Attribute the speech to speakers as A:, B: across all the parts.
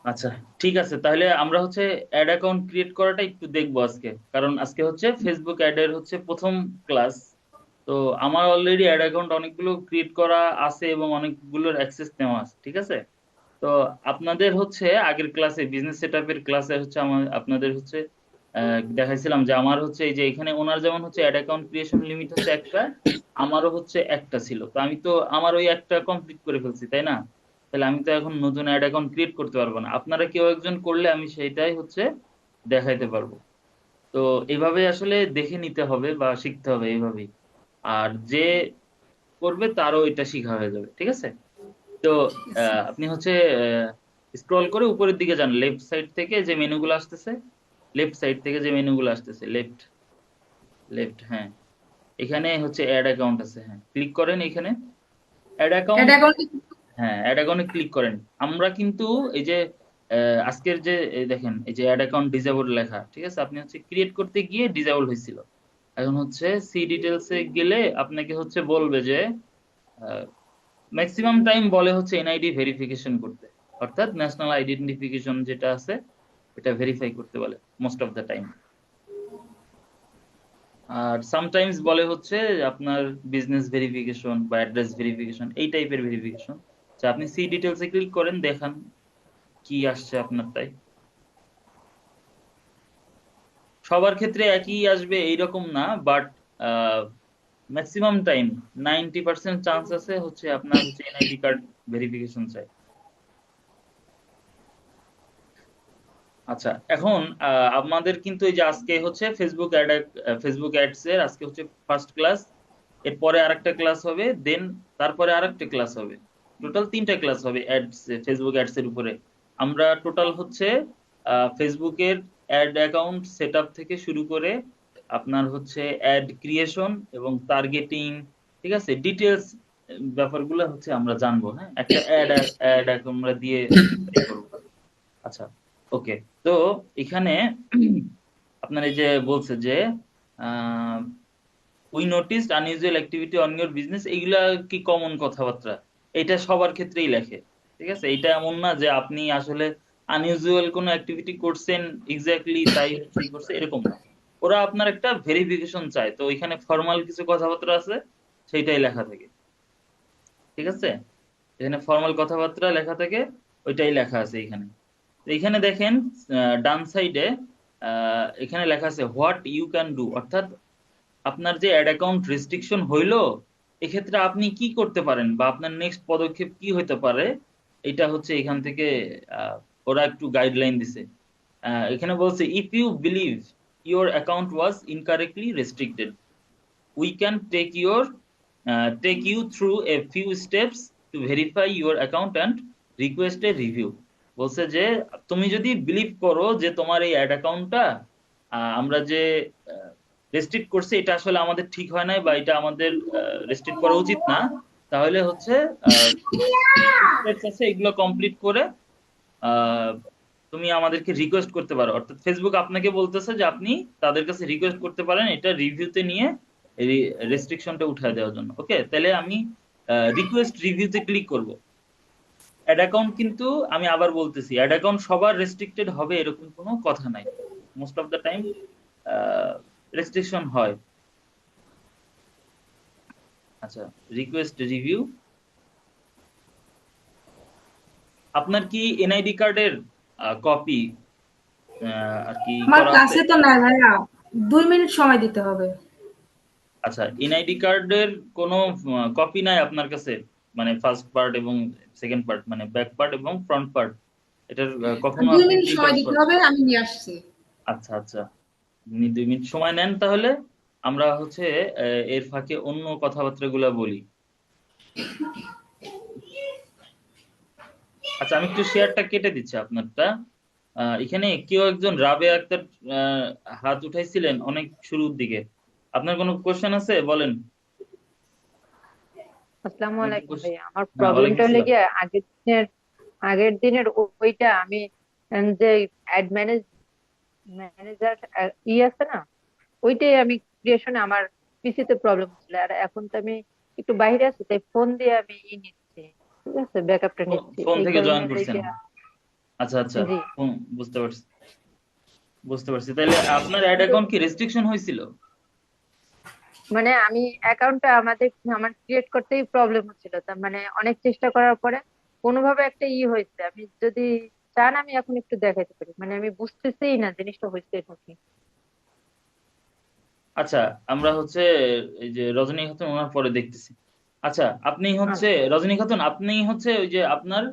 A: আচ্ছা, ঠিক আছে, তাহলে আমরা হচ্ছে অ্যাড অ্যাকাউন্ট ক্রিয়েট করাটা একটু দেখবো আজকে, কারণ আজকে হচ্ছে ফেসবুক অ্যাড এর হচ্ছে প্রথম ক্লাস। তো আমার অলরেডি অ্যাড অ্যাকাউন্ট অনেকগুলো ক্রিয়েট করা আছে এবং অনেকগুলোর অ্যাক্সেস নেওয়া আছে, ঠিক আছে। তো আপনাদের হচ্ছে আগের ক্লাসে বিজনেস সেটআপের ক্লাসে হচ্ছে আমার আপনাদের হচ্ছে দেখাইছিলাম যে আমার হচ্ছে এই যে এখানে ওনার যেমন হচ্ছে অ্যাড অ্যাকাউন্ট ক্রিয়েশন লিমিট হচ্ছে একটা, আমারও হচ্ছে একটা ছিল। তো আমি তো আমার ওই একটা কমপ্লিট করে ফেলছি, তাই না? তাহলে আমি তো এখন নতুন অ্যাড অ্যাকাউন্ট ক্রিয়েট করতে পারবো না, আপনারা কেউ একজন করলে আমি সেটাই হচ্ছে দেখাইতে পারবো। তো এইভাবে আসলে দেখে নিতে হবে বা শিখতে হবে এইভাবেই। আর যে করবে তারও এটা শিখা হয়ে যাবে, ঠিক আছে। তো
B: ঠিক আছে।
A: আপনি হচ্ছে স্ক্রল করে উপরের দিকে যান, লেফট সাইড থেকে যে মেনুগুলো আসতেছে, লেফট সাইড থেকে যে মেনুগুলো আসতেছে, লেফট, লেফট, হ্যাঁ। এখানে হচ্ছে অ্যাড অ্যাকাউন্ট আছে, হ্যাঁ, ক্লিক করেন এখানে অ্যাড
B: এটা
A: অ্যাকাউন্ট।
B: অ্যাকাউন্টে
A: হ্যাঁ, অ্যাড অ্যাকাউন্টে ক্লিক করেন। আমরা কিন্তু এই যে আজকের যে এই দেখেন এই যে অ্যাড অ্যাকাউন্ট ডিসেবল লেখা, ঠিক আছে, আপনি হচ্ছে ক্রিয়েট করতে গিয়ে ডিসেবল হয়েছিল। এখন হচ্ছে সি ডিটেলসে গেলে আপনাকে হচ্ছে বলবে যে ম্যাক্সিমাম টাইম বলে হচ্ছে এনআইডি ভেরিফিকেশন করতে, অর্থাৎ ন্যাশনাল আইডেন্টিফিকেশন যেটা আছে এটা ভেরিফাই করতে বলে মোস্ট অফ দ্য টাইম। আর সামটাইমস বলে হচ্ছে আপনার বিজনেস ভেরিফিকেশন বা অ্যাড্রেস ভেরিফিকেশন, এই টাইপের ভেরিফিকেশন। আপনি সি ডিটেলসে ক্লিক করেন, দেখান কি আসছে আপনারটাই। সবার ক্ষেত্রে একই আসবে এইরকম না, বাট ম্যাক্সিমাম টাইম 90% চান্স আছে হচ্ছে আপনার হচ্ছে এনআইডি কার্ড ভেরিফিকেশন চাই। আচ্ছা, এখন আমাদের কিন্তু এই যে আজকে হচ্ছে ফেসবুক অ্যাডস এর আজকে হচ্ছে ফার্স্ট ক্লাস। এরপরে আরেকটা ক্লাস হবে, দেন তারপরে আরেকটা ক্লাস হবে। টোটাল তিনটা ক্লাস হবে ফেসবুক অ্যাডস এর উপরে। আমরা টোটাল হচ্ছে ফেসবুকের অ্যাড অ্যাকাউন্ট সেট আপ থেকে শুরু করে আপনার হচ্ছে অ্যাড ক্রিয়েশন এবং টার্গেটিং, ঠিক আছে, ডিটেলস ব্যাপারগুলো হচ্ছে আমরা জানবো। হ্যাঁ, একটা অ্যাড অ্যাড আমরা দিয়ে করবো। আচ্ছা, ওকে। তো এখানে আপনার এই যে বলছে যে we noticed unusual activity on your business, এইগুলা কি কমন কথাবার্তা? এটা সবার ক্ষেত্রেই লেখে, ঠিক আছে। এটা এমন না যে আপনি আসলে আনইউজুয়াল কোনো অ্যাক্টিভিটি করছেন এক্স্যাক্টলি তাই হচ্ছে ই করছে, এরকম না। ওরা আপনার একটা ভেরিফিকেশন চায়, তো এখানে ফর্মাল কিছু কথাবার্তা আছে, সেইটাই লেখা থাকে, ঠিক আছে। এখানে ফর্মাল কথাবার্তা লেখা থাকে, ওইটাই লেখা আছে এখানে। তো এখানে দেখেন ডান সাইডে এখানে লেখা আছে হোয়াট ইউ ক্যান ডু, অর্থাৎ আপনার যে অ্যাড অ্যাকাউন্ট রেস্ট্রিকশন হইলো, এক্ষেত্রে আপনি কি করতে পারেন বা আপনার নেক্সট পদক্ষেপ কি হতে পারে, এটা হচ্ছে এখান থেকে আহ, ওরা একটু গাইডলাইন দিছে। এখানে বলছে if you believe your account was incorrectly restricted, we can take you through a few steps to verify your account and request a review। বলছে যে তুমি যদি বিলিভ করো যে তোমার এই অ্যাড অ্যাকাউন্টটা আমরা যে রেস্ট্রিক্ট করছি এটা আসলে আমাদের ঠিক হয় নাই বা এটা আমাদের রেস্ট্রিক্ট করা উচিত না, তাহলে হচ্ছে স্টেপস আছে এগুলো কমপ্লিট করে আহ, তুমি আমাদেরকে রিকোয়েস্ট করতে পারো, অর্থাৎ ফেসবুক আপনাকে বলতেছে যে আপনি তাদের কাছে রিকোয়েস্ট করতে পারেন এটা রিভিউতে নিয়ে রেস্ট্রিকশনটা উঠায় দেওয়ার জন্য। ওকে, তাহলে আমি রিকোয়েস্ট রিভিউতে ক্লিক করব। অ্যাড অ্যাকাউন্ট কিন্তু আমি আবার বলতেছি অ্যাড অ্যাকাউন্ট সবার রেস্ট্রিক্টেড হবে এরকম কোনো কথা নাই, most of the time restriction হয়। আচ্ছা, রিকোয়েস্ট রিভিউ, আপনার কি এনআইডি কার্ডের কপি আর কি
B: আমার
A: করা আছে?
B: কাছে তো নাই ভাইয়া, 2 মিনিট সময় দিতে হবে।
A: আচ্ছা, এনআইডি কার্ডের কোনো কপি নাই আপনার কাছে? মানে ফার্স্ট পার্ট এবং সেকেন্ড পার্ট, মানে ব্যাক পার্ট এবং ফ্রন্ট পার্ট, এটার কখনো
B: দুই
A: আপনি
B: মিনিট
A: প্রিন্ট
B: সময়
A: আউট
B: দিতে
A: করেন?
B: হবে, আমি নিয়ে আসছি।
A: আচ্ছা, আচ্ছা, আপনি 2 মিনিট সময় নেন তাহলে। আমরা হচ্ছে এর ফাঁকে অন্য কথাবার্তা গুলা বলি। আচ্ছা, আমি একটু শেয়ারটা কেটে দিচ্ছি আপনারটা। এখানে কেউ একজন রাবেয়া আক্তার আহ, হাত উঠাইছিলেন অনেক শুরুর দিকে। আপনার কোনো কোশ্চেন আছে, বলেন।
C: আসসালামু
A: আপনার কি
C: আলাইকুম
A: কোশ্চেন?
C: ভাইয়া, আমার
A: হ্যাঁ, ওয়ালাইকুম
C: প্রবলেমটা হলে
A: আসসালাম।
C: গিয়ে আগের দিনের ওইটা আমি যে অ্যাড ম্যানেজার আছে না, ওইটাই আমি ক্রিয়েশনে আমার পিসিতে প্রবলেম হচ্ছিল। আর এখন তো আমি একটু বাইরে আছি, তাই ফোন দিয়ে আমি নিচ্ছি, ঠিক আছে, ব্যাকআপটা নিচ্ছি
A: ফোন
C: এই
A: থেকে
C: কারণে
A: জয়েন
C: হলে
A: করছেন?
C: গিয়া।
A: আচ্ছা আচ্ছা।
C: জি।
A: হুম, বুঝতে পারছি, বুঝতে পারছি। তাহলে আপনার অ্যাড অ্যাকাউন্ট কি রেস্ট্রিকশন হয়েছিল?
C: মানে আমি অ্যাকাউন্টটা আমার ক্রিয়েট করতেই প্রবলেম হচ্ছিল, তার মানে অনেক চেষ্টা করার পরে কোনোভাবে একটা হয়েছে। আমি যদি চান আমি এখন একটু দেখাইতে পারি, মানে আমি বুঝতেছিই না জিনিসটা হয়েছে নাকি।
A: আচ্ছা, আমরা হচ্ছে এই যে রজনী খাতুন ওনার পরে দেখতেছি। আচ্ছা, আপনি হচ্ছে
C: আচ্ছা।
A: রজনী খাতুন, আপনি হচ্ছে ওই যে আপনার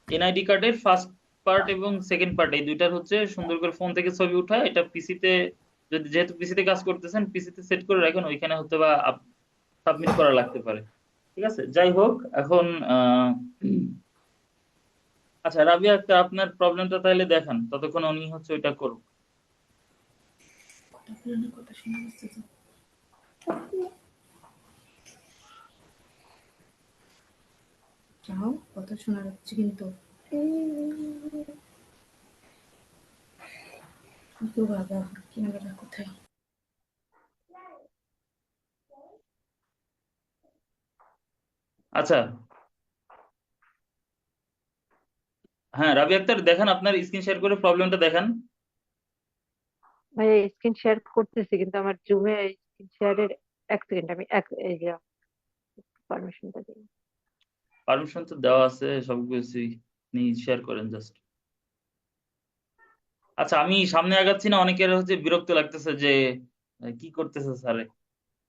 A: এনআইডি কার্ডের ফার্স্ট পার্ট এবং সেকেন্ড পার্ট এই দুইটার হচ্ছে সুন্দর করে ফোন থেকে ছবি উঠায় এটা পিসিতে, যদি যেহেতু পিসিতে কাজ করতেছেন পিসিতে সেট করে রাখেন, ওইখানে হয়তো বা সাবমিট করা লাগতে পারে। ঠিক আছে, যাই হোক এখন আচ্ছা রাবিয়া, একটা আপনার প্রবলেমটা তাহলে দেখান, ততক্ষণ উনি হচ্ছে ওইটা করুক।
B: কথা শোনা যাচ্ছে তো? যাও, কথা শোনা যাচ্ছে কিন্তু। কিন্তু বাবা, ক্যামেরা কোথায়?
A: আচ্ছা, হ্যাঁ রাবি আক্তার, দেখান আপনার স্ক্রিন শেয়ার করে প্রবলেমটা দেখান।
C: ভাই স্ক্রিন শেয়ার করতেছি, কিন্তু আমার জুমে স্ক্রিন শেয়ারের এক সেকেন্ড, আমি এই যে পারমিশনটা দিই।
A: পারমিশন তো দেওয়া আছে সবকিছুই, আপনি শেয়ার করেন জাস্ট। আচ্ছা, আমি সামনে আগাচ্ছি না, অনেকের হচ্ছে বিরক্ত লাগতেছে যে কি করতেছে স্যারে।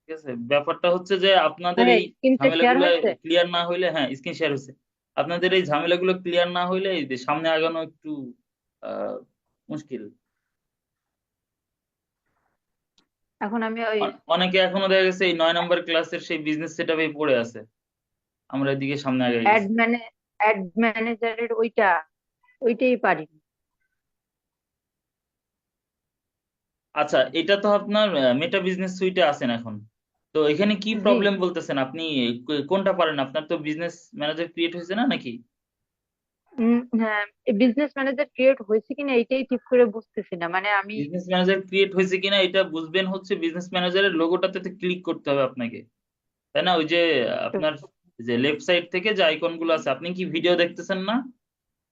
A: ঠিক আছে, ব্যাপারটা হচ্ছে যে আপনাদের
C: ভাই
A: এই
C: স্ক্রিনটা শেয়ার
A: ঝামেলাগুলো
C: হয়েছে?
A: ক্লিয়ার না হইলে, হ্যাঁ স্ক্রিন শেয়ার হয়েছে, আপনাদের এই ঝামেলাগুলো ক্লিয়ার না হইলে এই যে সামনে আগানো একটু আহ মুশকিল।
C: এখন আমি ওই
A: অনেকে এখনো দেখা গেছে এই 9 নম্বর ক্লাসের সেই বিজনেস সেটআপে পড়ে আছে, আমরা এদিকে সামনে আগাই
C: অ্যাড
A: গেছি।
C: মানে অ্যাড ম্যানেজারের ওইটাই পারিনি।
A: আচ্ছা, এটা তো আপনার মেটা বিজনেস সুইটে আছেন এখন, তো এখানে কি
C: জি।
A: প্রবলেম বলতেছেন আপনি? কোনটা পারেন? আপনার তো বিজনেস ম্যানেজার ক্রিয়েট হয়েছে না নাকি?
C: হ্যাঁ, বিজনেস ম্যানেজার ক্রিয়েট হয়েছে কিনা এইটাই ঠিক করে বুঝতেছি না, মানে আমি
A: বিজনেস ম্যানেজার ক্রিয়েট হয়েছে কিনা এটা বুঝবেন হচ্ছে বিজনেস ম্যানেজারের লোগোটাতে ক্লিক করতে হবে আপনাকে, তাই না? ওই যে আপনার যে লেফট সাইড থেকে যে আইকন গুলো আছে, আপনি কি ভিডিও দেখতেছেন না?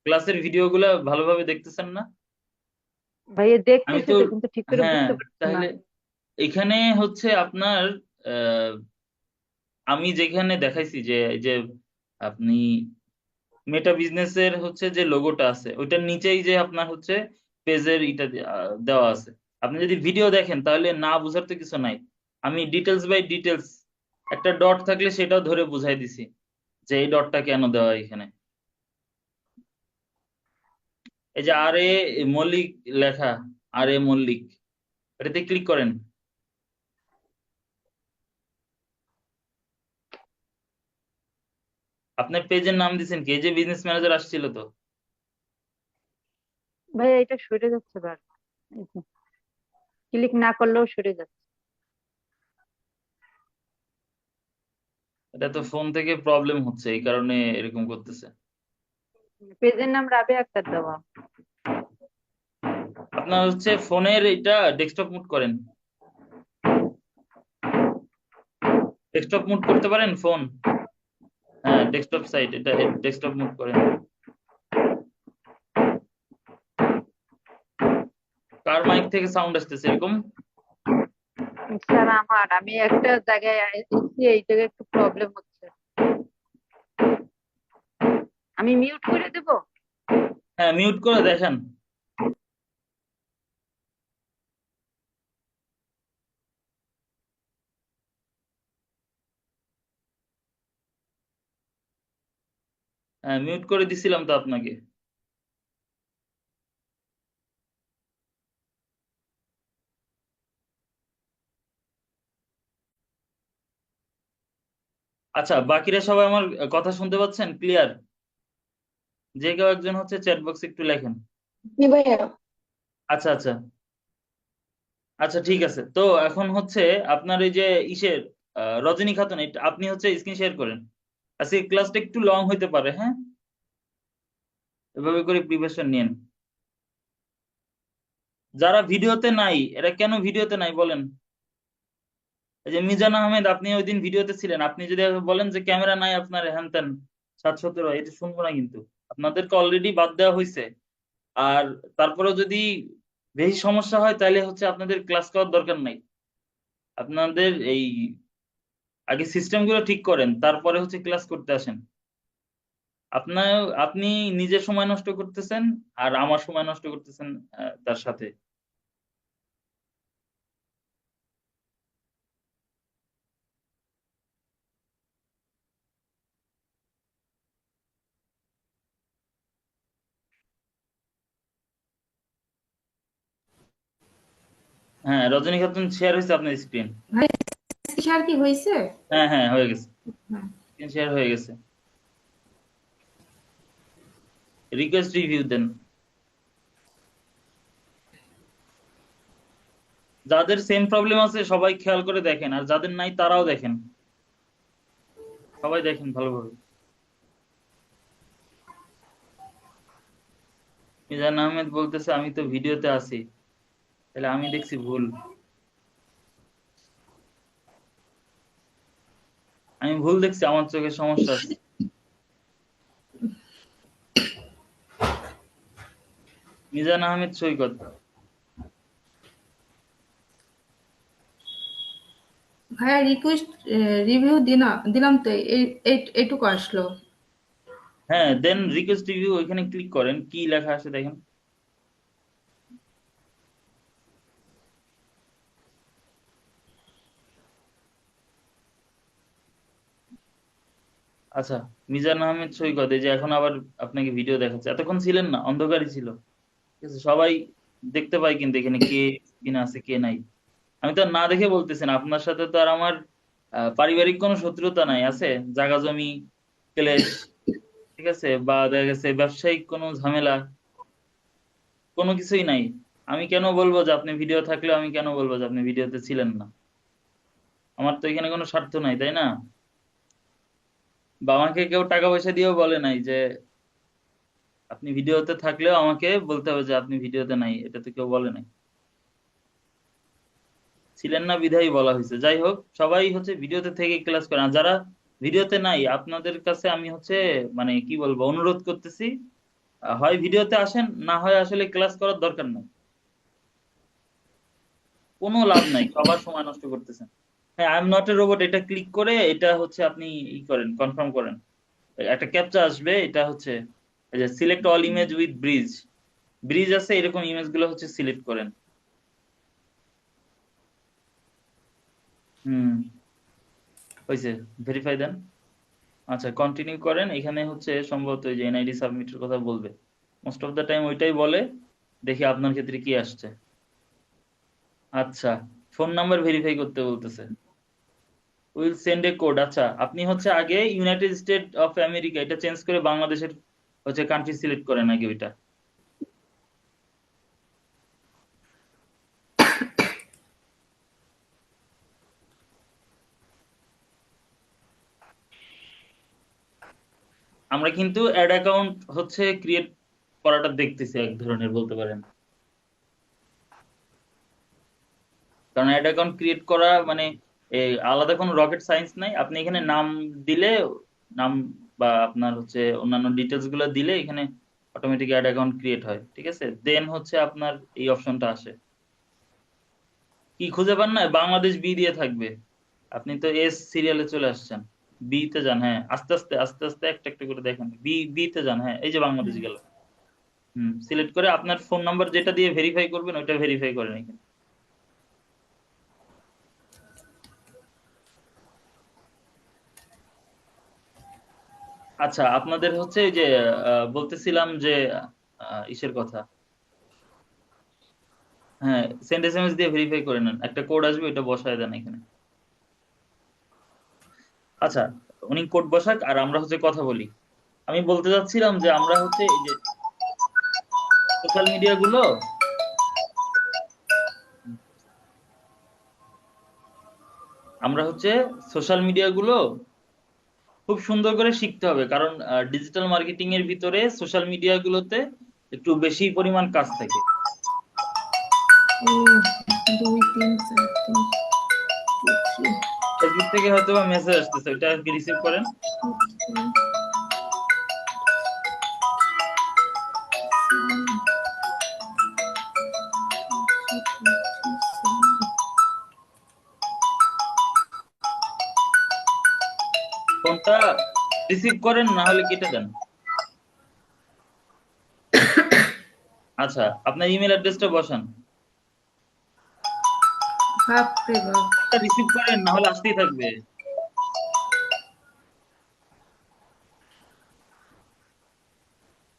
A: ক্লাসের ভিডিও গুলো ভালোভাবে দেখতেছেন না?
C: ভাইয়া
A: আমি
C: দেখতেছি
A: তো,
C: তো, কিন্তু ঠিক করে
A: হ্যাঁ,
C: বুঝতে পারছি না।
A: তাহলে এখানে হচ্ছে আপনার আহ, আমি যেখানে দেখাইছি যে এই যে আপনি মেটা বিজনেসের হচ্ছে যে লোগোটা আছে ওইটার নিচেই যে আপনার হচ্ছে পেজের দেওয়া আছে, আপনি যদি ভিডিও দেখেন তাহলে না বুঝার তো কিছু নাই। আমি ডিটেলস বাই ডিটেলস, একটা ডট থাকলে সেটাও ধরে বুঝাই দিছি যে এই ডটটা কেন দেওয়া এখানে। এই যে আর এ মল্লিক লেখা, আর এ মল্লিক, এটাতে ক্লিক করেন। আপনার পেজের নাম দিচ্ছেন কি? এই যে বিজনেস ম্যানেজার আসছিল তো।
C: ভাইয়া এটা সরে যাচ্ছে বার, ক্লিক না করলেও সরে যাচ্ছে।
A: এটা তো ফোন থেকে প্রবলেম হচ্ছে এই কারণে এরকম করতেছে।
C: পেজের নাম রাবেয়া আক্তার দেওয়া।
A: আপনার হচ্ছে ফোনের এটা ডেস্কটপ মুড করেন, ডেস্কটপ মুড করতে পারেন ফোন? হ্যাঁ ডেস্কটপ সাইট, এটা ডেস্কটপ মুড করেন। কার মাইক থেকে সাউন্ড আসতেছে এরকম?
C: স্যার আমি একটা জায়গায় এসেছি, এই জায়গায় একটু প্রবলেম হচ্ছে। আমি মিউট করে দেব?
A: হ্যাঁ মিউট করে দেখেন। হ্যাঁ মিউট করে দিছিলাম তো আপনাকে। আচ্ছা, বাকিরা সবাই আমার কথা শুনতে পাচ্ছেন ক্লিয়ার? যে কেউ একজন হচ্ছে চ্যাট বক্সে একটু লেখেন।
B: জি ভাইয়া।
A: আচ্ছা আচ্ছা। আচ্ছা ঠিক আছে, তো এখন হচ্ছে আপনার এই যে ইসের রজনী খাতুন, এটা আপনি হচ্ছে স্ক্রিন শেয়ার করেন। আজকে ক্লাসটা একটু লং হইতে পারে, হ্যাঁ, এভাবে করে প্রিপারেশন নিন। যারা ভিডিওতে নাই এরা কেন ভিডিওতে নাই বলেন? এই যে মিজান আহমেদ, আপনি ওই দিন ভিডিওতে ছিলেন, আপনি যদি বলেন যে ক্যামেরা নাই আপনার হ্যান ত্যান 717, এটা শুনবো না কিন্তু। আপনাদেরকে অলরেডি বাদ দেওয়া হয়েছে। আর তারপরে যদি বেশি সমস্যা হয় তাহলে হচ্ছে আপনাদের ক্লাস করার দরকার নাই। আপনাদের এই আগে সিস্টেম গুলো ঠিক করেন, তারপরে হচ্ছে ক্লাস করতে আসেন। আপনার আপনি নিজের সময় নষ্ট করতেছেন আর আমার সময় নষ্ট করতেছেন তার সাথে। হ্যাঁ, রজনী খাতুন শেয়ার হয়েছে আপনার স্ক্রিন।
B: ভাই শেয়ার কি হয়েছে?
A: হ্যাঁ হ্যাঁ, হয়ে গেছে,
B: হ্যাঁ।
A: স্ক্রিন শেয়ার হয়ে গেছে। রিকোয়েস্ট রিভিউ দেন। যাদের সেম প্রবলেম আছে সবাই খেয়াল করে দেখেন, আর যাদের নাই তারাও দেখেন, সবাই দেখেন ভালোভাবে। মিজান আহমেদ বলতেছে আমি তো ভিডিওতে আছি, তাহলে আমি দেখছি ভুল। আমি ভুল দেখছি, আমার চোখে সমস্যা আছে। মিজান আহমেদ সৈকত।
B: ভাইয়া রিকোয়েস্ট রিভিউ দিলাম তো এইটুকু আসলো।
A: হ্যাঁ, দেন রিকোয়েস্ট রিভিউ, ওইখানে ক্লিক করেন, কি লেখা আছে দেখেন। আচ্ছা, মিজান আহমেদ সৈকত, এই যে এখন আবার আপনাকে ভিডিও দেখাচ্ছে, এতক্ষণ ছিলেন না, অন্ধকারই ছিল। ঠিক আছে, সবাই দেখতে পাই কিন্তু এখানে কে কিনা আছে কে নাই। আমি তো আর না দেখে বলতেছি না, আপনার সাথে তো আর আমার পারিবারিক কোনো শত্রুতা নাই, আছে জাগা জমি ক্লেশ, ঠিক আছে, বা দেখা গেছে ব্যবসায়িক কোনো ঝামেলা, কোনো কিছুই নাই। আমি কেন বলবো যে আপনি ভিডিও থাকলে, আমি কেন বলবো যে আপনি ভিডিওতে ছিলেন না? আমার তো এখানে কোনো স্বার্থ নাই, তাই না? বা আমাকে কেউ টাকা পয়সা দিয়েও বলে নাই যে আপনি ভিডিওতে থাকলেও আমাকে বলতে হবে যে আপনি ভিডিওতে নাই, এটা তো কেউ বলে নাই। ছিলেন না বিধায় বলা হয়েছে। যাই হোক, সবাই হচ্ছে ভিডিওতে থেকে ক্লাস করেন, আর যারা ভিডিওতে নাই আপনাদের কাছে আমি হচ্ছে মানে কি বলবো, অনুরোধ করতেছি, হয় ভিডিওতে আসেন, না হয় আসলে ক্লাস করার দরকার নাই, কোনো লাভ নাই, সবার সময় নষ্ট করতেছেন। হ্যাঁ, I am not a robot, এটা ক্লিক করে এটা হচ্ছে আপনি ই করেন, কনফার্ম করেন। একটা ক্যাপচা আসবে, এটা হচ্ছে এই যে select all image with bridge, bridge আছে এরকম ইমেজ গুলো হচ্ছে সিলেক্ট করেন। হুম, হয়েছে, ভেরিফাই দেন। আচ্ছা, কন্টিনিউ করেন, এখানে হচ্ছে সম্ভবত এই যে এনআইডি সাবমিটের কথা বলবে, মোস্ট অফ দ্য টাইম ওইটাই বলে। দেখি আপনার ক্ষেত্রে কি আসছে। আচ্ছা, ফোন নাম্বার ভেরিফাই করতে বলতেছে, উইল সেন্ড এ কোড। আচ্ছা, আপনি হচ্ছে আগে ইউনাইটেড স্টেট অফ আমেরিকা এটা চেঞ্জ করে বাংলাদেশের হচ্ছে কান্ট্রি সিলেক্ট করেন আগে ওইটা। আমরা কিন্তু অ্যাড অ্যাকাউন্ট হচ্ছে ক্রিয়েট করাটা দেখতেছি এক ধরনের বলতে পারেন, কারণ অ্যাড অ্যাকাউন্ট ক্রিয়েট করা মানে আলাদা কোনো রকেট সায়েন্স নাই। আপনি এখানে নাম দিলে, নাম বা আপনার হচ্ছে অন্যান্য ডিটেলস গুলো দিলে এখানে অটোমেটিক অ্যাড অ্যাকাউন্ট ক্রিয়েট হয়, ঠিক আছে। দেন হচ্ছে আপনার এই অপশনটা আসে, কি খুঁজে পান না, বাংলাদেশ বি দিয়ে থাকবে। আপনি তো এস সিরিয়ালে চলে আসছেন, বি তে যান, হ্যাঁ আস্তে আস্তে আস্তে আস্তে একটা একটা করে দেখেন, বি তে যান, হ্যাঁ এই যে বাংলাদেশ গেল। সিলেক্ট করে আপনার ফোন নাম্বার যেটা দিয়ে ভেরিফাই করবেন ওটা ভেরিফাই করেন এখানে। আচ্ছা, আপনাদের হচ্ছে এই যে বলতেছিলাম যে ইসের কথা, হ্যাঁ সেন্ড এসএমএস দিয়ে ভেরিফাই করে নেন, একটা কোড আসবে ওটা বসায় দেন এখানে। আচ্ছা, উনি কোড বসাক আর আমরা হচ্ছে কথা বলি। আমি বলতে চাচ্ছিলাম যে আমরা হচ্ছে এই যে সোশ্যাল মিডিয়া গুলো, আমরা হচ্ছে সোশ্যাল মিডিয়া গুলো খুব সুন্দর করে শিখতে হবে, কারণ ডিজিটাল মার্কেটিং এর ভিতরে সোশ্যাল মিডিয়া গুলোতে একটু বেশি পরিমাণ কাজ থাকে।
B: ও 2 3 4 3 2
A: ফেসবুক থেকে হয়তো বা মেসেজ আসতেছে, ওটা রিসিভ করেন।
B: 3
A: রিসিভ করেন, না হলে কেটে দেন। আচ্ছা, আপনার ইমেল অ্যাড্রেসটা বসান।
B: বাপ রে বাপ।
A: রিসিভ করেন, না হলে আসতেই থাকবে।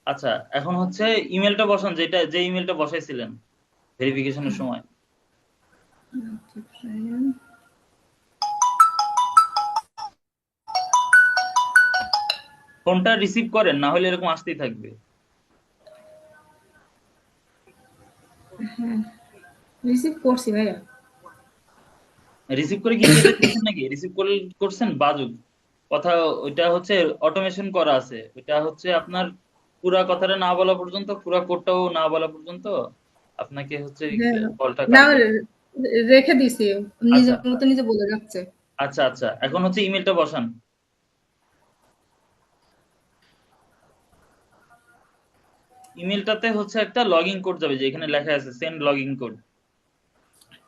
A: আচ্ছা, এখন হচ্ছে ইমেলটা বসান, যে ইমেলটা বসাইছিলেন ভেরিফিকেশনের সময়। ফোনটা রিসিভ করেন, না হলে এরকম আসতেই থাকবে।
B: হ্যাঁ, রিসিভ করছি ভাইয়া।
A: রিসিভ করে কি কেটে দিচ্ছেন নাকি? রিসিভ করছেন বাজুক কথা। ওইটা হচ্ছে অটোমেশন করা আছে, ওইটা হচ্ছে আপনার পুরা কথাটা না বলা পর্যন্ত, পুরা কোডটাও না বলা পর্যন্ত আপনাকে হচ্ছে
B: হ্যাঁ,
A: কলটা
B: না
A: কাটবে।
B: রেখে দিছি,
A: আচ্ছা
B: নিজের মতো নিজে বলে যাচ্ছে।
A: আচ্ছা আচ্ছা, এখন হচ্ছে ইমেলটা বসান। ইমেলটাতে হচ্ছে একটা লগ ইন কোড যাবে, যে এখানে লেখা আছে সেন্ড লগ ইন কোড।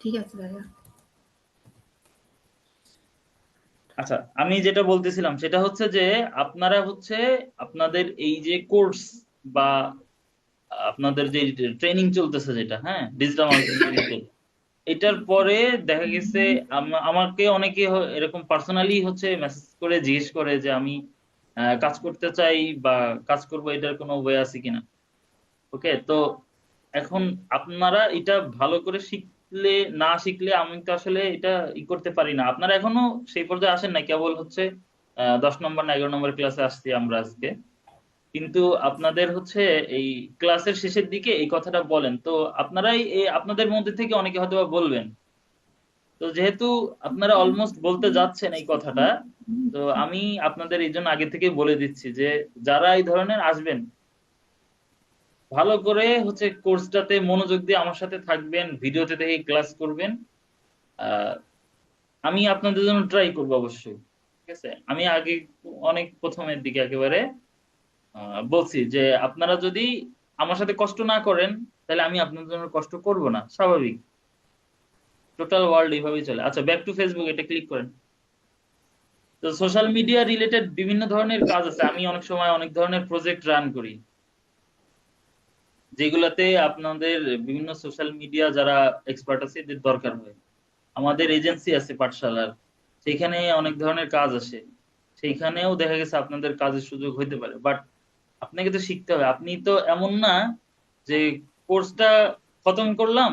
B: ঠিক আছে ভাইয়া।
A: আচ্ছা, আমি যেটা বলতেছিলাম সেটা হচ্ছে যে আপনারা হচ্ছে আপনাদের এই যে কোর্স বা আপনাদের যে ট্রেনিং চলতেছে যেটা, হ্যাঁ, ডিজিটাল মার্কেটিং রিলেটেড, এটার পরে দেখা গেছে আমাকে অনেকে এরকম পার্সোনালি হচ্ছে মেসেজ করে জিজ্ঞেস করে যে আমি কাজ করতে চাই বা কাজ করব, এটার কোনো ওয়ে আছে কিনা। ওকে, তো এখন আপনারা এটা ভালো করে শিখলে, না শিখলে আমি তো আসলে এটা করতে পারি না। আপনারা এখনো সেই পর্যায়ে আসেন না, কেবল হচ্ছে 10 নম্বর না 11 নম্বর ক্লাসে আসছি আমরা আজকে। কিন্তু আপনাদের হচ্ছে এই ক্লাসের শেষের দিকে এই কথাটা বলেন তো, আপনারাই আপনাদের মধ্যে থেকে অনেকে হয়তো বা বলবেন। তো যেহেতু আপনারা অলমোস্ট বলতে যাচ্ছেন এই কথাটা, তো আমি আপনাদের এই জন্য আগে থেকে বলে দিচ্ছি যে যারা এই ধরনের আসবেন, ভালো করে হচ্ছে কোর্সটাতে মনোযোগ দিয়ে আমার সাথে থাকবেন, ভিডিওতে দেখে ক্লাস করবেন। আহ, আমি আপনাদের জন্য ট্রাই করবো অবশ্যই। ঠিক আছে, আমি আগে অনেক প্রথমের দিকে একেবারে বলছি যে আপনারা যদি আমার সাথে কষ্ট না করেন, তাহলে আমি আপনাদের জন্য কষ্ট করব না, স্বাভাবিক। টোটাল ওয়ার্ল্ড এইভাবেই চলে। আচ্ছা, ব্যাক টু ফেসবুক, এটা ক্লিক করেন। তো সোশ্যাল মিডিয়া রিলেটেড বিভিন্ন ধরনের কাজ আছে, আমি অনেক সময় অনেক ধরনের প্রজেক্ট রান করি, যেগুলাতে আপনাদের বিভিন্ন সোশ্যাল মিডিয়া যারা এক্সপার্ট আছে এদের দরকার হয়। আমাদের এজেন্সি আছে পাঠশালার, সেখানে অনেক ধরনের কাজ আসে, সেইখানেও দেখা গেছে আপনাদের কাজের সুযোগ হইতে পারে। বাট আপনাকে তো শিখতে হবে। আপনি তো এমন না যে কোর্সটা খতম করলাম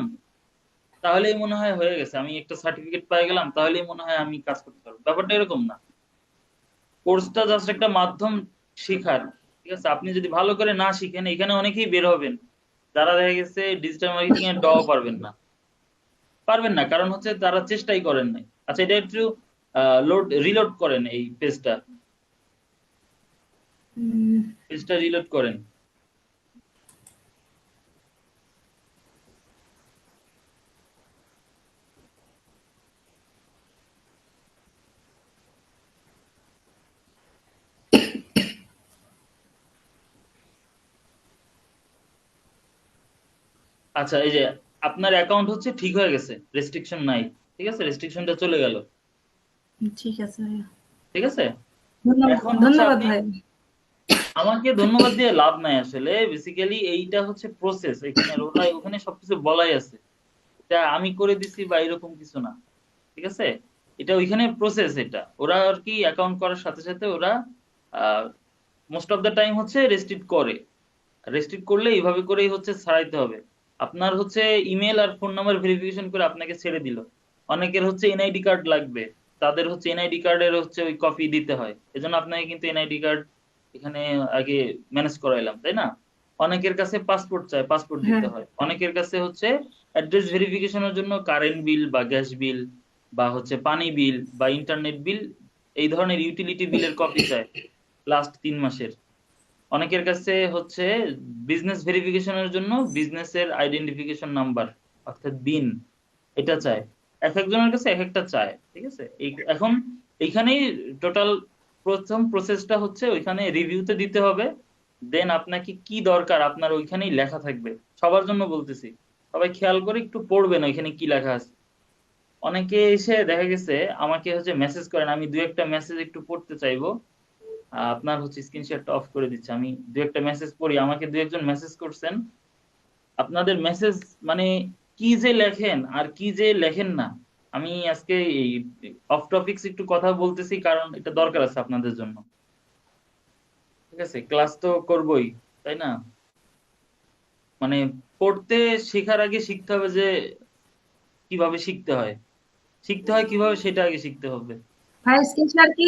A: তাহলেই মনে হয় হয়ে গেছে, আমি একটা সার্টিফিকেট পেয়ে গেলাম তাহলেই মনে হয় আমি কাজ করতে পারবো, ব্যাপারটা এরকম না। কোর্সটা জাস্ট একটা মাধ্যম শেখার। ঠিক আছে, আপনি যদি ভালো করে না শিখেন, এখানে অনেকেই বের হবেন যারা দেখা গেছে ডিজিটাল মার্কেটিং এর পারবেন না। পারবেন না কারণ হচ্ছে তারা চেষ্টাই করেন নাই। আচ্ছা, এটা একটু রিলোড করেন, এই পেজটা
B: উম,
A: পেজটা রিলোড করেন। আচ্ছা, এই যে আপনার অ্যাকাউন্ট হচ্ছে ঠিক হয়ে গেছে, রেস্ট্রিকশন নাই। ঠিক আছে, রেস্ট্রিকশনটা চলে গেল।
B: ঠিক আছে ভাইয়া।
A: ঠিক আছে,
B: ধন্যবাদ,
A: এখন হচ্ছে
B: ধন্যবাদ
A: আপনি
B: ভাইয়া।
A: আমাকে ধন্যবাদ দিয়ে লাভ নাই আসলে। বেসিক্যালি এইটা হচ্ছে প্রসেস, এখানে ওখানে সবকিছু বলাই আছে। এটা আমি করে দিছি বা এরকম কিছু না। ঠিক আছে, এটা ওইখানে প্রসেস, এটা ওরা আর কি অ্যাকাউন্ট করার সাথে সাথে ওরা মোস্ট অফ দ্য টাইম হচ্ছে রেস্ট্রিক্ট করে। রেস্ট্রিক্ট করলে এইভাবে করেই হচ্ছে ছাড়াইতে হবে। আপনার হচ্ছে ইমেল আর ফোন নাম্বার ভেরিফিকেশন করে আপনাকে ছেড়ে দিল। অনেকের হচ্ছে এনআইডি কার্ড লাগবে, তাদের হচ্ছে এনআইডি কার্ডের হচ্ছে ওই কপি দিতে হয়, এজন্য আপনাকে কিন্তু এনআইডি কার্ড এখানে আগে ম্যানেজ করাইলাম, তাই না? অনেকের কাছে পাসপোর্ট চায়, পাসপোর্ট
B: হ্যাঁ,
A: দিতে হয়। অনেকের কাছে হচ্ছে অ্যাড্রেস ভেরিফিকেশনের জন্য কারেন্ট বিল বা গ্যাস বিল বা হচ্ছে পানি বিল বা ইন্টারনেট বিল, এই ধরনের ইউটিলিটি বিলের কপি চায় লাস্ট 3 মাসের। অনেকের কাছে হচ্ছে বিজনেস ভেরিফিকেশনের জন্য বিজনেসের আইডেন্টিফিকেশন নাম্বার, অর্থাৎ বিন, এটা চায়। এক একজনের কাছে এক একটা চায়। ঠিক আছে, এখন এইখানেই টোটাল প্রথম প্রসেসটা হচ্ছে ওইখানে রিভিউতে দিতে হবে। দেন আপনাকে কি দরকার আপনার ওইখানেই লেখা থাকবে। সবার জন্য বলতেছি, সবাই খেয়াল করে একটু পড়বেন ওইখানে কি লেখা আছে। অনেকে এসে দেখা গেছে আমাকে হচ্ছে মেসেজ করেন, আমি দু একটা মেসেজ একটু পড়তে চাইবো। আপনার হচ্ছে স্ক্রিন শেয়ারটা অফ করে দিচ্ছি। আমি দু একটা মেসেজ পড়ি, আমাকে দু একজন মেসেজ করছেন। আপনাদের মেসেজ মানে কি যে লেখেন আর কি যে লেখেন না। আমি আজকে এই অফ টপিকস একটু কথা বলতেছি, কারণ এটা দরকার আছে আপনাদের জন্য। ঠিক আছে, ক্লাস তো করবই, তাই না? মানে পড়তে শেখার আগে শিখতে হবে যে কিভাবে শিখতে হয়, শিখতে হয় কিভাবে সেটা আগে শিখতে হবে।
B: ভাই স্ক্রিন শেয়ার কি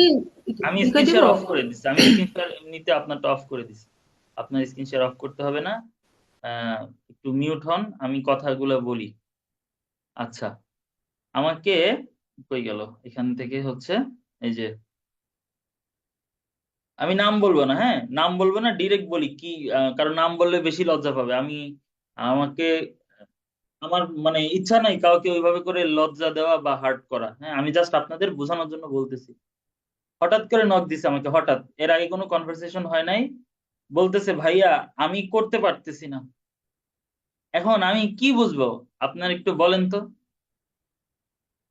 A: আমি
B: ই করে
A: স্ক্রিন
B: দিব?
A: শেয়ার অফ করে দিচ্ছি, আমি স্ক্রিন শেয়ার এমনিতে আপনারটা অফ করে দিচ্ছি। আপনার স্ক্রিন শেয়ার অফ করতে হবে না। আহ একটু মিউট হন, আমি কথাগুলো বলি। আচ্ছা, আমাকে কই গেল এখান থেকে হচ্ছে, এই যে আমি নাম বলবো না, হ্যাঁ নাম বলবো না, ডিরেক্ট বলি কি, কারণ নাম বললে বেশি লজ্জা পাবে। আমাকে আমার মানে ইচ্ছা নাই কাউকে ওইভাবে করে লজ্জা দেওয়া বা হার্ট করা। হ্যাঁ, আমি জাস্ট আপনাদের বোঝানোর জন্য বলতেছি। হঠাৎ করে নক দিছে আমাকে, হঠাৎ, এর আগে কোনো কনভারসেশন হয় নাই। বলতেছে ভাইয়া আমি করতে পারতেছি না। এখন আমি কি বুঝবো? আপনার একটু বলেন তো।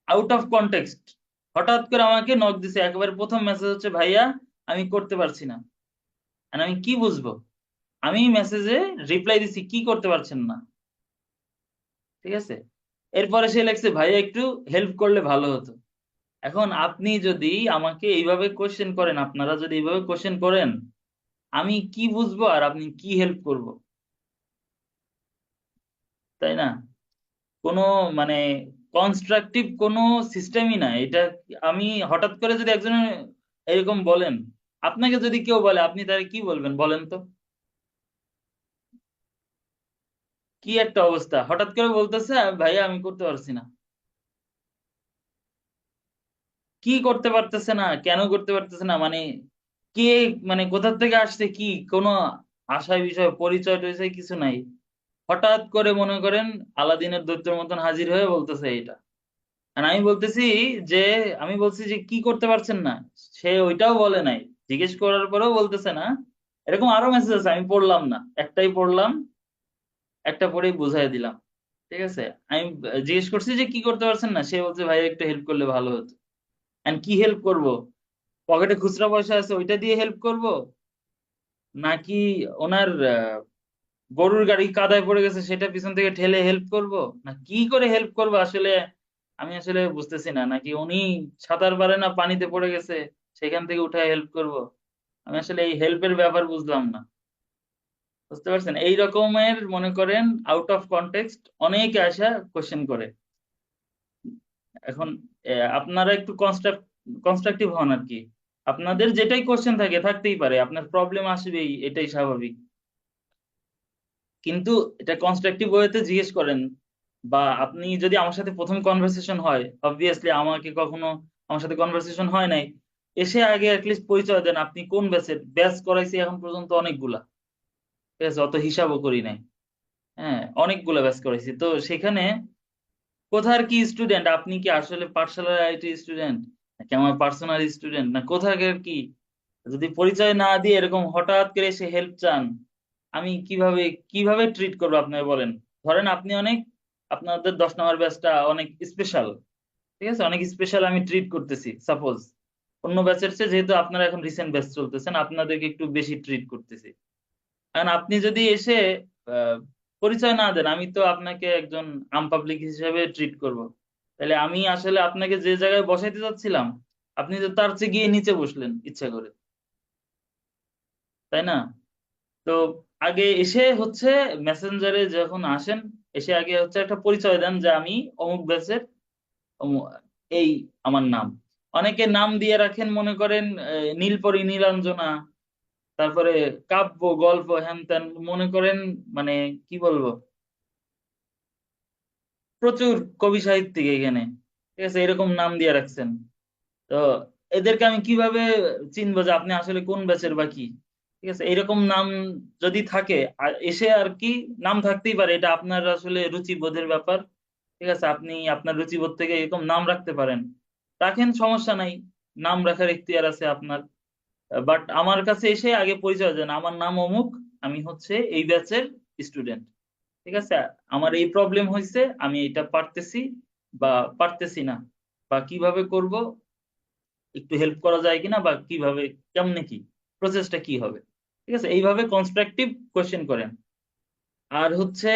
A: আউট অফ কনটেক্সট হঠাৎ করে আমাকে নক দিছে, একেবারে প্রথম মেসেজ হচ্ছে ভাইয়া আমি করতে পারছি না। আর আমি কি বুঝবো? আমি মেসেজে রিপ্লাই দিছি কি করতে পারছেন না। ঠিক আছে, এরপরে সে লেখছে ভাইয়া একটু হেল্প করলে ভালো হতো। এখন আপনি যদি আমাকে এইভাবে কোশ্চেন করেন, আপনারা যদি এইভাবে কোশ্চেন করেন, আমি কি বুঝবো আর আপনি কি হেল্প করব? তাই না? কোনো মানে কনস্ট্রাকটিভ কোনো সিস্টেমই না এটা। আমি হঠাৎ করে যদি একজনের এরকম বলেন, আপনাকে যদি কেউ বলে আপনি তাকে কি বলবেন বলেন তো? কি একটা অবস্থা, হঠাৎ করে বলতেছে ভাইয়া আমি করতে পারছি না। কি করতে পারতেছে না, কেন করতে পারতেছে না, মানে কে, মানে কোথা থেকে আসছে, কি কোনো আশায় বিষয় পরিচয় টরিচয় কিছু নাই। হঠাৎ করে মনে করেন আলাদিনের দৈত্যের মতন হাজির হয়ে বলতেছে এটা। আর আমি বলতেছি যে, আমি বলছি যে কি করতে পারছেন না, সে ওইটাও বলে নাই। জিজ্ঞেস করার পরেও বলতেছে না। এরকম আরো মেসেজ আছে, আমি পড়লাম না, একটাই পড়লাম, একটা পরেই বুঝাই দিলাম। ঠিক আছে, আমি জিজ্ঞেস করছি যে কি করতে পারছেন না, সে বলছে ভাই একটু হেল্প করলে ভালো হতো। এন্ড কি হেল্প করব? পকেটে খুচরা পয়সা আছে ওইটা দিয়ে হেল্প করব, নাকি ওনার গরুর গাড়ি কাদায় পড়ে গেছে সেটা পিছন থেকে ঠেলে হেল্প করব, না কি করে হেল্প করব আসলে আমি আসলে বুঝতেছি না। নাকি উনি সাঁতার পারে না, পানিতে পড়ে গেছে, সেখান থেকে উঠে হেল্প করব? আমি আসলে এই হেল্পের ব্যাপার বুঝলাম না। বুঝতে পারছেন, এই রকমের মনে করেন আউট অফ কনটেক্সট অনেকে আসা কোশ্চেন করে। এখন আপনারা একটু কনস্ট্রাকটিভ হন আর কি। আপনাদের যেটাই কোশ্চেন থাকে থাকতেই পারে, আপনার প্রবলেম আসবেই, এটাই স্বাভাবিক। কিন্তু এটা কনস্ট্রাকটিভ ওয়েতে জিজ্ঞেস করেন। বা আপনি যদি আমার সাথে প্রথম কনভারসেশন হয়, অবভিয়াসলি আমাকে কখনো আমার সাথে কনভারসেশন হয় নাই, এসে আগে অ্যাটলিস্ট পরিচয় দেন আপনি কোন ব্যাচের। ব্যাচ করাইছি এখন পর্যন্ত অনেকগুলা, ঠিক আছে, অত হিসাবও করি নাই। হ্যাঁ, অনেকগুলা ব্যাচ করাইছি, তো সেখানে কোথার কি স্টুডেন্ট, আপনি কি আসলে পাঠশালার আইটি স্টুডেন্ট, নাকি আমার পার্সোনাল স্টুডেন্ট, না কোথাকার কি? যদি পরিচয় না দিয়ে এরকম হঠাৎ করে এসে হেল্প চান, আমি কিভাবে কিভাবে ট্রিট করবো আপনাকে বলেন? ধরেন আপনি অনেক, আপনাদের 10 নম্বর ব্যাচটা অনেক স্পেশাল, ঠিক আছে, অনেক স্পেশাল আমি ট্রিট করতেছি সাপোজ। অন্য ব্যাচের চেয়ে যেহেতু আপনারা এখন রিসেন্ট ব্যাচ চলতেছেন, আপনাদেরকে একটু বেশি ট্রিট করতেছি। কারণ আপনি যদি এসে আহ, পরিচয় না দেন, আমি তো আপনাকে একজন আম পাবলিক হিসেবে ট্রিট করব। তাহলে আমি আসলে আপনাকে যে জায়গায় বসাইতে চাচ্ছিলাম, আপনি তো তার চেয়ে গিয়ে নিচে বসলেন ইচ্ছা করে, তাই না? তো আগে এসে হচ্ছে মেসেঞ্জারে যখন আসেন, এসে আগে হচ্ছে একটা পরিচয় দেন যে আমি অমুক ব্যাচের, এই আমার নাম। অনেকে নাম দিয়ে রাখেন মনে করেন নীলপরী, নীলাঞ্জনা, তারপরে কাব্য, গল্প, হ্যান ত্যান, মনে করেন মানে কি বলবো, প্রচুর কবি সাহিত্যিক এখানে, ঠিক আছে, এরকম নাম দিয়ে রাখছেন। তো এদেরকে আমি কিভাবে চিনবো যে আপনি আসলে কোন ব্যাচের বা কি? ঠিক আছে, এরকম নাম যদি থাকে আর এসে আর কি, নাম থাকতেই পারে, এটা আপনার আসলে রুচিবোধের ব্যাপার। ঠিক আছে, আপনি আপনার রুচিবোধ থেকে এরকম নাম রাখতে পারেন, রাখেন, সমস্যা নাই, নাম রাখার ইখতিয়ার আছে আপনার। বাট আমার কাছে এসে আগে পরিচয় দেন, আমার নাম অমুক, আমি হচ্ছে এই ব্যাচের স্টুডেন্ট। ঠিক আছে, আমার এই প্রবলেম হয়েছে, আমি এটা পারতেছি বা পারতেছি না, বা কিভাবে করব, একটু হেল্প করা যায় কিনা, বা কিভাবে, কেমনে কি, প্রসেসটা কি হবে। ঠিক আছে, এইভাবে কনস্ট্রাকটিভ কোশ্চেন করেন। আর হচ্ছে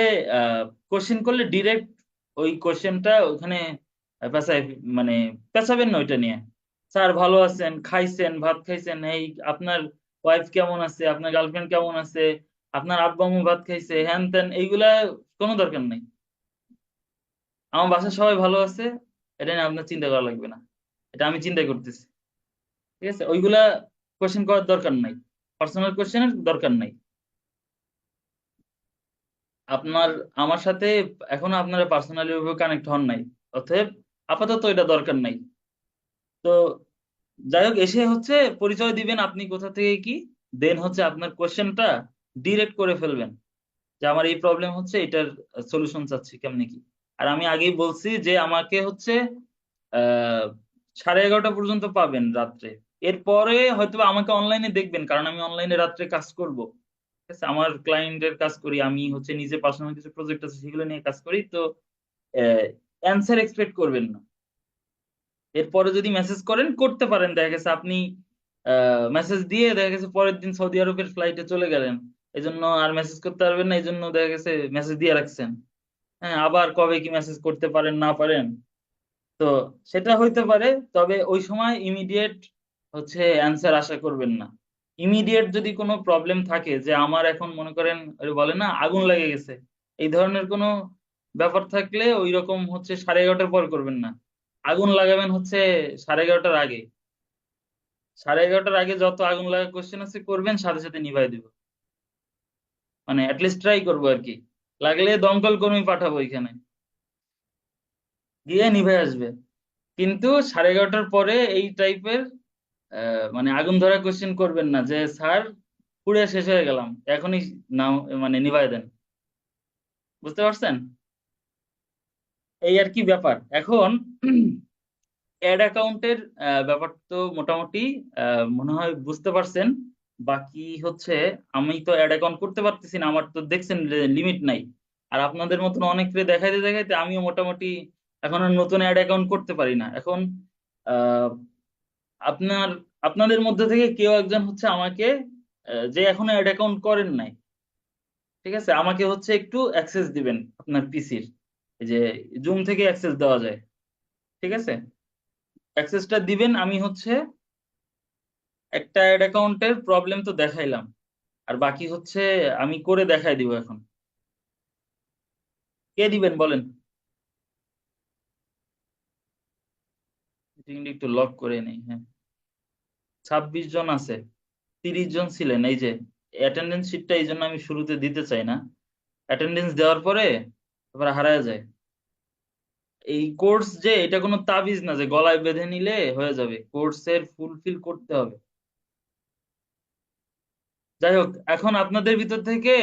A: কোশ্চেন করলে ডিরেক্ট ওই কোশ্চেনটা ওখানে পেঁচাই, মানে পেঁচাবেন না ওইটা নিয়ে। স্যার ভালো আছেন, খাইছেন, ভাত খাইছেন, এই আপনার ওয়াইফ কেমন আছে, আপনার গার্লফ্রেন্ড কেমন আছে, আপনার আব্বা আম্মু ভাত খাইছে, হ্যান ত্যান, এইগুলা কোনো দরকার নেই। আমার বাসার সবাই ভালো আছে, এটা নিয়ে আপনার চিন্তা করা লাগবে না, এটা আমি চিন্তা করতেছি। ঠিক আছে, ওইগুলা কোশ্চেন করার দরকার নাই, পার্সোনাল কোশ্চেনের দরকার নাই। আপনার আমার সাথে এখনো আপনারা পার্সোনালি ওইভাবে কানেক্ট হন নাই, অতএব আপাতত এটা দরকার নাই। তো যাই হোক, এসে হচ্ছে পরিচয় দিবেন আপনি কোথা থেকে কি, দেন হচ্ছে আপনার কোশ্চেনটা ডিরেক্ট করে ফেলবেন যে আমার এই প্রবলেম হচ্ছে, এটার সলিউশন চাচ্ছি কেমনে কি। আর আমি আগেই বলছি যে আমাকে হচ্ছে 11:30 পর্যন্ত পাবেন রাত্রে। এরপরে হয়তো বা আমাকে অনলাইনে দেখবেন, কারণ আমি অনলাইনে রাত্রে কাজ করব। ঠিক আছে, আমার ক্লায়েন্টের কাজ করি, আমি হচ্ছে নিজে পার্সোনাল কিছু প্রজেক্ট আছে সেগুলো নিয়ে কাজ করি, তো অ্যান্সার এক্সপেক্ট করবেন না। এরপরে যদি মেসেজ করেন করতে পারেন, দেখা গেছে আপনি মেসেজ দিয়ে দেখা গেছে পরের দিন সৌদি আরবের ফ্লাইটে চলে গেলেন, এই জন্য আর মেসেজ করতে পারবেন না, এই জন্য দেখা গেছে মেসেজ দিয়ে রাখছেন। হ্যাঁ, আবার কবে কি মেসেজ করতে পারেন না পারেন, তো সেটা হইতে পারে। তবে ওই সময় ইমিডিয়েট হচ্ছে অ্যান্সার আশা করবেন না। ইমিডিয়েট যদি কোনো প্রবলেম থাকে, যে আমার এখন মনে করেন ওই বলে না আগুন লেগে গেছে, এই ধরনের কোনো ব্যাপার থাকলে ওই রকম হচ্ছে 11:30 পর করবেন না। আগুন লাগাবেন হচ্ছে 11:30 আগে। 11:30 আগে যত আগুন লাগা কোশ্চেন আছে করবেন, সাথে সাথে নিভাই দিব। মানে অ্যাটলিস্ট ট্রাই করবো আর কি, লাগলে দমকল কর্মী পাঠাবো এখানে, গিয়ে নিভে আসবে। কিন্তু 11:30 পরে এই টাইপের মানে আগুন ধরা কোশ্চেন করবেন না, যে স্যার পুড়ে শেষ হয়ে গেলাম এখনই নাও, মানে নিভাই দেন। বুঝতে পারছেন? এই আর কি ব্যাপার। এখন অ্যাড অ্যাকাউন্টের ব্যাপার তো মোটামুটি মনে হয় বুঝতে পারছেন। বাকি হচ্ছে আমি তো অ্যাড অ্যাকাউন্ট করতে পারতেছি না, আমার তো দেখছেন লিমিট নাই। আর আপনাদের মতন অনেককে দেখাইতে দেখাইতে আমিও মোটামুটি এখন আর নতুন অ্যাড অ্যাকাউন্ট করতে পারি না। এখন আহ, আপনার আপনাদের মধ্যে থেকে কেউ একজন হচ্ছে আমাকে যে এখনো অ্যাড অ্যাকাউন্ট করেন নাই, ঠিক আছে, আমাকে হচ্ছে একটু অ্যাক্সেস দিবেন আপনার পিসির, এই যে জুম থেকে অ্যাক্সেস দেওয়া যায়। ঠিক আছে, অ্যাক্সেসটা দিবেন। আমি হচ্ছে একটা অ্যাড অ্যাকাউন্টের প্রবলেম তো দেখাইলাম, আর বাকি হচ্ছে আমি করে দেখাই দিব এখন। কে দিবেন বলেন? মিটিংটা একটু লক করে নেই, হ্যাঁ। 26 জন আছে, 30 জন ছিলেন। এই যে অ্যাটেন্ডেন্স শিটটা এই জন্য আমি শুরুতে দিতে চাই না, অ্যাটেন্ডেন্স দেওয়ার পরে তারপরে হারায় যায়। এই কোর্স যে এটা কোনো তাবিজ না যে গলায় বেঁধে নিলে হয়ে যাবে, কোর্সের ফুলফিল করতে হবে। যাই হোক, এখন আপনাদের ভিতর থেকে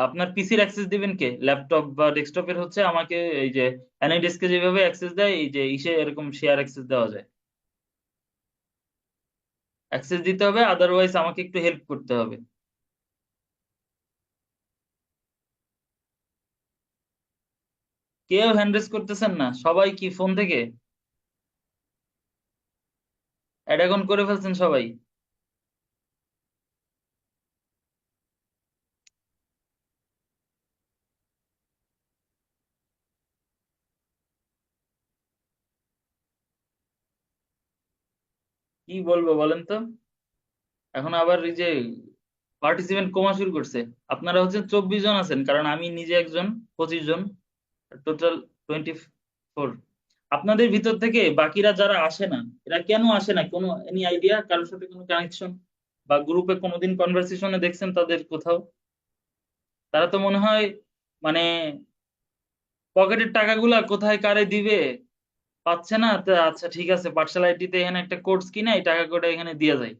A: আপনার পিসির অ্যাক্সেস দিবেন কে, ল্যাপটপ বা ডেস্কটপের হচ্ছে আমাকে এই যে এনআইডিএসকে যেভাবে অ্যাক্সেস দেয়, এই যে ইসে এরকম শেয়ার অ্যাক্সেস দেওয়া যায়, অ্যাক্সেস দিতে হবে, আদারওয়াইজ আমাকে একটু হেল্প করতে হবে। কেউ হ্যান্ড রেজ করতেছেন না, সবাই কি ফোন থেকে অ্যাড অন করে ফেলছেন সবাই? কি বলবো বলেন তো, এখন আবার এই যে পার্টিসিপেন্ট কমা শুরু করছে। আপনারা হচ্ছে 24 জন আছেন, কারণ আমি নিজে একজন, 25 জন, টোটাল 24। আপনাদের ভিতর থেকে বাকিরা যারা আসে না, এরা কেন আসে না, কোনো এনি আইডিয়া? কারোর সাথে কোনো কানেকশন বা গ্রুপে কোনোদিন কনভারসেশনে দেখছেন তাদের কোথাও? তারা তো মনে হয় মানে পকেটের টাকাগুলা কোথায় কারে দিবে পাচ্ছে না, তা আচ্ছা ঠিক আছে পার্সোনাল আইডিতে এখানে একটা কোর্স কিনে এই টাকা করে এখানে দিয়ে যায়।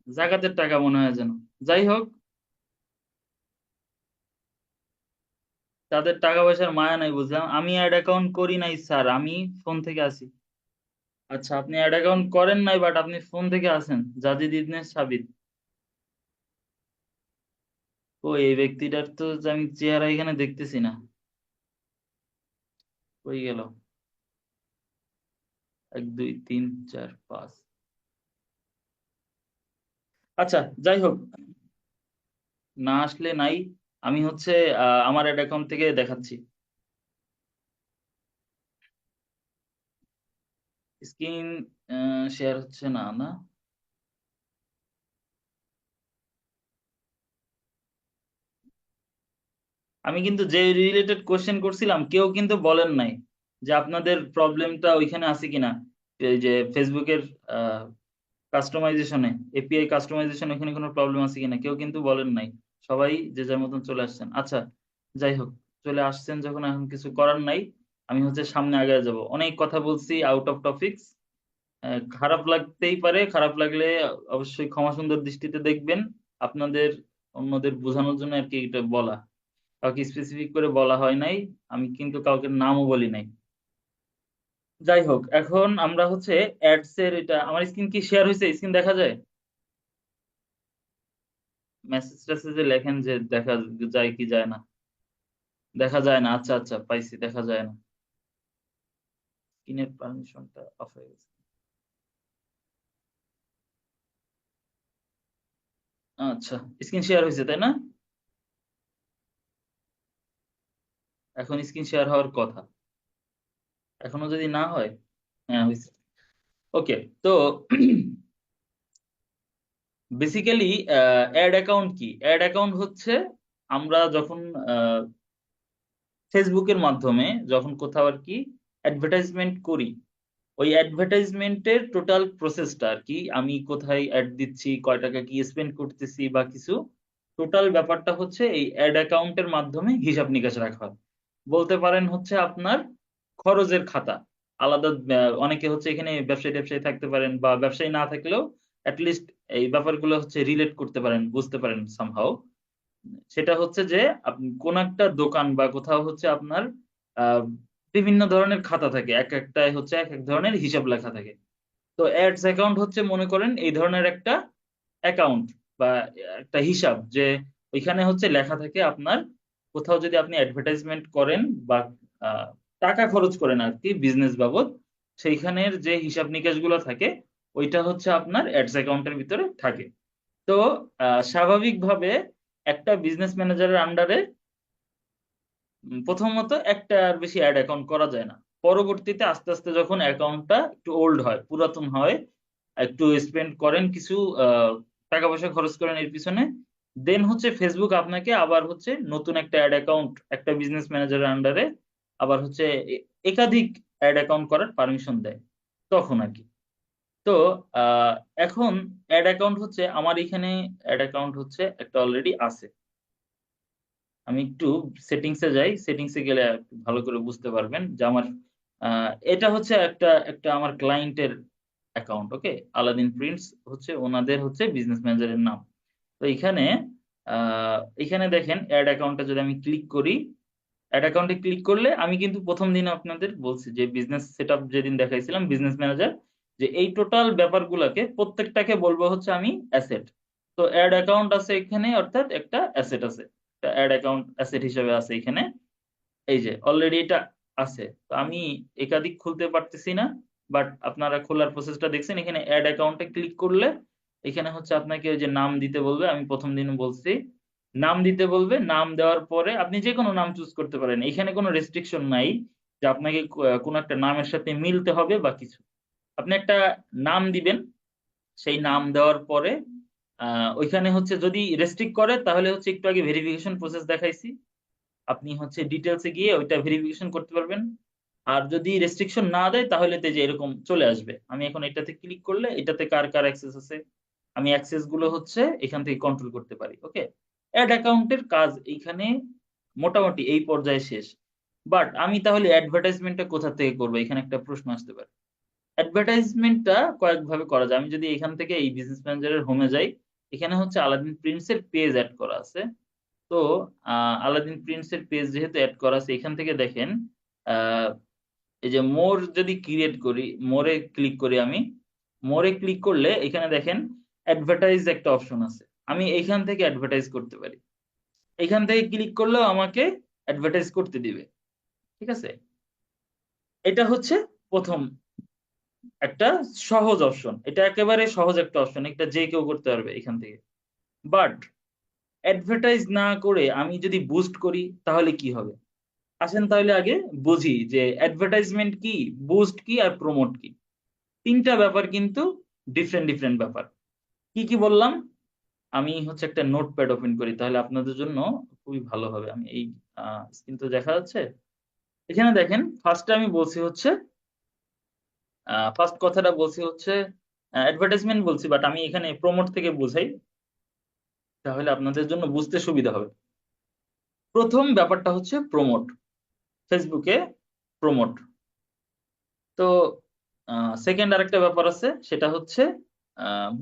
A: জাকাতের টাকা মনে হয় যেন। যাই হোক, তাদের টাকা পয়সার মায়া নাই বুঝলাম। আমি অ্যাড অ্যাকাউন্ট করি নাই স্যার, আমি ফোন থেকে আসি। আচ্ছা, আপনি অ্যাড অ্যাকাউন্ট করেন নাই, বাট আপনি ফোন থেকে আসেন, জাদিদ ইবনে সাবিত। ও, এই ব্যক্তিটার তো আমি চেহারা এখানে দেখতেছি না, কই গেল? 1 2 3 4 5। আচ্ছা, যাই হোক, না আসলে নাই। আমি হচ্ছে আমার অ্যাড অ্যাকাউন্ট থেকে দেখাচ্ছি। স্ক্রিন শেয়ার হচ্ছে না, না? আমি কিন্তু যে রিলেটেড কোশ্চেন করছিলাম কেউ কিন্তু বলেন নাই যে আপনাদের প্রবলেমটা ওইখানে আছে কিনা। এই যে ফেসবুকের কাস্টমাইজেশনে, এপিআই কাস্টমাইজেশন, ওখানে কোনো প্রবলেম আছে কিনা কেউ কিন্তু বলেন নাই। সবাই যে যার মতন চলে আসছেন। আচ্ছা, যাই হোক, চলে আসছেন যখন, এখন কিছু করার নাই। আমি হচ্ছে সামনে আগে যাব। অনেক কথা বলছি, আউট অফ টপিকস। খারাপ লাগতেই পারে, খারাপ লাগলে অবশ্যই ক্ষমা সুন্দর দৃষ্টিতে দেখবেন। আপনাদের, অন্যদের বোঝানোর জন্য আর কি এটা বলা। কাউকে স্পেসিফিক করে বলা হয় নাই, আমি কিন্তু কাউকে নামও বলি নাই। যাই হোক, এখন আমরা হচ্ছে অ্যাডস এর, এটা আমার স্ক্রিন কি শেয়ার হয়েছে? স্ক্রিন দেখা যায়? মেসেজ টেসেজে লেখেন যে দেখা যায় কি যায় না। দেখা যায় না, আচ্ছা আচ্ছা, পাইছি, দেখা যায় না। স্ক্রিনের পারমিশনটা অফ হয়ে গেছে। আচ্ছা, স্ক্রিন শেয়ার হয়েছে তাই না? এখন স্ক্রিন শেয়ার হওয়ার কথা। এখনো যদি না হয়, হ্যাঁ হয়েছে। ওকে, তো বেসিক্যালি অ্যাড অ্যাকাউন্ট কি? অ্যাড অ্যাকাউন্ট হচ্ছে আমরা যখন ফেসবুকের মাধ্যমে যখন কোথাও আর কি অ্যাডভার্টাইজমেন্ট করি, ওই অ্যাডভার্টাইজমেন্টের টোটাল প্রসেসটা আর কি, আমি কোথায় অ্যাড দিচ্ছি, কয় টাকা কি স্পেন্ড করতেছি বা কিছু, টোটাল ব্যাপারটা হচ্ছে এই অ্যাড অ্যাকাউন্টের মাধ্যমে হিসাব নিকাশ রাখা হয়। বলতে পারেন হচ্ছে আপনার খরচের খাতা আলাদা। অনেকে হচ্ছে এখানে ব্যবসায়ী ট্যাবসায়ী থাকতে পারেন, বা ব্যবসায়ী না থাকলেও অ্যাটলিস্ট এই ব্যাপারগুলো হচ্ছে রিলেট করতে পারেন, বুঝতে পারেন সামহাও। সেটা হচ্ছে যে আপনি কোন একটা দোকান বা কোথাও হচ্ছে আপনার আহ, বিভিন্ন ধরনের খাতা থাকে, এক একটায় হচ্ছে এক এক ধরনের হিসাব লেখা থাকে। তো অ্যাডস অ্যাকাউন্ট হচ্ছে মনে করেন এই ধরনের একটা অ্যাকাউন্ট বা একটা হিসাব, যে ওইখানে হচ্ছে লেখা থাকে আপনার কোথাও যদি আপনি অ্যাডভার্টাইজমেন্ট করেন বা আহ, টাকা খরচ করেন আর কি বিজনেস বাবদ, সেইখানের যে হিসাব নিকাশ গুলো থাকে, ওইটা হচ্ছে আপনার অ্যাডস অ্যাকাউন্টের ভিতরে থাকে। তো স্বাভাবিকভাবে একটা বিজনেস ম্যানেজারের আন্ডারে প্রথমত একটা আর বেশি অ্যাড অ্যাকাউন্ট করা যায় না। পরবর্তীতে আস্তে আস্তে যখন অ্যাকাউন্টটা একটু ওল্ড হয়, পুরাতন হয়, একটু স্পেন্ড করেন কিছু টাকা পয়সা খরচ করেন এর পিছনে, দেন হচ্ছে ফেসবুক আপনাকে আবার হচ্ছে নতুন একটা অ্যাড অ্যাকাউন্ট একটা বিজনেস ম্যানেজারের আন্ডারে আবার হচ্ছে একাধিক অ্যাড অ্যাকাউন্ট করার পারমিশন দেয়, তখন আর কি। তো আহ, এখন অ্যাড অ্যাকাউন্ট হচ্ছে আমার এখানে, অ্যাড অ্যাকাউন্ট হচ্ছে একটা অলরেডি আছে। আমি একটু সেটিংসে যাই, সেটিংসে গেলে একটু ভালো করে বুঝতে পারবেন যে আমার এটা হচ্ছে একটা একটা আমার ক্লায়েন্টের অ্যাকাউন্ট। ওকে, আলাদিন প্রিন্টস হচ্ছে ওনাদের হচ্ছে বিজনেস ম্যানেজারের নাম। তো এখানে এখানে দেখেন অ্যাড অ্যাকাউন্টে যদি আমি ক্লিক করি, অ্যাড অ্যাকাউন্টে ক্লিক করলে আমি কিন্তু প্রথম দিন আপনাদের বলছি যে বিজনেস সেটআপ যেদিন দেখাইছিলাম বিজনেস ম্যানেজার, যে এই টোটাল ব্যাপারগুলোকে প্রত্যেকটাকে বলবো হচ্ছে আমি অ্যাসেট। তো অ্যাড অ্যাকাউন্ট আছে এখানে, অর্থাৎ একটা অ্যাসেট আছে, অ্যাড অ্যাকাউন্ট অ্যাসেট হিসেবে আছে এখানে। এই যে অলরেডি এটা আছে, তো আমি একাধিক খুলতে পারতেছি না, বাট আপনারা খোলার প্রসেসটা দেখছেন। এখানে অ্যাড অ্যাকাউন্টে ক্লিক করলে এখানে হচ্ছে আপনাকে ওই যে নাম দিতে বলবে, আমি প্রথম দিন বলছি নাম দিতে বলবে। নাম দেওয়ার পরে আপনি যে কোনো নাম চুজ করতে পারেন, এখানে কোনো রেস্ট্রিকশন নাই যে আপনাকে কোনো একটা নামের সাথে মিলতে হবে বা কিছু। আপনি একটা নাম দিবেন, সেই নাম দেওয়ার পরে ওইখানে হচ্ছে যদি রেস্ট্রিক্ট করে তাহলে হচ্ছে একটু আগে ভেরিফিকেশন প্রসেস দেখাইছি, আপনি হচ্ছে ডিটেলসে গিয়ে ওইটা ভেরিফিকেশন করতে পারবেন। আর যদি রেস্ট্রিকশন না দেয় তাহলে তো এই যে এরকম চলে আসবে। আমি এখন এটাতে ক্লিক করলে এটাতে কার কার অ্যাক্সেস আছে, আমি অ্যাক্সেস গুলো হচ্ছে এখান থেকে কন্ট্রোল করতে পারি। ওকে, অ্যাড অ্যাকাউন্টের কাজ এইখানে মোটামুটি এই পর্যায়ে শেষ। বাট আমি তাহলে অ্যাডভার্টাইজমেন্টটা কোথা থেকে করবো, এখানে একটা প্রশ্ন আসতে পারে। অ্যাডভার্টাইজমেন্টটা কয়েকভাবে করা যায়। আমি যদি এখান থেকে এই বিজনেস ম্যানেজারের হোমে যাই, এখানে হচ্ছে আলাদিন প্রিন্টস এর পেজ অ্যাড করা আছে। তো আলাদিন প্রিন্টস এর পেজ যেহেতু অ্যাড করা আছে, এখান থেকে দেখেন আহ, এই যে মোর যদি ক্রিয়েট করি, মোরে ক্লিক করি আমি, মোরে ক্লিক করলে এখানে দেখেন অ্যাডভার্টাইজ একটা অপশন আছে, আমি এখান থেকে অ্যাডভার্টাইজ করতে পারি। এখান থেকে ক্লিক করলেও আমাকে অ্যাডভার্টাইজ করতে দিবে। ঠিক আছে, এটা হচ্ছে প্রথম একটা সহজ অপশন, এটা একেবারে সহজ একটা অপশন, এটা যে কেউ করতে পারবে এখান থেকে। বাট অ্যাডভার্টাইজ না করে আমি যদি বুস্ট করি তাহলে কি হবে? আসেন তাহলে আগে বুঝি যে অ্যাডভার্টাইজমেন্ট কি, বুস্ট কি, আর প্রমোট কি। তিনটা ব্যাপার কিন্তু ডিফারেন্ট ডিফারেন্ট ব্যাপার। কি কি বললাম? আমি হচ্ছে একটা নোটপ্যাড ওপেন করি, তাহলে আপনাদের জন্য খুবই ভালো হবে। আমি এই স্ক্রিন তো দেখা যাচ্ছে, এখানে দেখেন ফার্স্টে আমি বলছি হচ্ছে, ফার্স্ট কথাটা বলছি হচ্ছে অ্যাডভার্টাইজমেন্ট বলছি, বাট আমি এখানে প্রমোট থেকে বোঝাই, তাহলে আপনাদের জন্য বুঝতে সুবিধা হবে। প্রথম ব্যাপারটা হচ্ছে প্রমোট, ফেসবুকে প্রমোট। তো সেকেন্ড আরেকটা ব্যাপার আছে, সেটা হচ্ছে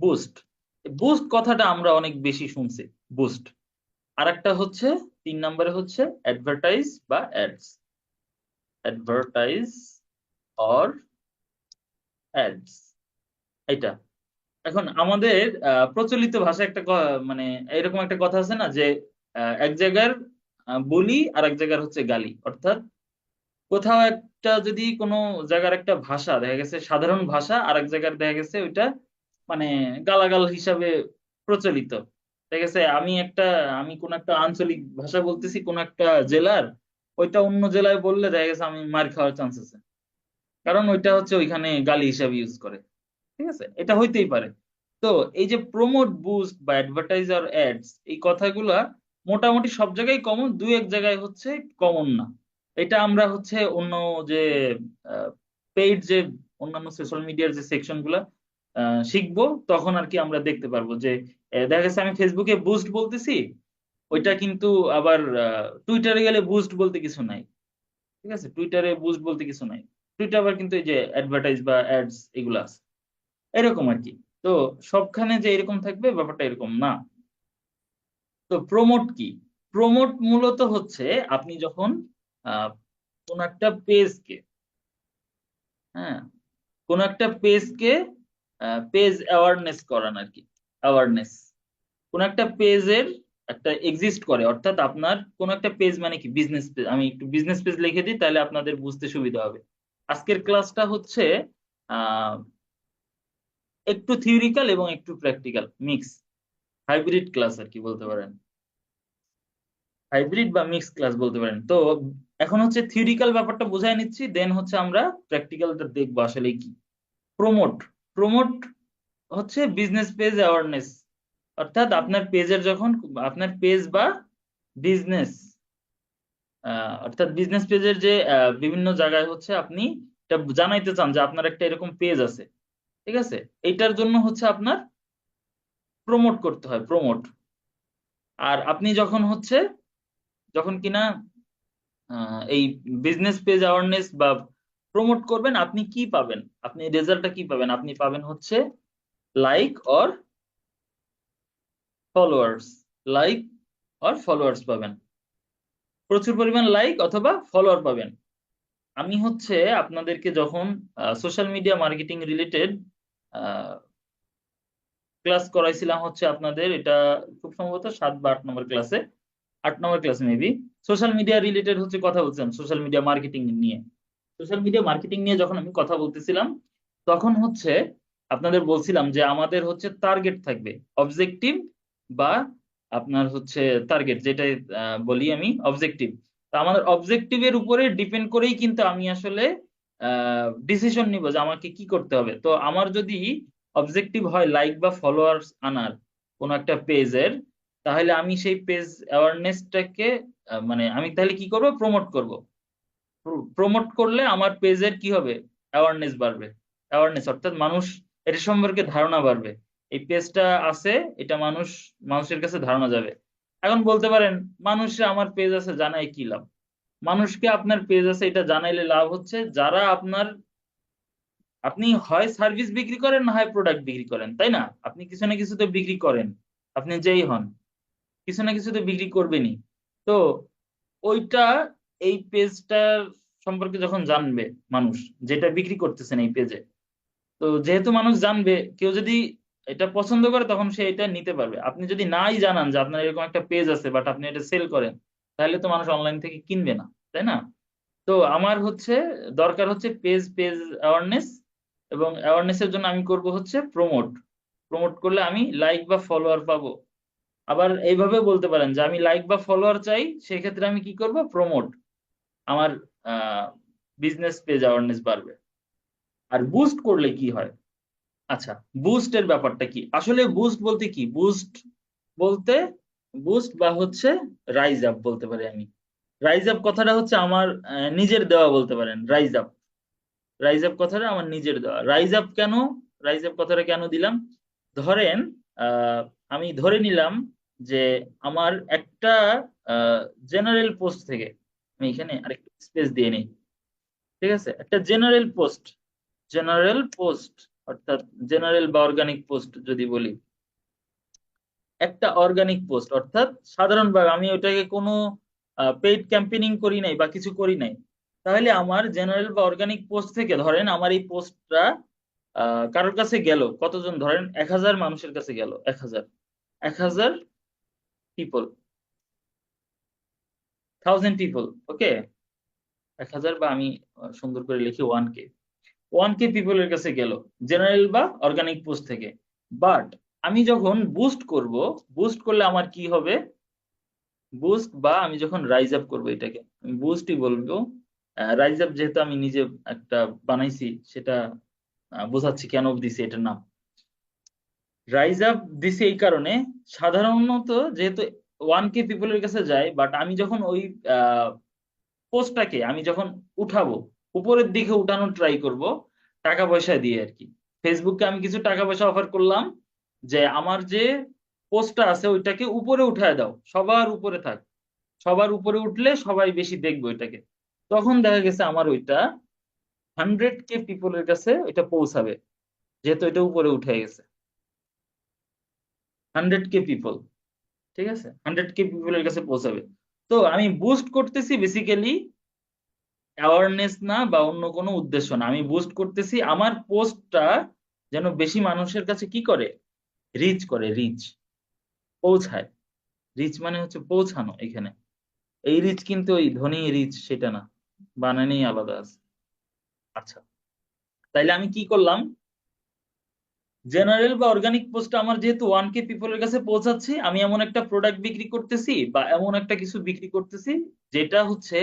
A: বুস্ট। বুস্ট কথাটা আমরা অনেক বেশি শুনছি, বুস্ট। আরেকটা হচ্ছে 3 নম্বরে হচ্ছে অ্যাডভার্টাইজ বা অ্যাডস, অ্যাডভার্টাইজ অর অ্যাডস, এটা। এখন আমাদের প্রচলিত ভাষায় একটা মানে এরকম একটা কথা আছে না যে এক জায়গার বলি আর এক জায়গার হচ্ছে গালি, অর্থাৎ কোথাও একটা যদি কোনো জায়গার একটা ভাষা দেখা গেছে সাধারণ ভাষা, আর এক জায়গার দেখা গেছে ওইটা মানে গালাগাল হিসাবে প্রচলিত। দেখা গেছে আমি কোন একটা আঞ্চলিক ভাষা বলতেছি কোন একটা জেলার, ওইটা অন্য জেলায় বললে দেখা গেছে আমি মার খাওয়ার চান্স আছে, কারণ ওইটা হচ্ছে ওইখানে গালি হিসাবে ইউজ করে। ঠিক আছে, এটা হইতেই পারে। তো এই যে প্রমোট, বুস্ট বা অ্যাডভার্টাইজার, অ্যাডস, এই কথাগুলা মোটামুটি সব জায়গায় কমন, দুই এক জায়গায় হচ্ছে কমন না। এটা আমরা হচ্ছে অন্য যে পেইড যে অন্যান্য সোশ্যাল মিডিয়ার যে সেকশন গুলা শিখবো, তখন আর কি আমরা দেখতে পারবো যে দেখা গেছে আমি ফেসবুকে বুস্ট বলতেছি, ওইটা কিন্তু আবার টুইটারে গেলে বুস্ট বলতে কিছু নাই। ঠিক আছে, টুইটারে বুস্ট বলতে কিছু নাই, টুইটার আবার কিন্তু এই যে অ্যাডভার্টাইজ বা অ্যাডস এগুলো আছে, এরকম আর কি। তো সবখানে যে এরকম থাকবে ব্যাপারটা এরকম না। তো প্রমোট কি? প্রমোট মূলত হচ্ছে আপনি যখন আহ কোন একটা পেজকে, হ্যাঁ, কোন একটা পেজকে পেজ অ্যাওয়ারনেস করান আর কি, অ্যাওয়ারনেস। কোন একটা পেজের একটা এক্সিস্ট করে, অর্থাৎ আপনার কোন একটা পেজ মানে কি, বিজনেস পেজ। আমি একটু বিজনেস পেজ লিখে দিই, তাহলে আপনাদের বুঝতে সুবিধা হবে। আজকের ক্লাসটা হচ্ছে আহ একটু থিওরিক্যাল এবং একটু প্র্যাকটিক্যাল মিক্স, হাইব্রিড ক্লাস আর কি বলতে পারেন, হাইব্রিড বা মিক্স ক্লাস বলতে পারেন। তো এখন হচ্ছে থিওরিক্যাল ব্যাপারটা বোঝাই নিচ্ছি, দেন হচ্ছে আমরা প্র্যাকটিক্যালটা দেখবো আসলে কি। প্রমোট, প্রমোট হচ্ছে বিজনেস পেজ অ্যাওয়ারনেস, অর্থাৎ আপনার পেজের যখন, আপনার পেজ বা বিজনেস, অর্থাৎ বিজনেস পেজের যে বিভিন্ন জায়গায় হচ্ছে আপনি এটা জানাইতে চান যে আপনার একটা এরকম পেজ আছে। ঠিক আছে, এইটার জন্য হচ্ছে আপনার প্রমোট করতে হয়, প্রমোট। আর আপনি যখন হচ্ছে, যখন কিনা এই বিজনেস পেজ অ্যাওয়ারনেস বা প্রমোট করবেন, আপনি কি পাবেন, আপনি রেজাল্টটা কি পাবেন? আপনি পাবেন হচ্ছে like or followers, like or followers পাবেন, প্রচুর পরিমাণ লাইক অথবা ফলোয়ার পাবেন। আমি হচ্ছে আপনাদেরকে যখন social media marketing related class করাইছিলাম হচ্ছে আপনাদের, এটা খুব সম্ভবত 7 বা 8 নম্বর ক্লাসে, 8 নম্বর ক্লাসে মেবি, সোশ্যাল মিডিয়া রিলেটেড হচ্ছে কথা বলছিলাম, সোশ্যাল মিডিয়া মার্কেটিং নিয়ে। সোশ্যাল মিডিয়া মার্কেটিং নিয়ে যখন আমি কথা বলতেছিলাম, তখন হচ্ছে আপনাদের বলছিলাম যে আমাদের হচ্ছে টার্গেট থাকবে, অবজেক্টিভ বা আপনার হচ্ছে টার্গেট, যেটা বলি আমি অবজেক্টিভ। তো আমাদের অবজেক্টিভের উপরে ডিপেন্ড করেই কিন্তু আমি আসলে ডিসিশন নিব যে আমাকে কি করতে হবে। তো আমার যদি অবজেক্টিভ হয় লাইক বা ফলোয়ার্স আনার কোন একটা পেজের, তাহলে আমি সেই পেজ অ্যাওয়ারনেসটাকে মানে আমি তাহলে কি করব, প্রমোট করব। প্রমোট করলে আমার পেজের কি হবে, অ্যাওয়ারনেস বাড়বে। অ্যাওয়ারনেস অর্থাৎ মানুষ এটা সম্পর্কে ধারণা বাড়বে, এই পেজটা আছে, এটা মানুষের কাছে ধারণা যাবে। এখন বলতে পারেন মানুষে আমার পেজ আছে জানাই কি লাভ? মানুষকে আপনার পেজ আছে এটা জানাইলে লাভ হচ্ছে যারা আপনার, আপনি হয় সার্ভিস বিক্রি করেন না হয় প্রোডাক্ট বিক্রি করেন, তাই না? আপনি কিছু না কিছু তো বিক্রি করেন, আপনি যেই হন কিছু না কিছু তো বিক্রি করবেনই। তো ওইটা, এই পেজটার সম্পর্কে যখন জানবে মানুষ, যেটা বিক্রি করতেছেন এই পেজে, তো যেহেতু মানুষ জানবে, কেউ যদি এটা পছন্দ করে তখন সে এটা নিতে পারবে। আপনি যদি নাই জানান যে আপনার এরকম একটা পেজ আছে বাট আপনি এটা সেল করেন, তাহলে তো মানুষ অনলাইন থেকে কিনবে না, তাই না? তো আমার হচ্ছে দরকার হচ্ছে পেজ অ্যাওয়ারনেস এবং অ্যাওয়ারনেসের জন্য আমি করব হচ্ছে প্রমোট। প্রমোট করলে আমি লাইক বা ফলোয়ার পাবো। আবার এইভাবে বলতে পারেন যে আমি লাইক বা ফলোয়ার চাই, সেক্ষেত্রে আমি কি করব, প্রমোট। আমার বিজনেস পেজ অ্যাওয়ারনেস বাড়বে। আর বুস্ট করলে কি হয়? আচ্ছা, বুস্টের ব্যাপারটা কি আসলে? বুস্ট বলতে কি? বুস্ট বলতে, বুস্ট বা হচ্ছে রাইজ আপ বলতে পারি আমি। রাইজ আপ কথাটা হচ্ছে আমার নিজের দেওয়া বলতে পারেন। রাইজ আপ, রাইজ আপ কথাটা আমার নিজের দেওয়া। রাইজ আপ কেন, রাইজ আপ কথাটা কেন দিলাম? ধরেন আহ, আমি ধরে নিলাম যে আমার একটা জেনারেল পোস্ট থেকে, আমি এখানে আরেকটু স্পেস দিয়ে নিই, ঠিক আছে? একটা জেনারেল পোস্ট, জেনারেল পোস্ট অর্থাৎ জেনারেল বা অর্গানিক পোস্ট যদি বলি, একটা অর্গানিক পোস্ট অর্থাৎ সাধারণভাবে আমি ওটাকে কোনো পেইড ক্যাম্পেইনিং করি নাই বা কিছু করি নাই। তাহলে আমার জেনারেল বা অর্গানিক পোস্ট থেকে ধরেন আমার এই পোস্টটা কারোর কাছে গেল, কতজন, ধরেন 1000 মানুষের কাছে গেল, 1000, 1000 পিপল, 1000 পিপল, ওকে, 1000 বা আমি সুন্দর করে লিখি 1K, 1K পিপলের কাছে গেল জেনারেল বা অর্গানিক পোস্ট থেকে। বাট আমি যখন বুস্ট করব, বুস্ট করলে আমার কি হবে? বুস্ট বা আমি যখন রাইজ আপ করবো, এটাকে আমি বুস্টই বলবো। রাইজ আপ যেহেতু আমি নিজে একটা বানাইছি, সেটা বোঝাচ্ছি কেন দিছি এটার নাম। রাইজ আপ দিছি এই কারণে, সাধারণত যেহেতু 1K পিপলের কাছে যায়, বাট আমি যখন ওই পোস্টটাকে আমি যখন উঠাবো, উপরের দিকে উঠানোর ট্রাই করব টাকা পয়সা দিয়ে আর কি। ফেসবুককে আমি কিছু টাকা পয়সা অফার করলাম যে আমার যে পোস্টটা আছে ওইটাকে উপরে উঠায় দাও, সবার উপরে থাক, সবার উপরে উঠলে সবাই বেশি দেখবে ওইটাকে। তখন দেখা গেছে আমার ওইটা 100K পিপলের কাছে ওইটা পৌঁছাবে, যেহেতু এটা উপরে উঠে গেছে। 100K পিপল, ঠিক আছে, 100K পিপলের কাছে পৌঁছাবে। তো আমি বুস্ট করতেছি বেসিক্যালি অ্যাওয়ারনেস না বা অন্য কোনো উদ্দেশ্য না, আমি বুস্ট করতেছি আমার পোস্টটা যেন বেশি মানুষের কাছে কি করে, রিচ করে, রিচ, পৌঁছায়। রিচ মানে হচ্ছে পৌঁছানো এখানে। এই রিচ কিন্তু ওই ধনী রিচ সেটা না, বানানেই আলাদা আছে। আচ্ছা, তাইলে আমি কি করলাম? জেনারেল বা অর্গানিক পোস্ট আমার যেহেতু 1K পিপলের কাছে পৌঁছাচ্ছি, আমি এমন একটা প্রোডাক্ট বিক্রি করতেছি বা এমন একটা কিছু বিক্রি করতেছি যেটা হচ্ছে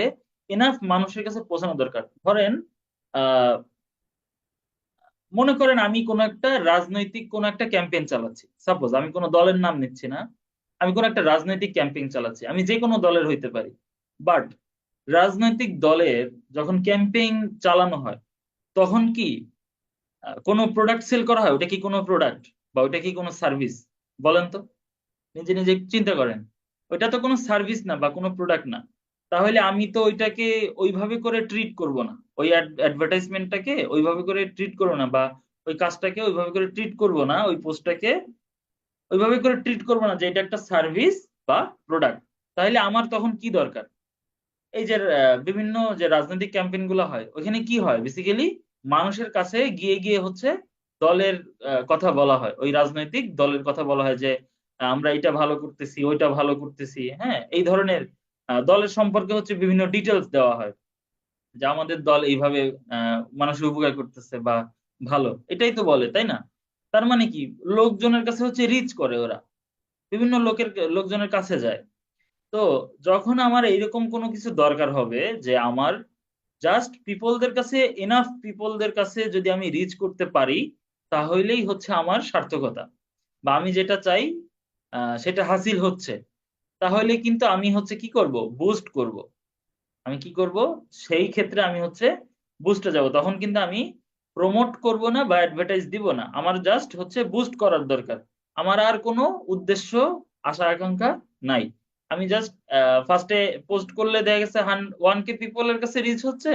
A: এনাফ মানুষের কাছে পৌঁছানো দরকার। ধরেন আহ মনে করেন আমি কোনো একটা রাজনৈতিক কোনো একটা ক্যাম্পেইন চালাচ্ছি, সাপোজ আমি কোনো দলের নাম নিচ্ছি না, আমি কোনো একটা রাজনৈতিক ক্যাম্পেইন চালাচ্ছি, আমি যে কোনো দলের হইতে পারি। বাট রাজনৈতিক দলের যখন ক্যাম্পেইন চালানো হয়, তখন কি কোনো প্রোডাক্ট সেল করা হয়? ওটা কি কোনো প্রোডাক্ট বা ওটা কি কোনো সার্ভিস? বলেন তো, নিজে নিজে চিন্তা করেন। ওইটা তো কোনো সার্ভিস না বা কোনো প্রোডাক্ট না। তাহলে আমি তো ওইটাকে ওইভাবে করে ট্রিট করব না, ওই অ্যাডভার্টাইজমেন্টটাকে ওইভাবে করে ট্রিট করবো না, বা ওই কাজটাকে ওইভাবে করে ট্রিট করব না, ওই পোস্টটাকে ওইভাবে করে ট্রিট করবো না যে এটা একটা সার্ভিস বা প্রোডাক্ট। তাহলে আমার তখন কি দরকার? এই যে বিভিন্ন যে রাজনৈতিক ক্যাম্পেইন গুলো হয়, ওখানে কি হয় বেসিক্যালি, মানুষের কাছে গিয়ে গিয়ে হচ্ছে দলের কথা বলা হয়, ওই রাজনৈতিক দলের কথা বলা হয় যে আমরা এটা ভালো করতেছি, ওইটা ভালো করতেছি, হ্যাঁ, এই ধরনের দলের সম্পর্কে হচ্ছে বিভিন্ন ডিটেলস দেওয়া হয় যে আমাদের দল এইভাবে মানুষের উপকার করতেছে বা ভালো, এটাই তো বলে, তাই না? তার মানে কি, লোকজনের কাছে হচ্ছে রিচ করে ওরা, বিভিন্ন লোকজনের কাছে যায়। তো যখন আমার এইরকম কোনো কিছু দরকার হবে যে আমার জাস্ট পিপলদের কাছে, এনাফ পিপলদের কাছে যদি আমি রিচ করতে পারি, তাহলেই হচ্ছে আমার সার্থকতা, বা আমি যেটা চাই সেটা হাসিল হচ্ছে, তাহলে কিন্তু আমি হচ্ছে কি করব, বুস্ট করব। আমি কি করব, সেই ক্ষেত্রে আমি হচ্ছে বুস্টে যাব। তখন কিন্তু আমি প্রমোট করব না বা অ্যাডভার্টাইজ দিব না, আমার জাস্ট হচ্ছে বুস্ট করার দরকার। আমার আর কোনো উদ্দেশ্য, আশা আকাঙ্ক্ষা নাই। আমি জাস্ট ফার্স্টে পোস্ট করলে দেখা গেছে 1K পিপলের কাছে রিচ হচ্ছে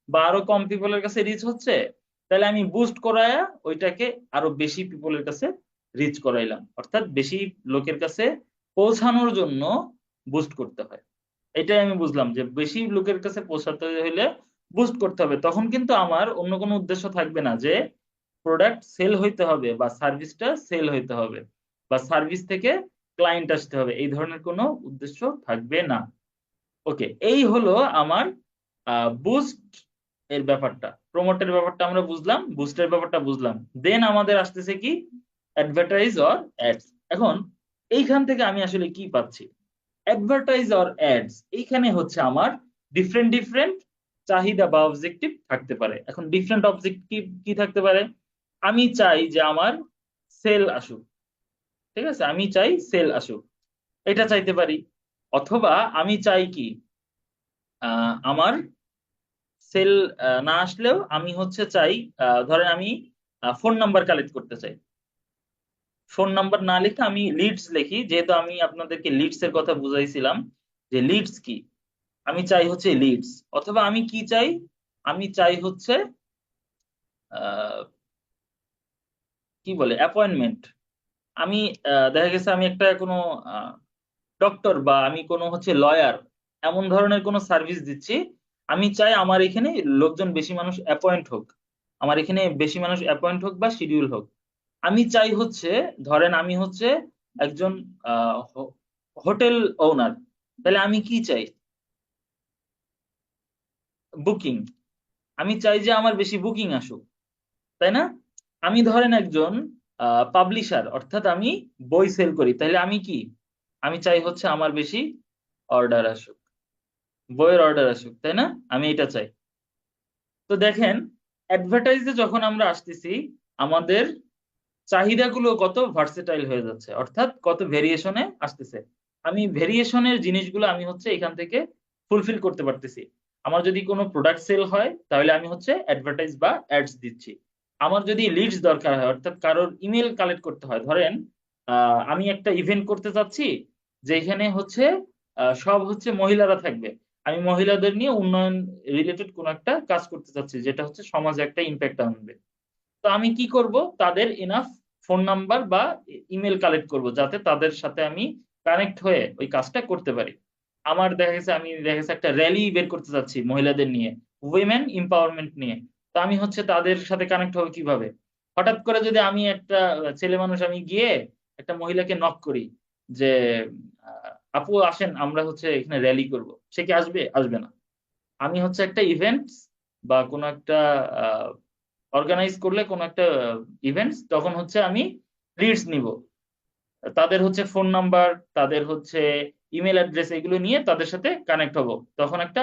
A: বা আরো কম পিপলের কাছে রিচ হচ্ছে, তাহলে আমি বুস্ট করায়া ওইটাকে আরো বেশি পিপলের কাছে রিচ করাইলাম, অর্থাৎ বেশি লোকের কাছে পৌঁছানোর জন্য বুস্ট করতে হয়। এটাই আমি বুঝলাম যে বেশি লোকের কাছে পৌঁছাতে হলে বুস্ট করতে হবে। তখন কিন্তু আমার অন্য কোনো উদ্দেশ্য থাকবে না যে প্রোডাক্ট সেল হইতে হবে বা সার্ভিসটা সেল হইতে হবে বা সার্ভিস থেকে ক্লায়েন্ট আসতে হবে, এই ধরনের কোনো উদ্দেশ্য থাকবে না। ওকে, এই হলো আমার বুস্ট এর ব্যাপারটা, প্রমোটের ব্যাপারটা আমরা বুঝলাম, বুস্টের ব্যাপারটা বুঝলাম, দেন আমাদের আসতেছে কি অ্যাডভার্টাইজ অর অ্যাডস। এখন এইখান থেকে আমি আসলে কি পাচ্ছি? অ্যাডভার্টাইজ অর অ্যাডস, এইখানে হচ্ছে আমার ডিফারেন্ট ডিফারেন্ট চাহিদা বা অবজেক্টিভ থাকতে পারে। এখন ডিফারেন্ট অবজেক্টিভ কি থাকতে পারে? আমি চাই যে আমার সেল আসুক, ঠিক আছে, আমি চাই সেল আসুক, এটা চাইতে পারি। অথবা আমি চাই কি আমার সেল না আসলেও আমি হচ্ছে চাই, ধরেন আমি ফোন নাম্বার কালেক্ট করতে চাই। ফোন নাম্বার না লিখে আমি লিডস লিখি, যেহেতু আমি আপনাদেরকে লিডস এর কথা বুঝাইছিলাম যে লিডস কি, আমি চাই হচ্ছে লিডস। অথবা আমি কি চাই? আমি চাই হচ্ছে আহ, কি বলে অ্যাপয়েন্টমেন্ট। আমি দেখা গেছে আমি একটা কোনো ডক্টর বা আমি কোনো হচ্ছে লয়ার, এমন ধরনের কোনো সার্ভিস দিচ্ছি, আমি চাই আমার এখানে লোকজন বেশি মানুষ অ্যাপয়েন্ট হোক, আমার এখানে বেশি মানুষ অ্যাপয়েন্ট হোক বা শিডিউল হোক। আমি চাই হচ্ছে, ধরেন আমি হচ্ছে একজন হোটেল ওনার, তাহলে আমি কি চাই? বুকিং। আমি চাই যে আমার বেশি বুকিং আসুক, তাই না? আমি ধরেন একজন পাবলিশার, অর্থাৎ আমি বই সেল করি, তাহলে আমি কি? আমি চাই হচ্ছে আমার বেশি অর্ডার আসুক, বইয়ের অর্ডার আসুক, তাই না? আমি এটা চাই। তো দেখেন, অ্যাডভার্টাইজে যখন আমরা আসতেছি, আমাদের চাহিদাগুলো কত ভার্সেটাইল হয়ে যাচ্ছে, অর্থাৎ কত ভেরিয়েশনে আসতেছে। আমি ভেরিয়েশনের জিনিসগুলো আমি হচ্ছে এখান থেকে ফুলফিল করতে পারতেছি। আমার যদি কোনো প্রোডাক্ট সেল হয়, তাহলে আমি হচ্ছে অ্যাডভার্টাইজ বা অ্যাডস দিচ্ছি। আমার যদি লিডস দরকার হয়, অর্থাৎ কারোর ইমেল কালেক্ট করতে হয়, ধরেন আমি একটা ইভেন্ট করতে চাচ্ছি যেখানে হচ্ছে সব হচ্ছে মহিলারা থাকবে, আমি মহিলাদের নিয়ে উন্নয়ন রিলেটেড কোন একটা কাজ করতে চাচ্ছি, যেটা হচ্ছে সমাজে একটা ইম্প্যাক্ট আনবে। তো আমি কি করব? তাদের ইনাফ ফোন নাম্বার বা ইমেল কালেক্ট করব, যাতে তাদের সাথে আমি কানেক্ট হয়ে ওই কাজটা করতে পারি। আমার দেখা গেছে একটা র্যালি বের করতে চাচ্ছি মহিলাদের নিয়ে, উইমেন এম্পাওয়ারমেন্ট নিয়ে। তো আমি হচ্ছে তাদের সাথে কানেক্ট হবে কিভাবে? হঠাৎ করে যদি আমি একটা ছেলে মানুষ, আমি গিয়ে একটা মহিলাকে নক করি যে আপু আসেন আমরা হচ্ছে এখানে র্যালি করব, সে কি আসবে? আসবে না। আমি হচ্ছে একটা ইভেন্ট বা কোনো একটা অর্গানাইজ করলে কোনো একটা ইভেন্টস, তখন হচ্ছে আমি লিডস নিব, তাদের হচ্ছে ফোন নাম্বার, তাদের হচ্ছে ইমেল অ্যাড্রেস, এগুলো নিয়ে তাদের সাথে কানেক্ট হব, তখন একটা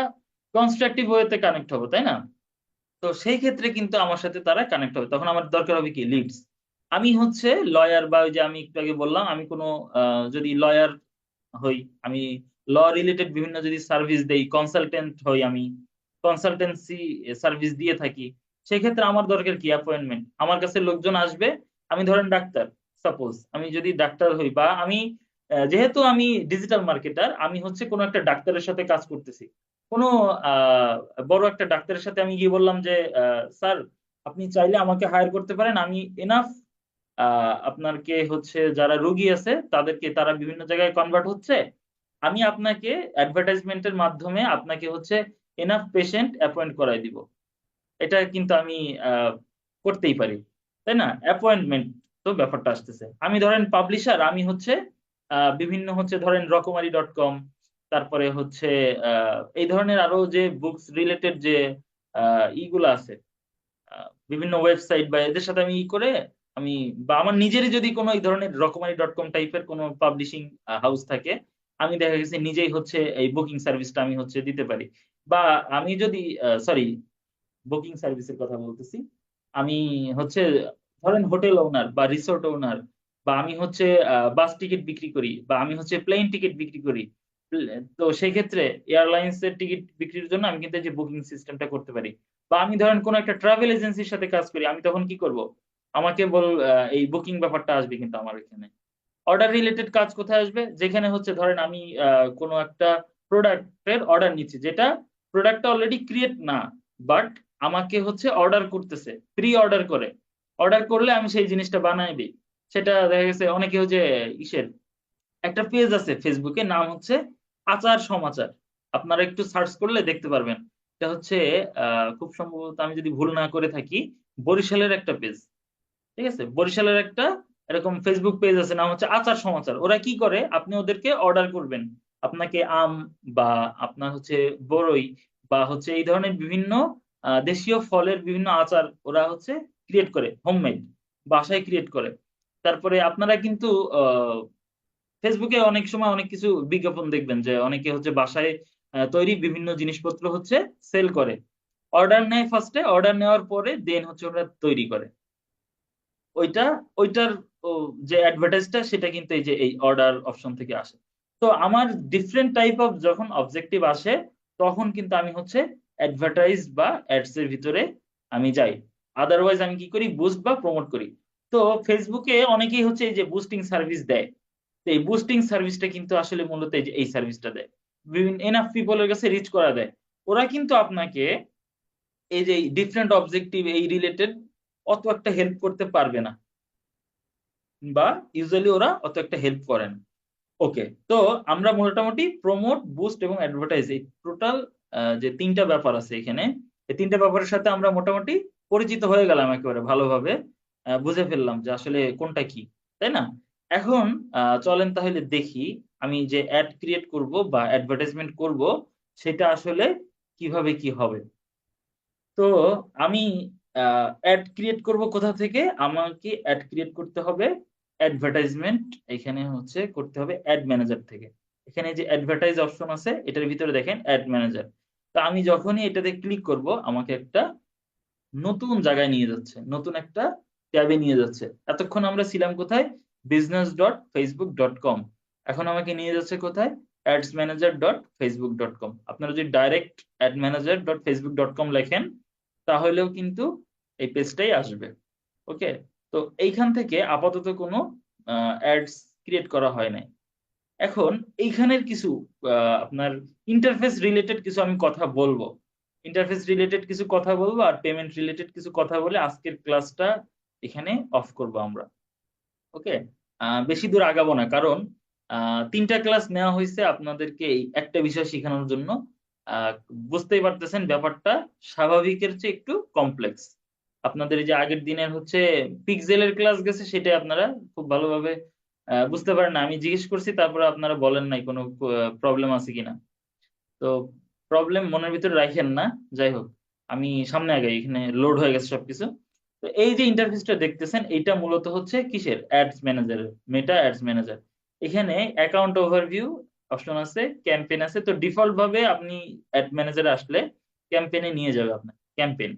A: কনস্ট্রাকটিভ ওয়েতে কানেক্ট হবো, তাই না? তো সেই ক্ষেত্রে কিন্তু আমার সাথে তারা কানেক্ট হবে, তখন আমার দরকার হবে কি লিডস। আমি হচ্ছে লয়ার, বা ওই যে আমি একটু আগে বললাম, আমি কোনো যদি লয়ার হই, আমি ল রিলেটেড বিভিন্ন যদি সার্ভিস দেই, কনসালটেন্ট হই, আমি কনসালটেন্সি সার্ভিস দিয়ে থাকি, সেক্ষেত্রে আমার দরকার কি অ্যাপয়েন্টমেন্ট, আমার কাছে লোকজন আসবে। আমি ধরেন ডাক্তার, সাপোজ আমি যদি ডাক্তার হই, বা আমি যেহেতু আমি ডিজিটাল মার্কেটার, আমি হচ্ছে কোনো একটা ডাক্তারের সাথে কাজ করতেছি, কোনো আহ, বড় একটা ডাক্তারের সাথে আমি গিয়ে বললাম যে স্যার, আপনি চাইলে আমাকে হায়ার করতে পারেন, আমি এনাফ আপনাকে হচ্ছে যারা রোগী আছে তাদেরকে, তারা বিভিন্ন জায়গায় কনভার্ট হচ্ছে, আমি আপনাকে অ্যাডভার্টাইজমেন্টের মাধ্যমে আপনাকে হচ্ছে এনাফ পেশেন্ট অ্যাপয়েন্ট করাই দিব। এটা কিন্তু আমি আহ, করতেই পারি, তাই না? অ্যাপয়েন্টমেন্ট, তো ব্যাপারটা আসতেছে। আমি ধরেন পাবলিশার, আমি হচ্ছে বিভিন্ন হচ্ছে ধরেন রকমারি.com, তারপরে হচ্ছে এই ধরনের আরো যে বুকস রিলেটেড যে ইগুলো আছে, বিভিন্ন ওয়েবসাইট বা এদের সাথে আমি ই করে, আমি বা আমার নিজেরই যদি কোনো এই ধরনের রকমারি.com টাইপের কোনো পাবলিশিং হাউস থাকে, আমি দেখা গেছে নিজেই হচ্ছে এই বুকিং সার্ভিসটা আমি হচ্ছে দিতে পারি। বা আমি যদি, সরি, বুকিং সার্ভিসের কথা বলতেছি, আমি হচ্ছে ধরেন হোটেল ওনার বা রিসোর্ট ওনার, বা আমি হচ্ছে বাস টিকিট বিক্রি করি, বা আমি হচ্ছে প্লেন টিকিট বিক্রি করি। তো সেই ক্ষেত্রে এয়ারলাইন্স এর টিকিট বিক্রির জন্য আমি কিন্তু এই যে বুকিং সিস্টেমটা করতে পারি। বা আমি ধরেন কোন একটা ট্রাভেল এজেন্সির সাথে কাজ করি, আমি তখন কি করব? আমাকে এই বুকিং ব্যাপারটা আসবে কিন্তু আমার এখানে। অর্ডার রিলেটেড কাজ কোথায় আসবে? যেখানে হচ্ছে ধরেন আমি কোনো একটা প্রোডাক্টের অর্ডার নিচ্ছি, যেটা প্রোডাক্টটা অলরেডি ক্রিয়েট না, বাট আমাকে হচ্ছে অর্ডার করতেছে, প্রি অর্ডার করে, অর্ডার করলে আমি সেই জিনিসটা বানাই দিই। সেটা দেখা গেছে অনেকে হচ্ছে ইসের একটা পেজ আছে ফেসবুকে, নাম হচ্ছে আচার সমাচার, আপনারা একটু সার্চ করলে দেখতে পারবেন। এটা হচ্ছে খুব সম্ভবত, আমি যদি ভুল না করে থাকি, বরিশালের একটা পেজ, ঠিক আছে, বরিশালের একটা এরকম ফেসবুক পেজ আছে, নাম হচ্ছে আচার সমাচার। ওরা কি করে, আপনি ওদেরকে অর্ডার করবেন, আপনাকে আম বা আপনার হচ্ছে বড়ই বা হচ্ছে এই ধরনের বিভিন্ন দেশীয় ফলের বিভিন্ন আচার ওরা হচ্ছে ক্রিয়েট করে, হোমমেড, বাসায় ক্রিয়েট করে। তারপরে আপনারা কিন্তু ফেসবুকে অনেক সময় অনেক কিছু বিজ্ঞাপন দেখবেন যে অনেকে হচ্ছে বাসায় তৈরি বিভিন্ন জিনিসপত্র হচ্ছে সেল করে। অর্ডার নেয়, ফার্স্টে অর্ডার নেওয়ার পরে দেন হচ্ছে ওরা তৈরি করে ওইটা, ওইটার ও, যে অ্যাডভার্টাইজটা সেটা কিন্তু এই যে এই অর্ডার অপশন থেকে আসে। তো আমার ডিফারেন্ট টাইপ অফ যখন অবজেক্টিভ আসে তখন কিন্তু আমি হচ্ছে অ্যাডভার্টাইজ বা অ্যাডস এর ভিতরে আমি যাই। আদারওয়াইজ আমি কি করি, বুস্ট বা প্রমোট করি। তো ফেসবুকে অনেকেই হচ্ছে এই যে বুস্টিং সার্ভিস দেয়। তো এই বুস্টিং সার্ভিসটা কিন্তু আসলে মূলত এই যে এই সার্ভিসটা দেয়, বিভিন্ন এনাফ পিপলের কাছে রিচ করা দেয়। ওরা কিন্তু আপনাকে এই যে ডিফারেন্ট অবজেক্টিভ এই রিলেটেড অত একটা হেল্প করতে পারবে না, বা ইউজুয়ালি ওরা অত একটা হেল্প করে না। ওকে, তো আমরা মোটামুটি প্রমোট, বুস্ট এবং অ্যাডভার্টাইজ এই টোটাল যে তিনটা ব্যাপার আছে এখানে, এই তিনটা ব্যাপারের সাথে আমরা মোটামুটি পরিচিত হয়ে গেলাম একেবারে ভালোভাবে, বুঝে ফেললাম যে আসলে কোনটা কি, তাই না? এখন চলেন তাহলে দেখি আমি যে অ্যাড ক্রিয়েট করব বা অ্যাডভার্টাইজমেন্ট করব সেটা আসলে কিভাবে কি হবে। তো আমি অ্যাড ক্রিয়েট করব কোথা থেকে? আমাকে অ্যাড ক্রিয়েট করতে হবে অ্যাডভার্টাইজমেন্ট, এখানে হচ্ছে করতে হবে অ্যাড ম্যানেজার থেকে। এখানে যে অ্যাডভার্টাইজ অপশন আছে এটার ভিতরে দেখেন অ্যাড ম্যানেজার। তো আমি যখনই এটাতে ক্লিক করব আমাকে একটা নতুন জায়গায় নিয়ে যাচ্ছে, নতুন একটা ট্যাবে নিয়ে যাচ্ছে। এতক্ষণ আমরা ছিলাম কোথায়? business.facebook.com। এখন আমাকে নিয়ে যাচ্ছে কোথায়? adsmanager.facebook.com। আপনারা যদি ডাইরেক্ট admanager.facebook.com লেখেন তাহলেও কিন্তু এই পেজটাই আসবে। ওকে, তো এইখান থেকে আপাতত কোনো অ্যাডস ক্রিয়েট করা হয় নাই। এখন এইখানের কিছু আপনার ইন্টারফেস রিলেটেড কিছু আমি কথা বলবো, ইন্টারফেস রিলেটেড কিছু কথা বলবো আর পেমেন্ট রিলেটেড কিছু কথা বলে আজকের ক্লাসটা এখানে অফ করব আমরা। ওকে, বেশি দূর আগাবো না, কারণ তিনটা ক্লাস নেওয়া হয়েছে আপনাদেরকে এই একটা বিষয় শেখানোর জন্য। আহ, বুঝতেই পারতেছেন ব্যাপারটা স্বাভাবিকের চেয়ে একটু কমপ্লেক্স। আপনাদের এই যে আগের দিনের হচ্ছে পিক্সেলের ক্লাস গেছে সেটা আপনারা খুব ভালোভাবে বুঝতে পারেন না, আমি জিজ্ঞেস করছি তারপরে আপনারা বলেন নাই কোনো প্রবলেম আছে কিনা। তো প্রবলেম মনের ভিতরে রাখেন না। যাই হোক, আমি সামনে আগাই, এখানে লোড হয়ে গেছে সবকিছু। তো এই যে ইন্টারফেসটা দেখতেছেন এইটা মূলত হচ্ছে কিসের? অ্যাডস ম্যানেজারের, মেটা অ্যাডস ম্যানেজার। এখানে অ্যাকাউন্ট ওভারভিউ অপশন আছে, ক্যাম্পেইন আছে। তো ডিফল্ট ভাবে আপনি অ্যাড ম্যানেজারে আসলে ক্যাম্পেইনে নিয়ে যাবে আপনার ক্যাম্পেইন।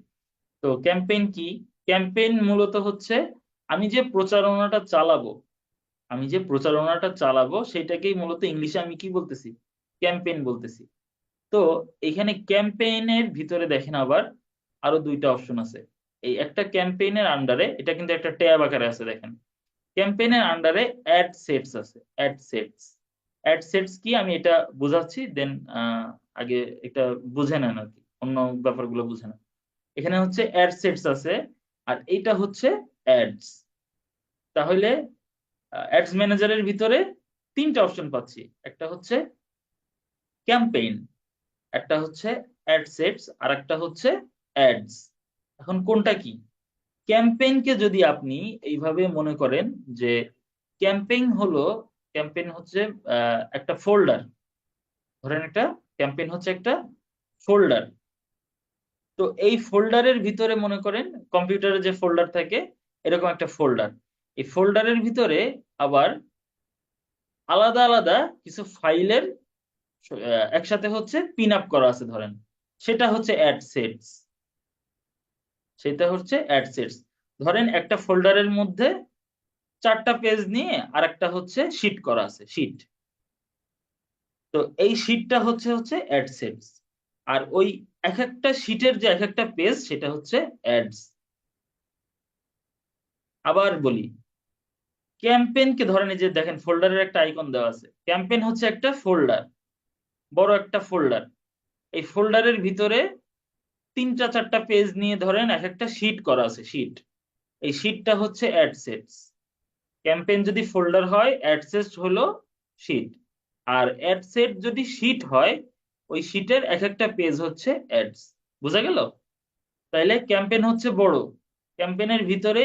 A: তো ক্যাম্পেইন কি? ক্যাম্পেইন মূলত হচ্ছে আমি যে প্রচারণাটা চালাবো, আমি যে প্রচারণাটা চালাবো সেটাকেই মূলত ইংলিশে আমি কি বলতেছি? ক্যাম্পেইন বলতেছি। তো এখানে ক্যাম্পেইনের ভিতরে দেখেন আবার আরো দুইটা অপশন আছে। এই একটা ক্যাম্পেইনের আন্ডারে, এটা কিন্তু একটা ট্যাব আকারে আছে দেখেন, ক্যাম্পেইনের আন্ডারে অ্যাড সেটস আছে, অ্যাড সেটস। অ্যাড সেটস কি আমি এটা বুঝাচ্ছি, দেন আগে এটা বুঝে নেন আর কি, অন্য ব্যাপারগুলো বুঝে নেন। এখানে হচ্ছে অ্যাড সেটস আছে আর এইটা হচ্ছে অ্যাডস। তাহলে অ্যাডস ম্যানেজারের ভিতরে তিনটা অপশন পাচ্ছি, একটা হচ্ছে ক্যাম্পেইন, একটা হচ্ছে অ্যাডসেটস আর একটা হচ্ছে অ্যাডস। এখন কোনটা কি? ক্যাম্পেইনকে যদি আপনি এইভাবে মনে করেন যে ক্যাম্পেইন হলো, ক্যাম্পেইন হচ্ছে একটা ফোল্ডার। ধরেন একটা ক্যাম্পেইন হচ্ছে একটা ফোল্ডার। তো এই ফোল্ডারের ভিতরে মনে করেন কম্পিউটারে যে ফোল্ডার থাকে এরকম একটা ফোল্ডার। এই ফোল্ডারের ভিতরে আবার আলাদা আলাদা কিছু ফাইলের একসাথে হচ্ছে পিন আপ করা আছে ধরেন, সেটা হচ্ছে অ্যাডসেটস, সেটা হচ্ছে অ্যাডসেটস। ধরেন একটা ফোল্ডারের মধ্যে চারটা পেজ নিয়ে আর একটা হচ্ছে শিট করা আছে, শিট। তো এই শিটটা হচ্ছে হচ্ছে অ্যাডসেটস। আর ওই এক একটা শিটের যে এক একটা পেজ সেটা হচ্ছে অ্যাডস। আবার বলি, ক্যাম্পেইনকে ধরেন এই যে দেখেন ফোল্ডারের একটা আইকন দেওয়া আছে, ক্যাম্পেইন হচ্ছে একটা ফোল্ডার, বড় একটা ফোল্ডার। এই ফোল্ডারের ভিতরে তিনটা চারটা পেজ নিয়ে ধরেন এক একটা শিট করা আছে, শিট। এই শিটটা হচ্ছে অ্যাডসেটস। ক্যাম্পেইন যদি ফোল্ডার হয়, অ্যাডসেট হলো শিট। আর অ্যাডসেট যদি শিট হয়, ওই শিটের এক একটা পেজ হচ্ছে অ্যাডস। বোঝা গেল? তাইলে ক্যাম্পেইন হচ্ছে বড়, ক্যাম্পেইনের ভিতরে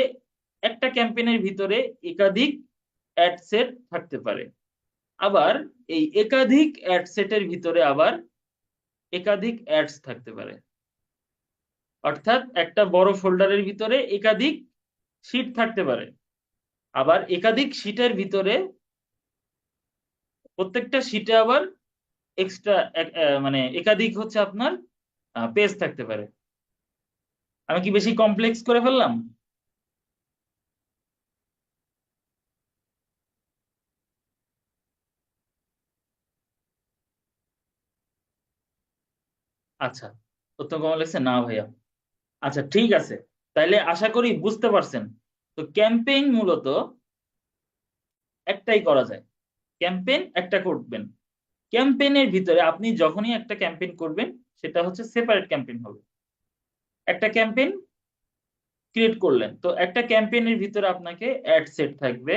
A: একটা ক্যাম্পেইনের ভিতরে একাধিক অ্যাডসেট থাকতে পারে। আবার এই একাধিক অ্যাডসেটের ভিতরে আবার একাধিক অ্যাডস থাকতে পারে। অর্থাৎ একটা বড় ফোল্ডারের ভিতরে একাধিক শীট থাকতে পারে, আবার একাধিক শীটের ভিতরে প্রত্যেকটা শীটে আবার এক্সট্রা মানে একাধিক হচ্ছে আপনার পেজ থাকতে পারে। আমি কি বেশি কমপ্লেক্স করে ফেললাম? আচ্ছা, প্রথম কমন লাগছে না ভাইয়া। আচ্ছা ঠিক আছে, তাইলে আশা করি বুঝতে পারছেন। তো ক্যাম্পেইন মূলত একটাই করা যায়, ক্যাম্পেইন একটা করবেন। ক্যাম্পেইনের ভিতরে আপনি যখনই একটা ক্যাম্পেইন করবেন সেটা হচ্ছে সেপারেট ক্যাম্পেইন হবে। একটা ক্যাম্পেইন ক্রিয়েট করলেন, তো একটা ক্যাম্পেইনের ভিতরে আপনাকে অ্যাড সেট থাকবে,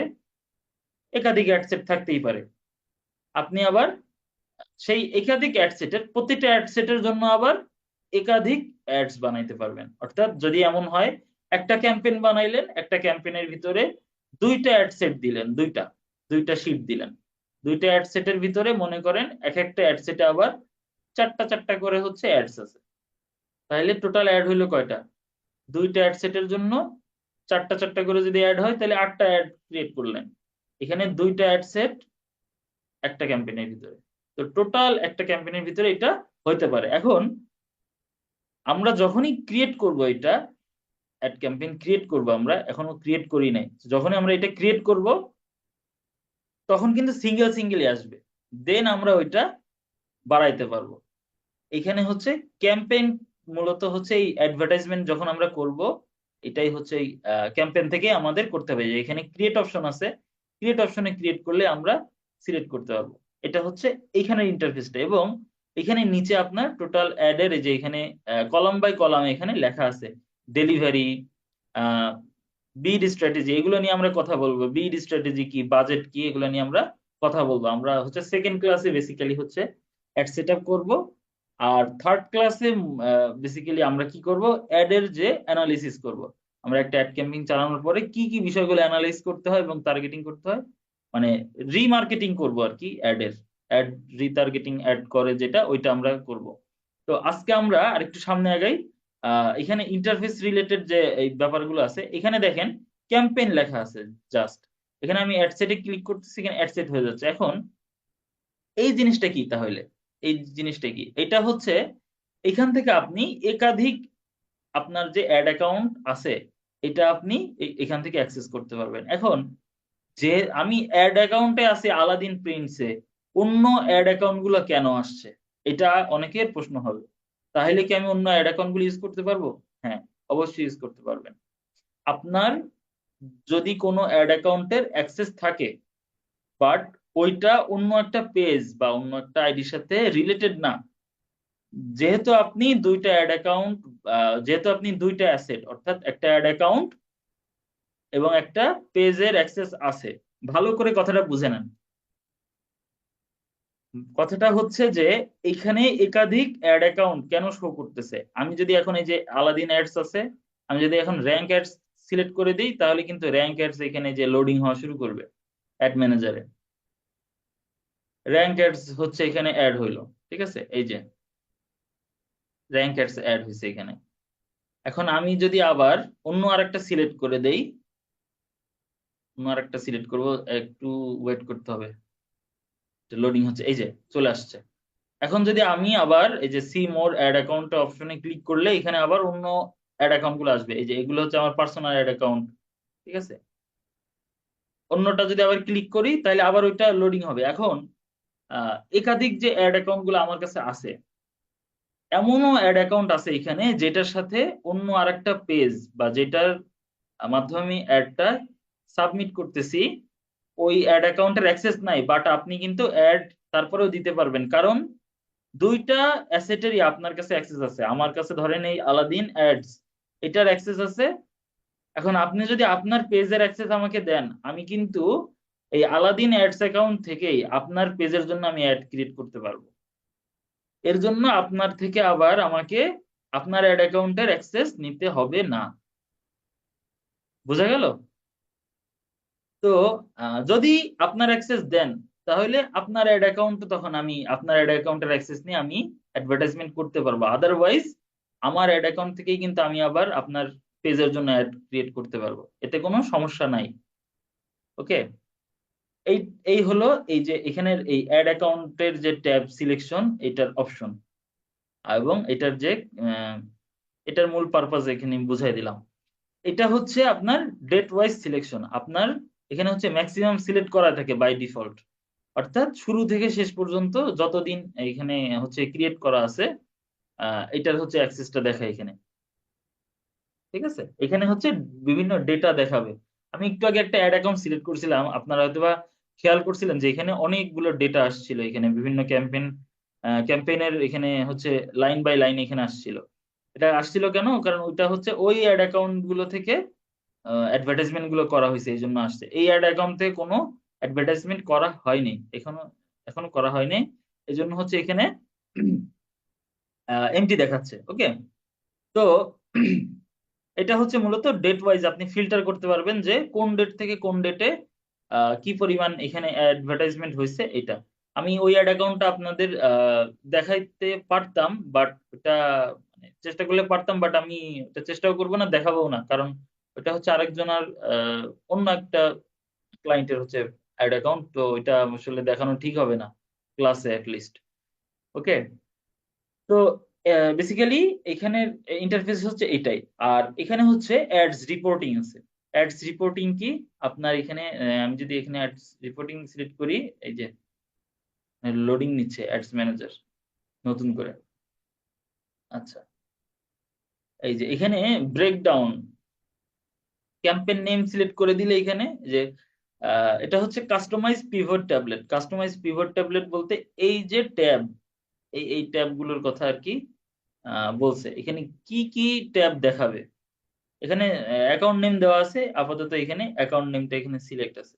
A: একাধিক অ্যাড সেট থাকতেই পারে। আপনি আবার সেই একাধিক অ্যাড সেটের প্রতিটা অ্যাড সেটের জন্য আবার একাধিক অ্যাডস বানাইতে পারবেন। অর্থাৎ যদি এমন হয় একটা ক্যাম্পেইন বানাইলেন, একটা ক্যাম্পেইনের ভিতরে দুইটা অ্যাড সেট দিলেন, দুইটা দুইটা শীট দিলেন, দুইটা অ্যাড সেটের ভিতরে মনে করেন এক একটা অ্যাড সেটে আবার চারটা চারটা করে হচ্ছে অ্যাডস আছে, তাহলে টোটাল অ্যাড হইলো কয়টা? দুইটা অ্যাড সেটের জন্য চারটা চারটা করে যদি অ্যাড হয় তাহলে 8টা অ্যাড ক্রিয়েট করলেন। এখানে দুইটা অ্যাড সেট একটা ক্যাম্পেইনের ভিতরে, তো টোটাল একটা ক্যাম্পেইনের ভিতরে এটা হইতে পারে। এখন আমরা যখনই ক্রিয়েট করব, এটা অ্যাড ক্যাম্পেইন ক্রিয়েট করব, আমরা এখনো ক্রিয়েট করি নাই, যখনই আমরা এটা ক্রিয়েট করব তখন কিন্তু সিঙ্গেল সিঙ্গেলই আসবে, দেন আমরা ওইটা বাড়াইতে পারবো। এখানে হচ্ছে ক্যাম্পেইন মূলত হচ্ছে এই অ্যাডভার্টাইজমেন্ট যখন আমরা করব, এটাই হচ্ছে এই ক্যাম্পেইন থেকে আমাদের করতে হবে। যে এখানে ক্রিয়েট অপশন আছে, ক্রিয়েট অপশনে ক্রিয়েট করলে আমরা সিলেক্ট করতে পারবো। এটা হচ্ছে এইখানের ইন্টারফেসটা, এবং এখানে নিচে আপনার টোটাল অ্যাডের যে এখানে কলাম বাই কলাম এখানে লেখা আছে ডেলিভারি, বিড স্ট্র্যাটেজি, এগুলো নিয়ে আমরা কথা বলবো। বিড স্ট্র্যাটেজি কি, বাজেট কি, এগুলো নিয়ে আমরা কথা বলবো। আমরা হচ্ছে সেকেন্ড ক্লাসে বেসিক্যালি হচ্ছে অ্যাড সেট আপ করবো, আর থার্ড ক্লাসে বেসিক্যালি আমরা কি করব, অ্যাড এর যে অ্যানালিসিস করব। আমরা একটা অ্যাড ক্যাম্পেইন চালানোর পরে কি কি বিষয়গুলো অ্যানালাইজ করতে হয় এবং টার্গেটিং করতে হয়, মানে রিমার্কেটিং করব আর কি, অ্যাড রিটার্গেটিং অ্যাড করে যেটা, ওইটা আমরা করব। তো আজকে আমরা আরেকটু সামনে আগাই। এখানে ইন্টারফেস রিলেটেড যে এই ব্যাপারগুলো আছে, এখানে দেখেন ক্যাম্পেইন লেখা আছে জাস্ট। এখানে আমি অ্যাড সেটে ক্লিক করতেছি, এখানে অ্যাড সেট হয়ে যাচ্ছে। এখন এই জিনিসটা কি তাহলে? এই জিনিসটা কি? এটা হচ্ছে এখান থেকে আপনি একাধিক আপনার যে অ্যাড অ্যাকাউন্ট আছে এটা আপনি এখান থেকে অ্যাক্সেস করতে পারবেন। এখন যে আমি অ্যাড অ্যাকাউন্টে আছি আলাদিন প্রিন্টসে, অন্য অ্যাড অ্যাকাউন্ট গুলো কেন আসছে, এটা অনেকের প্রশ্ন হবে। তাহলে কি আমি অন্য অ্যাড অ্যাকাউন্ট গুলো ইউজ করতে পারবো? হ্যাঁ, অবশ্যই ইউজ করতে পারবেন। আপনার যদি কোনো অ্যাড অ্যাকাউন্টের অ্যাক্সেস থাকে, বাট ওইটা অন্য একটা পেজ বা অন্য একটা আইডির সাথে রিলেটেড না, যেহেতু আপনি দুইটা অ্যাড অ্যাকাউন্ট, যেহেতু আপনি দুইটা অ্যাসেট, অর্থাৎ একটা অ্যাড অ্যাকাউন্ট এবং একটা পেজের অ্যাক্সেস আছে, ভালো করে কথাটা বুঝে নেন। কথাটা হচ্ছে যে এখানে একাধিক অ্যাড অ্যাকাউন্ট কেন শো করতেছে। আমি যদি এখন এই যে আলাদিন অ্যাডস আছে, আমি যদি এখন র্যাঙ্ক অ্যাডস সিলেক্ট করে দিই, তাহলে কিন্তু র্যাঙ্ক অ্যাডস এখানে যে লোডিং হওয়া শুরু করবে অ্যাড ম্যানেজারে। র্যাঙ্ক অ্যাডস হচ্ছে এখানে অ্যাড হইলো, ঠিক আছে, এই যে র্যাঙ্ক অ্যাডস অ্যাড হয়েছে এখানে। এখন আমি যদি আবার অন্য আরেকটা সিলেক্ট করে দেই, অন্য আরেকটা সিলেক্ট করব, একটু ওয়েট করতে হবে, লোডিং হচ্ছে, এই যে চলে আসছে। এখন যদি আমি আবার এই যে সি মোর অ্যাড অ্যাকাউন্ট অপশনে ক্লিক করলে এখানে আবার অন্য অ্যাড অ্যাকাউন্ট গুলো আসবে। এই যে এগুলো হচ্ছে আমার পার্সোনাল অ্যাড অ্যাকাউন্ট, ঠিক আছে। অন্যটা যদি আবার ক্লিক করি তাহলে আবার ওইটা লোডিং হবে। এখন একাধিক যে অ্যাড অ্যাকাউন্ট গুলো আমার কাছে আছে, এমনও অ্যাড অ্যাকাউন্ট আছে এখানে যেটার সাথে অন্য আরেকটা পেজ বা যেটার মাধ্যমে আমি অ্যাডটা সাবমিট করতেছি, ওই অ্যাড অ্যাকাউন্টের অ্যাক্সেস নাই, বাট আপনি কিন্তু অ্যাড তারপরেও দিতে পারবেন, কারণ দুইটা অ্যাসেটেরই আপনার কাছে অ্যাক্সেস আছে। আমার কাছে ধরেন এই আলাদিন অ্যাডস, এটার অ্যাক্সেস আছে। এখন আপনি যদি আপনার পেজের অ্যাক্সেস আমাকে দেন, আমি কিন্তু এই আলাদিন অ্যাডস অ্যাকাউন্ট থেকেই আপনার পেজের জন্য আমি অ্যাড ক্রিয়েট করতে পারবো। এর জন্য আপনার থেকে আবার আমাকে আপনার অ্যাড অ্যাকাউন্টের অ্যাক্সেস নিতে হবে না। বোঝা গেল? তো যদি আপনার অ্যাক্সেস দেন তাহলে আপনার অ্যাড অ্যাকাউন্ট, তখন আমি আপনার অ্যাড অ্যাকাউন্টের অ্যাক্সেস নিয়ে আমি অ্যাডভার্টাইজমেন্ট করতে পারবো। আদারওয়াইজ আমার অ্যাড অ্যাকাউন্ট থেকেই কিন্তু আমি আবার আপনার পেজের জন্য অ্যাড ক্রিয়েট করতে পারবো, এতে কোনো সমস্যা নাই। ওকে, এই এই হলো এই যে এখানের এই অ্যাড অ্যাকাউন্টের যে ট্যাব সিলেকশন, এটার অপশন, এবং এটার যে এটার মূল পারপাস এখানে আমি বুঝাই দিলাম। এটা হচ্ছে আপনার ডেট ওয়াইজ সিলেকশন। আপনার এখানে হচ্ছে ম্যাক্সিমাম সিলেক্ট করা থাকে বাই ডিফল্ট, অর্থাৎ শুরু থেকে শেষ পর্যন্ত যতদিন এখানে হচ্ছে ক্রিয়েট করা আছে এটার হচ্ছে অ্যাক্সেসটা দেখায় এখানে। ঠিক আছে, এখানে হচ্ছে বিভিন্ন ডেটা দেখাবে। আমি একটু আগে একটা অ্যাড অ্যাকাউন্ট সিলেক্ট করছিলাম, আপনারা হয়তোবা খেয়াল করছিলেন যে এখানে অনেকগুলো ডেটা আসছিল, এখানে বিভিন্ন ক্যাম্পেইনের এখানে হচ্ছে লাইন বাই লাইন এখানে আসছিল। এটা আসছিল কেন? কারণ ওইটা হচ্ছে ওই অ্যাড অ্যাকাউন্ট গুলো থেকে অ্যাডভার্টাইজমেন্ট গুলো করা হয়েছে, এই জন্য আসছে। এই অ্যাড অ্যাকাউন্ট থেকে কোনো অ্যাডভার্টাইজমেন্ট করা হয়নি এখনো, এখনো করা হয়নি, এই জন্য হচ্ছে এখানে এমটি দেখাচ্ছে। ওকে, তো এটা হচ্ছে মূলত ডেট ওয়াইজ আপনি ফিল্টার করতে পারবেন যে কোন ডেট থেকে কোন ডেটে কি পরিমাণ এখানে অ্যাডভার্টাইজমেন্ট হয়েছে। এটা আমি ওই অ্যাড অ্যাকাউন্টটা আপনাদের দেখাইতে পারতাম, বাট এটা মানে চেষ্টা করলে পারতাম, বাট আমি এটা চেষ্টাও করবো না, দেখাবো না, কারণ ওটা হচ্ছে আরেকজনের অন্য একটা ক্লায়েন্টের হচ্ছে অ্যাড অ্যাকাউন্ট, তো এটা আসলে দেখানো ঠিক হবে না ক্লাসে লিস্ট। ওকে, তো বেসিক্যালি এখানের ইন্টারফেস হচ্ছে এটাই। আর এখানে হচ্ছে অ্যাডস রিপোর্টিং আছে। অ্যাডস রিপোর্টিং কি? আপনার এখানে আমি যদি এখানে অ্যাডস রিপোর্টিং সিলেক্ট করি, এই যে লোডিং নিচ্ছে অ্যাডস ম্যানেজার নতুন করে। আচ্ছা, এই যে এখানে ব্রেকডাউন ক্যাম্পেইন নেম সিলেক্ট করে দিলে এখানে যে এটা হচ্ছে customise pivot tablet. Customise pivot tablet বলতে এই যে ট্যাব, এই ট্যাব গুলোর কথা আর কি বলছে। এখানে কি কি ট্যাব দেখাবে, এখানে অ্যাকাউন্ট নেম দেওয়া আছে, আপাতত এখানে অ্যাকাউন্ট নেমটা এখানে সিলেক্ট আছে।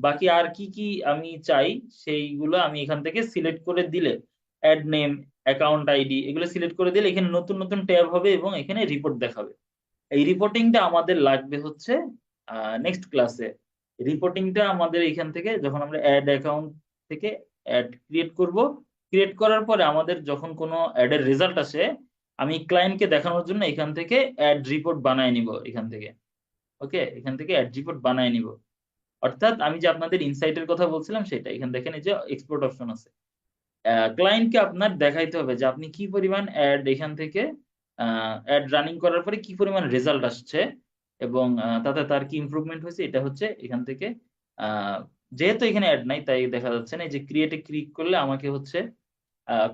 A: বাকি আর কি কি আমি চাই সেইগুলো আমি এখান থেকে সিলেক্ট করে দিলে, অ্যাড নেম, অ্যাকাউন্ট আইডি, এগুলো সিলেক্ট করে দিলে এখানে নতুন নতুন ট্যাব হবে এবং এখানে রিপোর্ট দেখাবে। এই রিপোর্টিংটা আমাদের লাগবে হচ্ছে নেক্সট ক্লাসে। রিপোর্টিংটা আমাদের এখান থেকে যখন আমরা অ্যাড অ্যাকাউন্ট থেকে অ্যাড ক্রিয়েট করব, ক্রিয়েট করার পরে আমাদের যখন কোনো অ্যাডের রেজাল্ট আসে, আমি ক্লায়েন্টকে দেখানোর জন্য এখান থেকে অ্যাড রিপোর্ট বানায় নিব এখান থেকে। ওকে, এখান থেকে অ্যাড রিপোর্ট বানায় নিব, অর্থাৎ আমি যে আপনাদের ইনসাইটের কথা বলছিলাম সেটা। এখানে দেখেন এই যে এক্সপোর্ট অপশন আছে। ক্লায়েন্টকে আপনার দেখাইতে হবে যে আপনি কি পরিমাণ অ্যাড এখান থেকে অ্যাড রানিং করার পরে কি পরিমাণ রেজাল্ট আসছে, এবং তাতে তার কি ইমপ্রুভমেন্ট হয়েছে। এটা হচ্ছে এখান থেকে যেহেতু এখানে অ্যাড নাই তাই দেখা যাচ্ছে না। এই যে ক্রিয়েটে ক্লিক করলে আমাকে হচ্ছে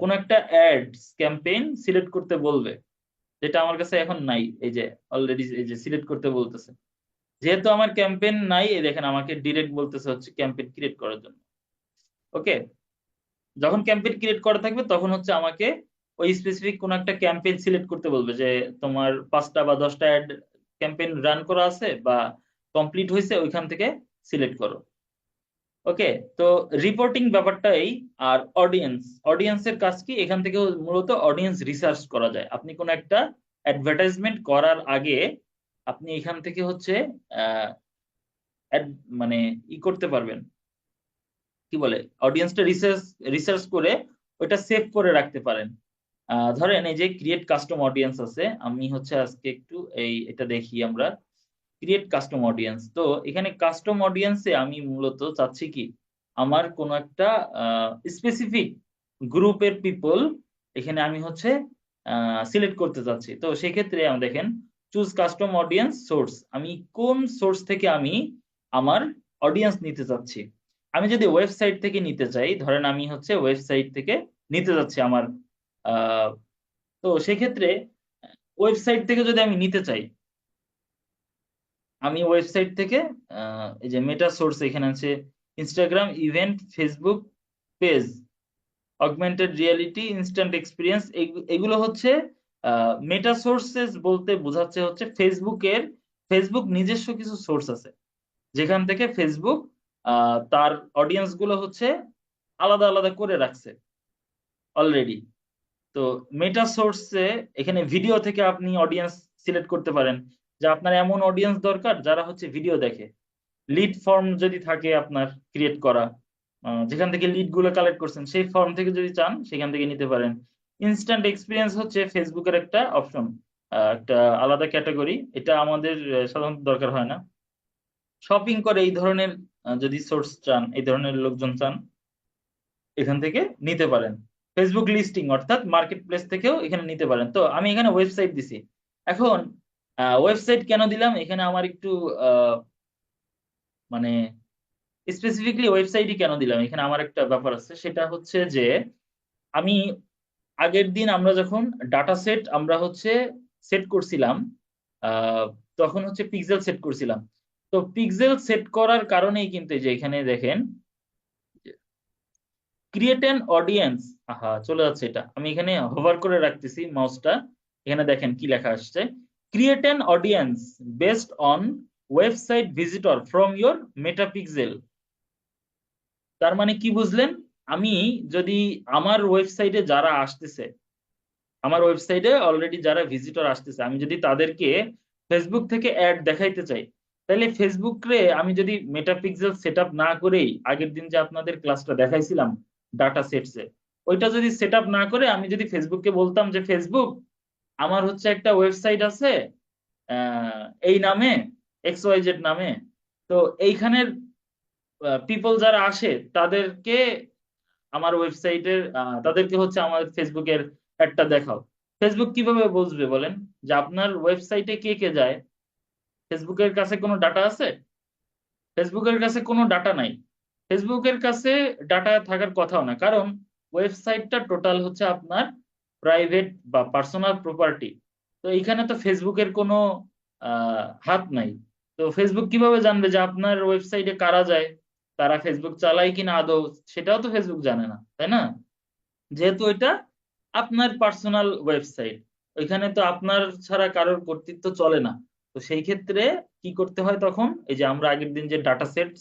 A: কোনো একটা অ্যাডস ক্যাম্পেইন সিলেক্ট করতে বলবে, যেটা আমার কাছে এখন নাই। এই যে অলরেডি এই যে সিলেক্ট করতে বলতেছে, যেহেতু আমার ক্যাম্পেইন নাই, এই দেখেন আমাকে ডিরেক্ট বলতেছে হচ্ছে ক্যাম্পেইন ক্রিয়েট করার জন্য। ওকে, যখন ক্যাম্পেইন ক্রিয়েট করা থাকবে তখন হচ্ছে আমাকে ওই স্পেসিফিক কোন একটা ক্যাম্পেইন সিলেক্ট করতে বলবে, যে তোমার 5টা বা 10টা অ্যাড ক্যাম্পেইন রান করা আছে বা কমপ্লিট হয়েছে, ওইখান থেকে সিলেক্ট করো। ওকে, তো রিপোর্টিং ব্যাপারটা এই। আর অডিয়েন্সের কাজ কি? এখান থেকে মূলত অডিয়েন্স রিসার্চ করা যায়। আপনি কোন একটা অ্যাডভার্টাইজমেন্ট করার আগে আপনি এখান থেকে হচ্ছে আহ মানে করতে পারবেন, কি বলে, অডিয়েন্সটা রিসার্চ রিসার্চ করে ওটা সেভ করে রাখতে পারেন। ধরেন এই যে ক্রিয়েট কাস্টম অডিয়েন্স আছে, আমি হচ্ছে আজকে একটু এটা দেখি আমরা। ক্রিয়েট কাস্টম অডিয়েন্স, তো এখানে কাস্টম অডিয়েন্সে আমি মূলত চাচ্ছি কি, আমার কোন একটা স্পেসিফিক গ্রুপের পিপল এখানে আমি হচ্ছে সিলেক্ট করতে চাচ্ছি। তো সেক্ষেত্রে আমি দেখেন চুজ কাস্টম অডিয়েন্স সোর্স, আমি কোন সোর্স থেকে আমি আমার অডিয়েন্স নিতে চাচ্ছি। আমি যদি ওয়েবসাইট থেকে নিতে চাই, ধরেন আমি হচ্ছে ওয়েবসাইট থেকে নিতে যাচ্ছি আমার আহ তো সেক্ষেত্রে ওয়েবসাইট থেকে যদি আমি নিতে চাই, আমি ওয়েবসাইট থেকে এই যে মেটা সোর্স এখানে আছে, Instagram, event, Facebook page, augmented reality, instant experience, এগুলো হচ্ছে মেটা সোর্সেস বলতে বোঝাচ্ছে হচ্ছে ফেসবুক নিজস্ব কিছু সোর্স আছে, যেখান থেকে ফেসবুক তার অডিয়েন্স গুলো হচ্ছে আলাদা আলাদা করে রাখছে অলরেডি। তো মেটা সোর্সে এখানে ভিডিও থেকে আপনি অডিয়েন্স সিলেক্ট করতে পারেন, যে আপনার এমন অডিয়েন্স দরকার যারা হচ্ছে ভিডিও দেখে। লিড ফর্ম যদি থাকে আপনার ক্রিয়েট করা, যেখান থেকে লিড গুলো কালেক্ট করছেন সেই ফর্ম থেকে যদি চান সেখান থেকে নিতে পারেন। ইনস্ট্যান্ট এক্সপিরিয়েন্স হচ্ছে ফেসবুকের একটা অপশন, একটা আলাদা ক্যাটাগরি। এটা আমাদের সাধারণত দরকার হয় না। শপিং করে এই ধরনের যদি সোর্স চান, এই ধরনের লোকজন চান, এখান থেকে নিতে পারেন। ফেসবুক লিস্টিং অর্থাৎ মার্কেট প্লেস থেকেও এখানে নিতে পারেন। তো আমি এখানে ওয়েবসাইট দিছি। এখন ওয়েবসাইট কেন দিলাম এখানে আমার একটু মানে স্পেসিফিকলি ওয়েবসাইটই কেন দিলাম এখানে আমার একটা ব্যাপার আছে। সেটা হচ্ছে যে আমি আগের দিন আমরা যখন ডাটা সেট আমরা হচ্ছে সেট করছিলাম, আহ, তখন হচ্ছে পিক্সেল সেট করছিলাম। তো পিক্সেল সেট করার কারণেই কিন্তু এই যে এখানে দেখেন ক্রিয়েট অ্যান অডিয়েন্স, আহা চলে যাচ্ছে এটা, আমি এখানে হোভার করে রাখতেছি মাউসটা, এখানে দেখেন কি লেখা আসছে, create an audience based on website visitor from your Meta pixel. তার মানে কি বুঝলেন? আমি যদি আমার ওয়েবসাইটে যারা আসতেছে, আমার ওয়েবসাইটে অলরেডি যারা ভিজিটর আসতেছে, আমি যদি তাদেরকে ফেসবুক থেকে অ্যাড দেখাইতে চাই, তাহলে ফেসবুক রে আমি যদি মেটাপিক্সেল সেট আপ না করেই আগের দিন যে আপনাদের ক্লাসটা দেখাইছিলাম ডাটা সেটসে, ওইটা যদি সেট আপ না করে আমি যদি ফেসবুককে বলতাম যে ফেসবুক আমার হচ্ছে একটা ওয়েবসাইট আছে এই নামে, XYZ নামে, তো এইখানের পিপল যারা আসে তাদেরকে আমার ওয়েবসাইটের তাদেরকে হচ্ছে আমার ফেসবুকের অ্যাডটা দেখাও। ফেসবুক কিভাবে বুঝবে বলেন যে আপনার ওয়েবসাইটে কে কে যায়? ফেসবুকের কাছে কোনো ডাটা আছে? ফেসবুকের কাছে কোনো ডাটা নাই। ফেসবুকের কাছে ডাটা থাকার কথাও না, কারণ ওয়েবসাইটটা টোটাল হচ্ছে আপনার প্রাইভেট বা পার্সোনাল প্রপার্টি। তো এইখানে তো ফেসবুকের কোনো হাত নাই। তো ফেসবুক কিভাবে জানবে যে আপনার ওয়েবসাইটে কারা যায়, তারা ফেসবুক চালায় কিনা আদৌ, সেটাও তো ফেসবুক জানে না, তাই না? যেহেতু এটা আপনার পার্সোনাল ওয়েবসাইট, ওইখানে তো আপনার ছাড়া কারোর কর্তৃত্ব চলে না। তো সেই ক্ষেত্রে কি করতে হয় তখন, এই যে আমরা আগের দিন যে ডাটা সেট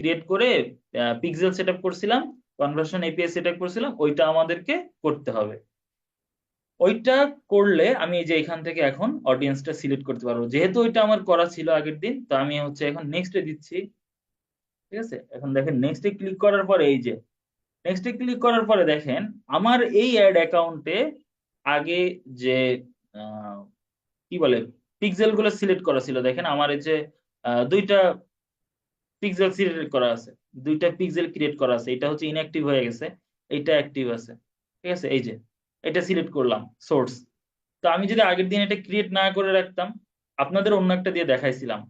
A: ক্রিয়েট করে পিক্সেল সেট আপ করছিলাম, কনভার্সন এপিআই সেট আপ করছিলাম, ওইটা আমাদেরকে করতে হবে। ওইটা করলে আমি এই যে এখান থেকে এখন অডিয়েন্সটা সিলেক্ট করতে পারবো, যেহেতু ওইটা আমার করা ছিল আগের দিন। তো আমি হচ্ছে এখন নেক্সটে দিচ্ছি। ঠিক আছে, এখন দেখেন নেক্সটে ক্লিক করার পরে এই যে নেক্সটে ক্লিক করার পরে দেখেন আমার এই অ্যাড অ্যাকাউন্টে আগে যে আহ, কি বলে পিক্সেল গুলো সিলেক্ট করা ছিল, দেখেন আমার এই যে দুইটা পিক্সেল সিলেক্ট করা আছে, দুইটা পিক্সেল ক্রিয়েট করা আছে, এটা হচ্ছে ইনঅ্যাক্টিভ হয়ে গেছে, এইটা অ্যাক্টিভ আছে। ঠিক আছে, এই যে এটা সিলেক্ট করলাম সোর্স। তো আমি যদি আগের দিন এটা ক্রিয়েট না করে রাখতাম, আপনাদের অন্য একটা দিয়ে দেখাইছিলাম,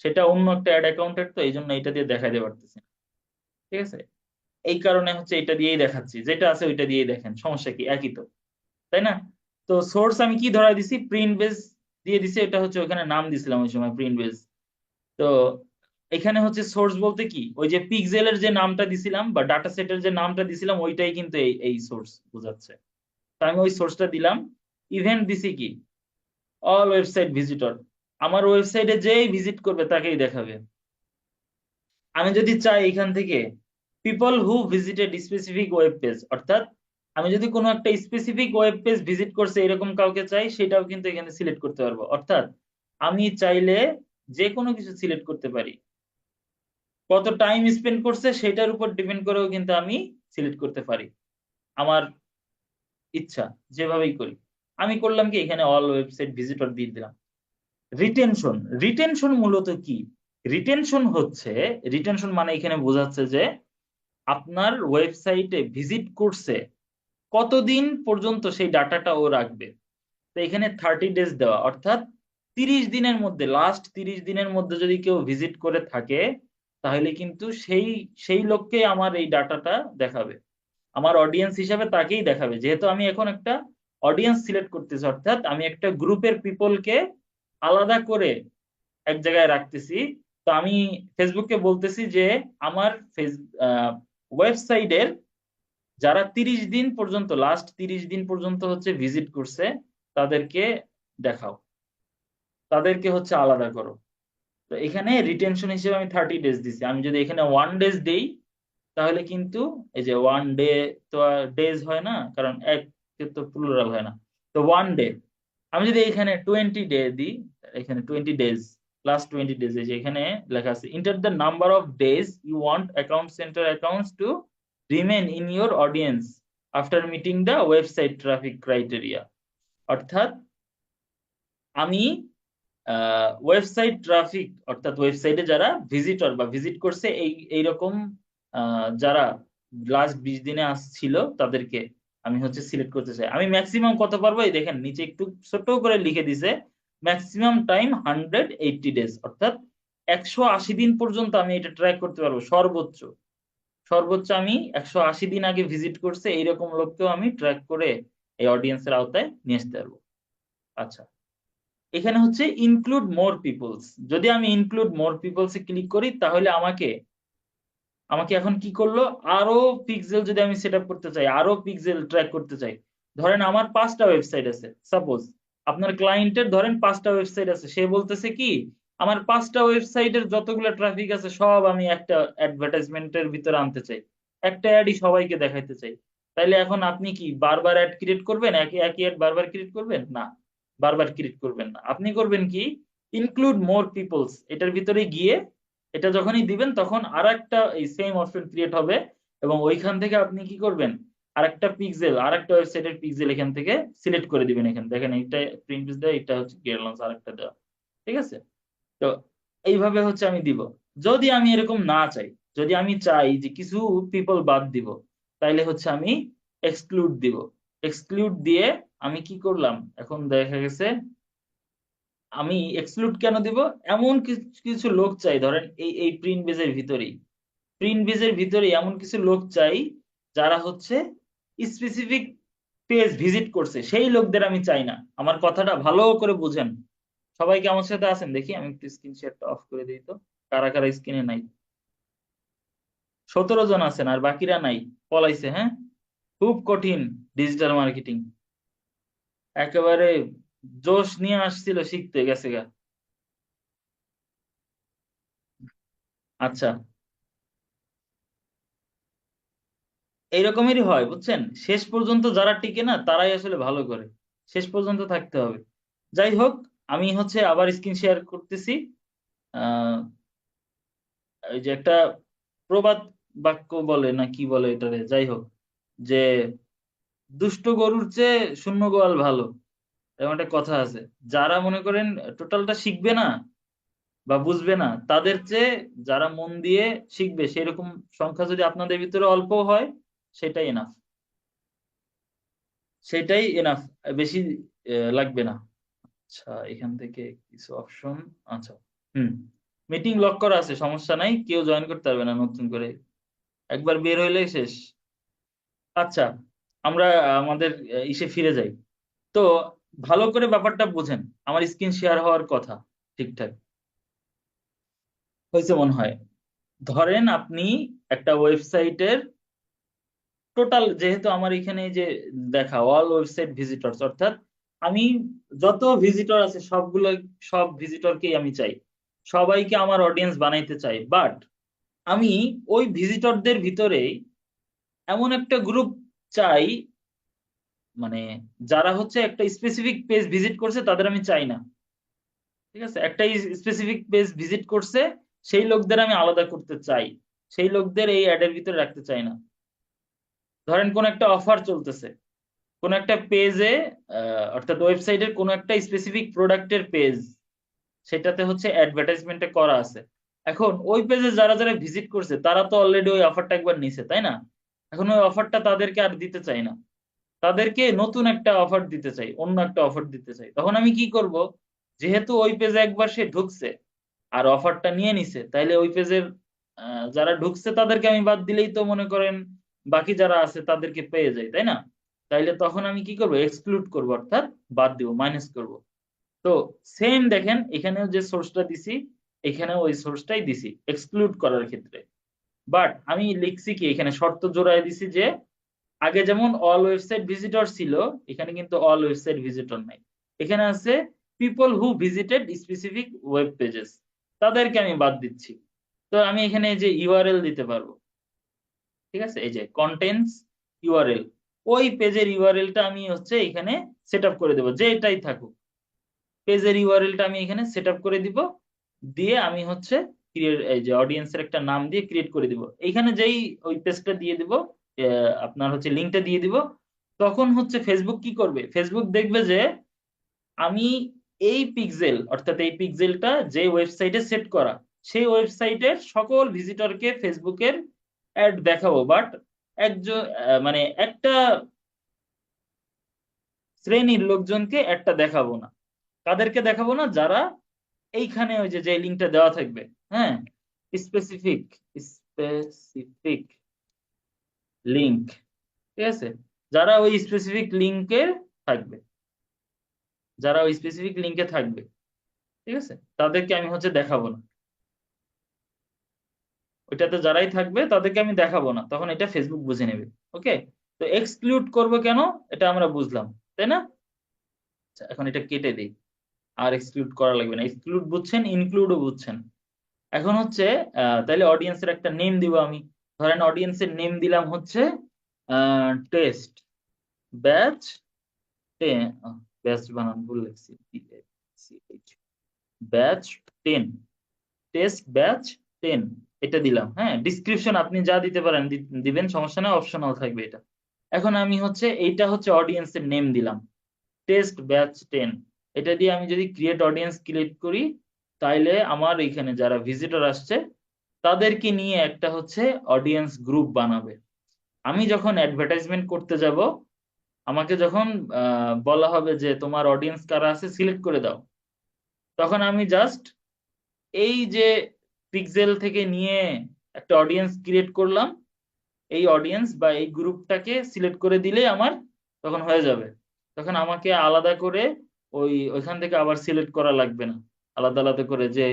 A: সেটা অন্য একটা অ্যাড অ্যাকাউন্টের, তো এই জন্য এটা দিয়ে দেখাইতে পারতেছি না। ঠিক আছে, এই কারণে হচ্ছে এটা দিয়েই দেখাচ্ছি, যেটা আছে ওইটা দিয়েই দেখেন, সমস্যা কি, একই তো, তাই না? তো সোর্স আমি কি ধরা দিছি, প্রিন্ট বেস দিয়ে দিছি, এটা হচ্ছে ওখানে নাম দিছিলাম ওই সময় প্রিন্ট বেস। তো এখানে হচ্ছে সোর্স বলতে কি, ওই যে পিক্সেলের যে নামটা দিছিলাম বা ডাটা সেটের যে নামটা দিছিলাম ওইটাই কিন্তু এই এই সোর্স বোঝাচ্ছে। তো আমি ওই সোর্সটা দিলাম। ইভেন্ট দিছি কি, অল ওয়েবসাইট ভিজিটর, আমার ওয়েবসাইটে যেই ভিজিট করবে তাকেই দেখাবে। আমি যদি চাই এখান থেকে people who visited specific web page, অর্থাৎ আমি যদি কোনো একটা স্পেসিফিক ওয়েব পেজ ভিজিট করছে এরকম কাউকে চাই, সেটাও কিন্তু এখানে সিলেক্ট করতে পারবো। অর্থাৎ আমি চাইলে যে কোনো কিছু সিলেক্ট করতে পারি, কত টাইম স্পেন্ড করছে সেটার উপর ডিপেন্ড করেও কিন্তু আমি সিলেক্ট করতে পারি আমার ইচ্ছা, যেভাবেই করি। আমি করলাম কি, এখানে অল ওয়েবসাইট ভিজিটর দিয়ে দিলাম। রিটেনশন, রিটেনশন মূলত কি? রিটেনশন হচ্ছে, রিটেনশন মানে এখানে বোঝাচ্ছে যে আপনার ওয়েবসাইটে ভিজিট করছে কতদিন পর্যন্ত সেই ডাটাটা ও রাখবে। তো এখানে 30 ডেজ দেওয়া, অর্থাৎ 30 দিনের মধ্যে, লাস্ট 30 দিনের মধ্যে যদি কেউ ভিজিট করে থাকে, তাহলে কিন্তু সেই সেই লোককে আমার এই ডাটাটা দেখাবে, আমার অডিয়েন্স হিসাবে তাকেই দেখাবে। যেহেতু আমি এখন একটা অডিয়েন্স সিলেক্ট করতেছি, অর্থাৎ আমি একটা গ্রুপের পিপলকে আলাদা করে এক জায়গায় রাখতেছি। তো আমি ফেসবুককে বলতেছি যে আমার ফেস ওয়েবসাইটের যারা 30 দিন পর্যন্ত, লাস্ট 30 দিন পর্যন্ত হচ্ছে ভিজিট করছে, তাদেরকে দেখাও, তাদেরকে হচ্ছে আলাদা করো। তো এখানে রিটেনশন হিসেবে আমি 30 ডেজ দিছি। আমি যদি এখানে 1 ডেজ দেই, তাহলে কিন্তু এই যে 1 ডে, তো ডেজ হয় না, কারণ এক তো প্লুরাল হয় না। তো 1 ডে, আমি যদি এখানে 20 ডে দিই, এখানে 20 ডেজ, লাস্ট 20 ডেজ, এই যে এখানে লেখা আছে enter the number of days you want account centre accounts to remain in your audience after meeting the website traffic criteria. অর্থাৎ আমি ওয়েবসাইট ট্রাফিক অর্থাৎ ওয়েবসাইটে যারা ভিজিটর বা ভিজিট করছে এইরকম যারা লাস্ট 20 দিনে আসছিল তাদেরকে আমি হচ্ছে সিলেক্ট করতে চাই। আমি ম্যাক্সিমাম কত পারবো এই দেখেন নিচে একটু ছোট করে লিখে দিছে, ম্যাক্সিমাম টাইম 180 ডেজ, অর্থাৎ 180 দিন পর্যন্ত আমি এটা ট্র্যাক করতে পারবো। সর্বোচ্চ সর্বোচ্চ আমি 180 দিন আগে ভিজিট করছে এইরকম লোককেও আমি ট্র্যাক করে এই অডিয়েন্সের আওতায় নিয়ে আসতে পারবো। আচ্ছা, এখানে হচ্ছে ইনক্লুড মোর পিপলস। যদি আমি ইনক্লুড মোর পিপলস এ ক্লিক করি তাহলে আমাকে আমাকে এখন কি করলো, আরো পিক্সেল যদি আমি সেট আপ করতে চাই, আরো পিক্সেল ট্র্যাক করতে চাই। ধরেন আমার 5টা ওয়েবসাইট আছে, সাপোজ আপনার ক্লায়েন্টের ধরেন 5টা ওয়েবসাইট আছে, সে বলতেছে কি আমার 5টা ওয়েবসাইটের যতগুলো ট্রাফিক আছে সব আমি একটা অ্যাডভার্টাইজমেন্টের ভিতরে আনতে চাই, একটা অ্যাডই সবাইকে দেখাইতে চাই। তাইলে এখন আপনি কি বারবার অ্যাড ক্রিয়েট করবেন? একই একই অ্যাড বারবার ক্রিয়েট করবেন না, বারবার ক্রিয়েট করবেন না। আপনি করবেন কি, ইনক্লুড মোর পিপলস এটার ভিতরে গিয়ে এটা যখনই দিবেন তখন আর একটা এই সেম অপশন ক্রিয়েট হবে, এবং ওইখান থেকে আপনি কি করবেন, আরেকটা পিক্সেল, আরেকটা ওয়েবসাইটের পিক্সেল এখান থেকে সিলেক্ট করে দিবেন। এখানে দেখেন এটা প্রিন্ট দেওয়া, এটা হচ্ছে গিয়ার লঞ্চ আরেকটা দেওয়া, ঠিক আছে? তো এইভাবে হচ্ছে আমি দিব। যদি আমি এরকম না চাই, যদি আমি চাই যে কিছু পিপল বাদ দিব, তাইলে হচ্ছে আমি এক্সক্লুড দিব। এক্সক্লুড দিয়ে আমি কি করলাম, এখন দেখা গেছে আমি এক্সক্লুড কেন দিব, এমন কিছু কিছু লোক চাই, ধরেন এই এই প্রিন্ট বেজের ভিতরেই, প্রিন্ট বেজের ভিতরে এমন কিছু লোক চাই যারা হচ্ছে স্পেসিফিক পেজ ভিজিট করছে, সেই লোকদের আমি চাই না। আমার কথাটা ভালো করে বুঝেন। সবাই কি আমার সাথে আছেন? দেখি আমি একটু স্ক্রিন শেয়ারটা অফ করে দিই তো, কারা কারা স্ক্রিনে নাই। 17 জন আছেন আর বাকিরা নাই, পলাইছে। হ্যাঁ, খুব কঠিন ডিজিটাল মার্কেটিং, একেবারে জোশ নিয়ে আসছিল, শিখতে গেছে গা। আচ্ছা, এইরকমেরই হয় বুঝছেন, শেষ পর্যন্ত যারা টিকে না তারাই আসলে ভালো করে, শেষ পর্যন্ত থাকতে হবে। যাই হোক, আমি হচ্ছে আবার স্ক্রিন শেয়ার করতেছি। আহ এই যে একটা প্রবাদ বাক্য বলে না কি বলে এটারে, যাই হোক, যে দুষ্ট গরুর চেয়ে শূন্য গোয়াল ভালো, এরকম একটা কথা আছে। যারা মনে করেন টোটালটা শিখবে না বা বুঝবে না, তাদের চেয়ে যারা মন দিয়ে শিখবে সেরকম সংখ্যা যদি আপনাদের ভিতরে অল্প হয়, সেটাই এনাফ, সেটাই এনাফ, বেশি লাগবে না। আচ্ছা, এখান থেকে কিছু অপশন, আচ্ছা, হুম, মিটিং লক করা আছে, সমস্যা নাই, কেউ জয়েন করতে পারবে না নতুন করে, একবার বের হইলে শেষ। আচ্ছা, আমরা আমাদের ইসে ফিরে যাই। তো ভালো করে ব্যাপারটা বুঝেন, আমার স্ক্রিন শেয়ার হওয়ার কথা ঠিকঠাক হয়েছে মনে হয়। ধরেন আপনি একটা ওয়েবসাইটের টোটাল, যেহেতু আমার এখানে এই যে দেখা অল ওয়েবসাইট ভিজিটরস, অর্থাৎ আমি যত ভিজিটর আছে সবগুলো, সব ভিজিটরকেই আমি চাই, সবাইকে আমার অডিয়েন্স বানাইতে চাই। বাট আমি ওই ভিজিটরদের ভিতরে এমন একটা গ্রুপ চাই, মানে যারা হচ্ছে একটা স্পেসিফিক পেজ ভিজিট করছে তাদের আমি চাই না, ঠিক আছে? একটা স্পেসিফিক পেজ ভিজিট করছে সেই লোকদের আমি আলাদা করতে চাই, সেই লোকদের এই অ্যাডের ভিতরে রাখতে চাই না। ধরেন কোন একটা অফার চলতেছে কোন একটা পেজে, অর্থাৎ ওয়েবসাইটের কোন একটা স্পেসিফিক প্রোডাক্টের পেজ, সেটাতে হচ্ছে অ্যাডভার্টাইজমেন্টে করা আছে। এখন ওই পেজে যারা যারা ভিজিট করছে তারা তো অলরেডি ওই অফারটা একবার নিছে, তাই না? এখন ওই অফারটা তাদেরকে আর দিতে চাই না, তাদেরকে নতুন একটা অফার দিতে চাই, অন্য একটা অফার দিতে চাই। তখন আমি কি করব, যেহেতু ওই পেজে একবার সে ঢুকছে আর অফারটা নিয়ে নিছে, তাইলে ওই পেজের যারা ঢুকছে তাদেরকে আমি বাদ দিলেই তো মনে করেন বাকি যারা আছে তাদেরকে পেয়ে যায়, তাই না? তাইলে তখন আমি কি করব, এক্সক্লুড করব, অর্থাৎ বাদ দিব, মাইনাস করব। তো সেম দেখেন এখানেও যে সোর্সটা দিছি, এখানেও ওই সোর্সটাই দিছি এক্সক্লুড করার ক্ষেত্রে। বাট আমি লিখছি কি, এখানে শর্ত জোড়ায় দিছি যে আগে যেমন অল ওয়েবসাইট ভিজিটর ছিল, এখানে কিন্তু অল ওয়েবসাইট ভিজিটর নাই, এখানে আছে people who visited specific web pages, তাদেরকে আমি বাদ দিচ্ছি। তো আমি এখানে এই যে ইউআরএল দিতে পারবো, ঠিক আছে? এই যে কন্টেন্টস ইউআরএল, ওই পেজের ইউআরএলটা আমি হচ্ছে এখানে সেট আপ করে দেবো, যে এটাই থাকুক পেজের ইউআরএলটা আমি এখানে সেট আপ করে দিব। দিয়ে আমি হচ্ছে ক্রিয়েট, এই যে অডিয়েন্সের একটা নাম দিয়ে ক্রিয়েট করে দিব, এইখানে যেই ওই পেজটা দিয়ে দিব, আপনার হচ্ছে লিঙ্কটা দিয়ে দিব, তখন হচ্ছে ফেসবুক কি করবে, ফেসবুক দেখবে যে আমি এই পিক্সেল, অর্থাৎ এই পিক্সেলটা যে ওয়েবসাইটে সেট করা, সেই ওয়েবসাইটের সকল ভিজিটরকে ফেসবুকের অ্যাড দেখাবো, বাট একজন মানে একটা শ্রেণীর লোকজনকে অ্যাডটা দেখাবো না। কাদেরকে দেখাবো না? যারা এইখানে ওই যে যে লিঙ্কটা দেওয়া থাকবে, হ্যাঁ, স্পেসিফিক স্পেসিফিক লিঙ্ক, ঠিক আছে, যারা ওই স্পেসিফিক লিঙ্কে থাকবে, যারা ওই স্পেসিফিক লিঙ্কে থাকবে, ঠিক আছে, তাদেরকে আমি হচ্ছে দেখাবো না। ওইটাতে যারাই থাকবে তাদেরকে আমি দেখাবো না, তখন এটা ফেসবুক বুঝে নেবে। ওকে, তো এক্সক্লুড করব কেন, এটা আমরা বুঝলাম, তাই না? আচ্ছা, এখন এটা কেটে দিই, আর এক্সক্লুড করা লাগবে না। এক্সক্লুড বুঝছেন, ইনক্লুডও বুঝছেন। এখন হচ্ছে তাহলে অডিয়েন্সের একটা নেম দিব আমি। ধরেন অডিয়েন্সের নেম দিলাম হচ্ছে টেস্ট ব্যাচ 10, ব্যাচ বানান ভুল লিখছি, ব্যাচ 10, টেস্ট ব্যাচ 10, এটা দিলাম। হ্যাঁ, ডিসক্রিপশন আপনি যা দিতে পারেন দিবেন, সমস্যা নেই, অপশনাল থাকবে এটা। এখন আমি হচ্ছে এইটা হচ্ছে অডিয়েন্সের নেম দিলাম, টেস্ট ব্যাচ 10। এটা দিয়ে আমি যদি ক্রিয়েট অডিয়েন্স ক্রিয়েট করি, তাইলে আমার এখানে যারা ভিজিটর আসছে তাদেরকে নিয়ে একটা হচ্ছে অডিয়েন্স গ্রুপ বানাবে। আমি যখন অ্যাডভার্টাইজমেন্ট করতে যাব, আমাকে যখন বলা হবে যে তোমার অডিয়েন্স কারা আছে সিলেক্ট করে দাও, তখন আমি জাস্ট এই যে পিক্সেল থেকে নিয়ে একটা অডিয়েন্স ক্রিয়েট করলাম, এই অডিয়েন্স বা এই গ্রুপটাকে সিলেক্ট করে দিলে আমার তখন হয়ে যাবে। তখন আমাকে আলাদা করে ওইখান থেকে আবার সিলেক্ট করা লাগবে না, আলাদা আলাদা করে যে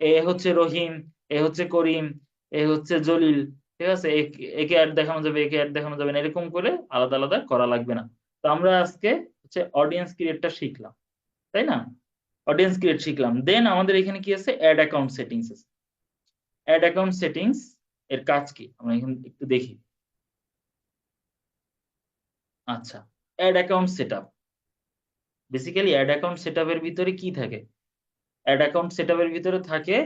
A: এ হচ্ছে রহিম, এ হচ্ছে করিম, এ হচ্ছে জলিল, ঠিক আছে, একে অ্যাড দেখানো যাবে, একে অ্যাড দেখানো যাবে না, এরকম করে আলাদা আলাদা করা লাগবে না। তো আমরা আজকে হচ্ছে অডিয়েন্স ক্রিয়েটটা শিখলাম, তাই না? অডিয়েন্স ক্রিয়েট শিখলাম, দেন আমাদের এখানে কি আছে, অ্যাড অ্যাকাউন্ট সেটিংস আছে। অ্যাড অ্যাকাউন্ট সেটিংস এর কাজ কি আমরা এখানে একটু দেখি। আচ্ছা, ad account setup, basically ad account সেটআপের ভিতরে কি থাকে? অ্যাড অ্যাকাউন্ট সেটআপের ভিতরে থাকে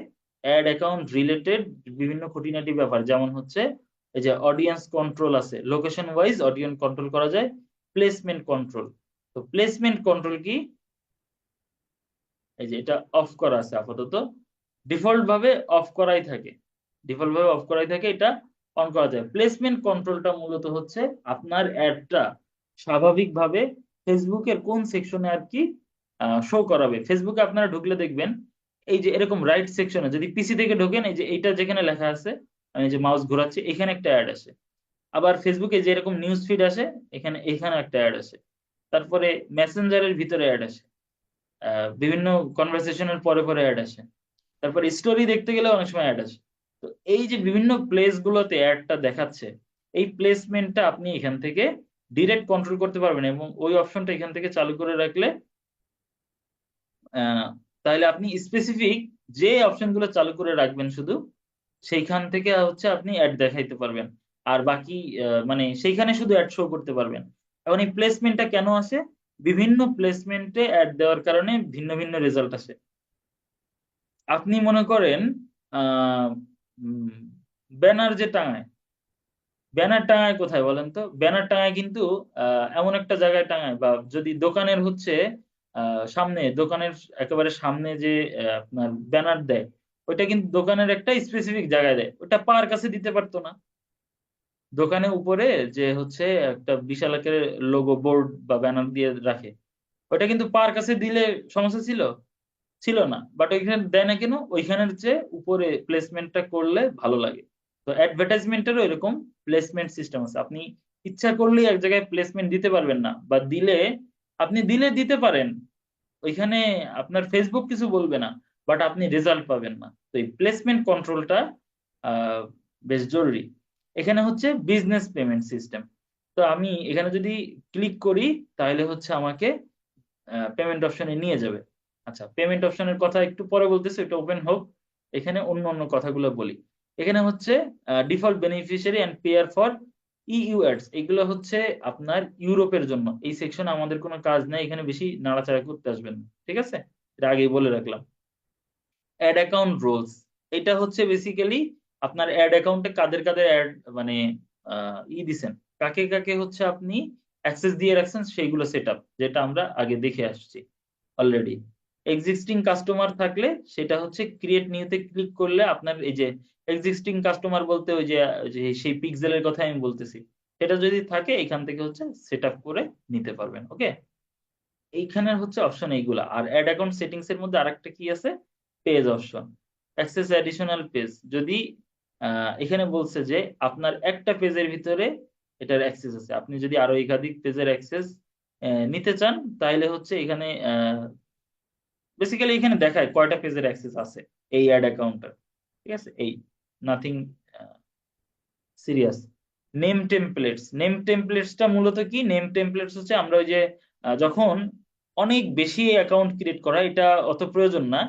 A: অ্যাড অ্যাকাউন্ট রিলেটেড বিভিন্ন খুঁটিনাটি ব্যাপার, যেমন হচ্ছে এই যে অডিয়েন্স কন্ট্রোল আছে, লোকেশন ওয়াইজ অডিয়েন্স কন্ট্রোল করা যায়, প্লেসমেন্ট কন্ট্রোল। তো প্লেসমেন্ট কন্ট্রোল কি, এই যে এটা অফ করা আছে আপাতত, ডিফল্ট ভাবে অফ করাই থাকে, ডিফল্ট ভাবে অফ করাই থাকে, এটা অন করা যায়। প্লেসমেন্ট কন্ট্রোলটা মূলত হচ্ছে আপনার অ্যাডটা স্বাভাবিকভাবে ফেসবুকের কোন সেকশনে আর কি শো করাবে। ফেসবুকে আপনারা ঢুকলে দেখবেন এই যে এরকম রাইট সেকশনে, যদি পিসি থেকে ঢোকেন, এই যে এইটা যেখানে লেখা আছে, আমি যে মাউস ঘোরাচ্ছি, এখানে একটা অ্যাড আসে। আবার ফেসবুকে যে এরকম নিউজ ফিড আসে, এখানে একটা অ্যাড আসে। তারপরে মেসেঞ্জারের ভিতরে অ্যাড আসে, বিভিন্ন কনভারসেশনের পরে পরে অ্যাড আসে। তারপর স্টোরি দেখতে গেলে অনেক সময় অ্যাড আসে। তো এই যে বিভিন্ন প্লেস গুলোতে অ্যাডটা দেখাচ্ছে, এই প্লেসমেন্টটা আপনি এখান থেকে ডিরেক্ট কন্ট্রোল করতে পারবেন, এবং ওই অপশনটা এখান থেকে চালু করে রাখলে তাহলে আপনি স্পেসিফিক যে অপশনগুলো চালু করে রাখবেন শুধু সেইখান থেকে হচ্ছে আপনি অ্যাড দেখাইতে পারবেন। আর বাকি মানে সেইখানে শুধু অ্যাড শো করতে পারবেন। এখন এই প্লেসমেন্টটা কেন আসে? বিভিন্ন প্লেসমেন্টে অ্যাড দেওয়ার কারণে ভিন্ন ভিন্ন রেজাল্ট আসে। আপনি মনে করেন আহ ব্যানার যে টাঙায়, ব্যানার টাঙায় কোথায় বলেন তো? ব্যানার টাঙায় কিন্তু এমন একটা জায়গায় টাঙায়, বা যদি দোকানের হচ্ছে সামনে, দোকানের একেবারে সামনে যে আপনার ব্যানার দেয়, ওইটা কিন্তু দোকানের একটা স্পেসিফিক জায়গায় দেয়, ওটা পার কাছে দিতে পারতো না? দোকানে উপরে যে হচ্ছে একটা বিশাল আকারের লোগো বোর্ড বা ব্যানার দিয়ে রাখে, ওটা কিন্তু পার কাছে দিলে সমস্যা ছিল? ছিল না। বাট ওইখানে দেয় না কেন? ওইখানের যে উপরে প্লেসমেন্টটা করলে ভালো লাগে। তো অ্যাডভার্টাইজমেন্টেরও এরকম প্লেসমেন্ট সিস্টেম আছে। আপনি ইচ্ছা করলেই এক জায়গায় প্লেসমেন্ট দিতে পারবেন না, বা দিলে আপনি দিতে পারেন, ওইখানে আপনার ফেসবুক কিছু বলবে না, বাট আপনি রেজাল্ট পাবেন না। তো এই প্লেসমেন্ট কন্ট্রোলটা বেশ জরুরি। এখানে হচ্ছে বিজনেস পেমেন্ট সিস্টেম। তো আমি এখানে যদি ক্লিক করি, তাহলে হচ্ছে আমাকে পেমেন্ট অপশনে নিয়ে যাবে। আচ্ছা, পেমেন্ট অপশনের কথা একটু পরে বলতেছি, এটা ওপেন হোক, এখানে অন্য অন্য কথাগুলো বলি। এখানে হচ্ছে default beneficiary and payer for EU ads, এগুলো হচ্ছে আপনার ইউরোপের জন্য। এই সেকশনে আমাদের কোনো কাজ নাই, এখানে বেশি নাড়াচাড়া করতে আসবেন না, ঠিক আছে? এটা আগেই বলে রাখলাম। অ্যাড অ্যাকাউন্ট রোলস, এটা হচ্ছে বেসিক্যালি আপনার অ্যাড অ্যাকাউন্টে কাদের কাদের অ্যাড মানে দিছেন, কাকে কাকে হচ্ছে আপনি অ্যাক্সেস দিয়ে রাখছেন সেইগুলো সেটআপ, যেটা আমরা আগে দেখে আসছি অলরেডি। এক্সিস্টিং কাস্টমার থাকলে সেটা হচ্ছে ক্রিয়েট নিউতে ক্লিক করলে আপনার এই যে এক্সিস্টিং কাস্টমার বলতে ওই যে সেই পিক্সেলের কথা আমি বলতেছি, সেটা যদি থাকে এখান থেকে হচ্ছে সেটআপ করে নিতে পারবেন। ওকে, এইখানের হচ্ছে অপশন এইগুলা। আর অ্যাড অ্যাকাউন্ট সেটিংস এর মধ্যে আরেকটা কি আছে, page option, access additional page. যদি এখানে বলছে যে আপনার একটা পেজের ভিতরে এটার অ্যাক্সেস আছে, আপনি যদি আরো একাধিক পেজের অ্যাক্সেস নিতে চান তাহলে হচ্ছে এখানে বেসিক্যালি এখানে দেখায় কয়টা পেজের অ্যাক্সেস আছে এই অ্যাড অ্যাকাউন্টটার। ঠিক আছে, এই নাথিং সিরিয়াস। নেম টেমপ্লেটসটা মূলত কি, নেম টেমপ্লেটস হচ্ছে আমরা ওই যে যখন অনেক বেশি অ্যাকাউন্ট ক্রিয়েট করা, এটা অত প্রয়োজন না।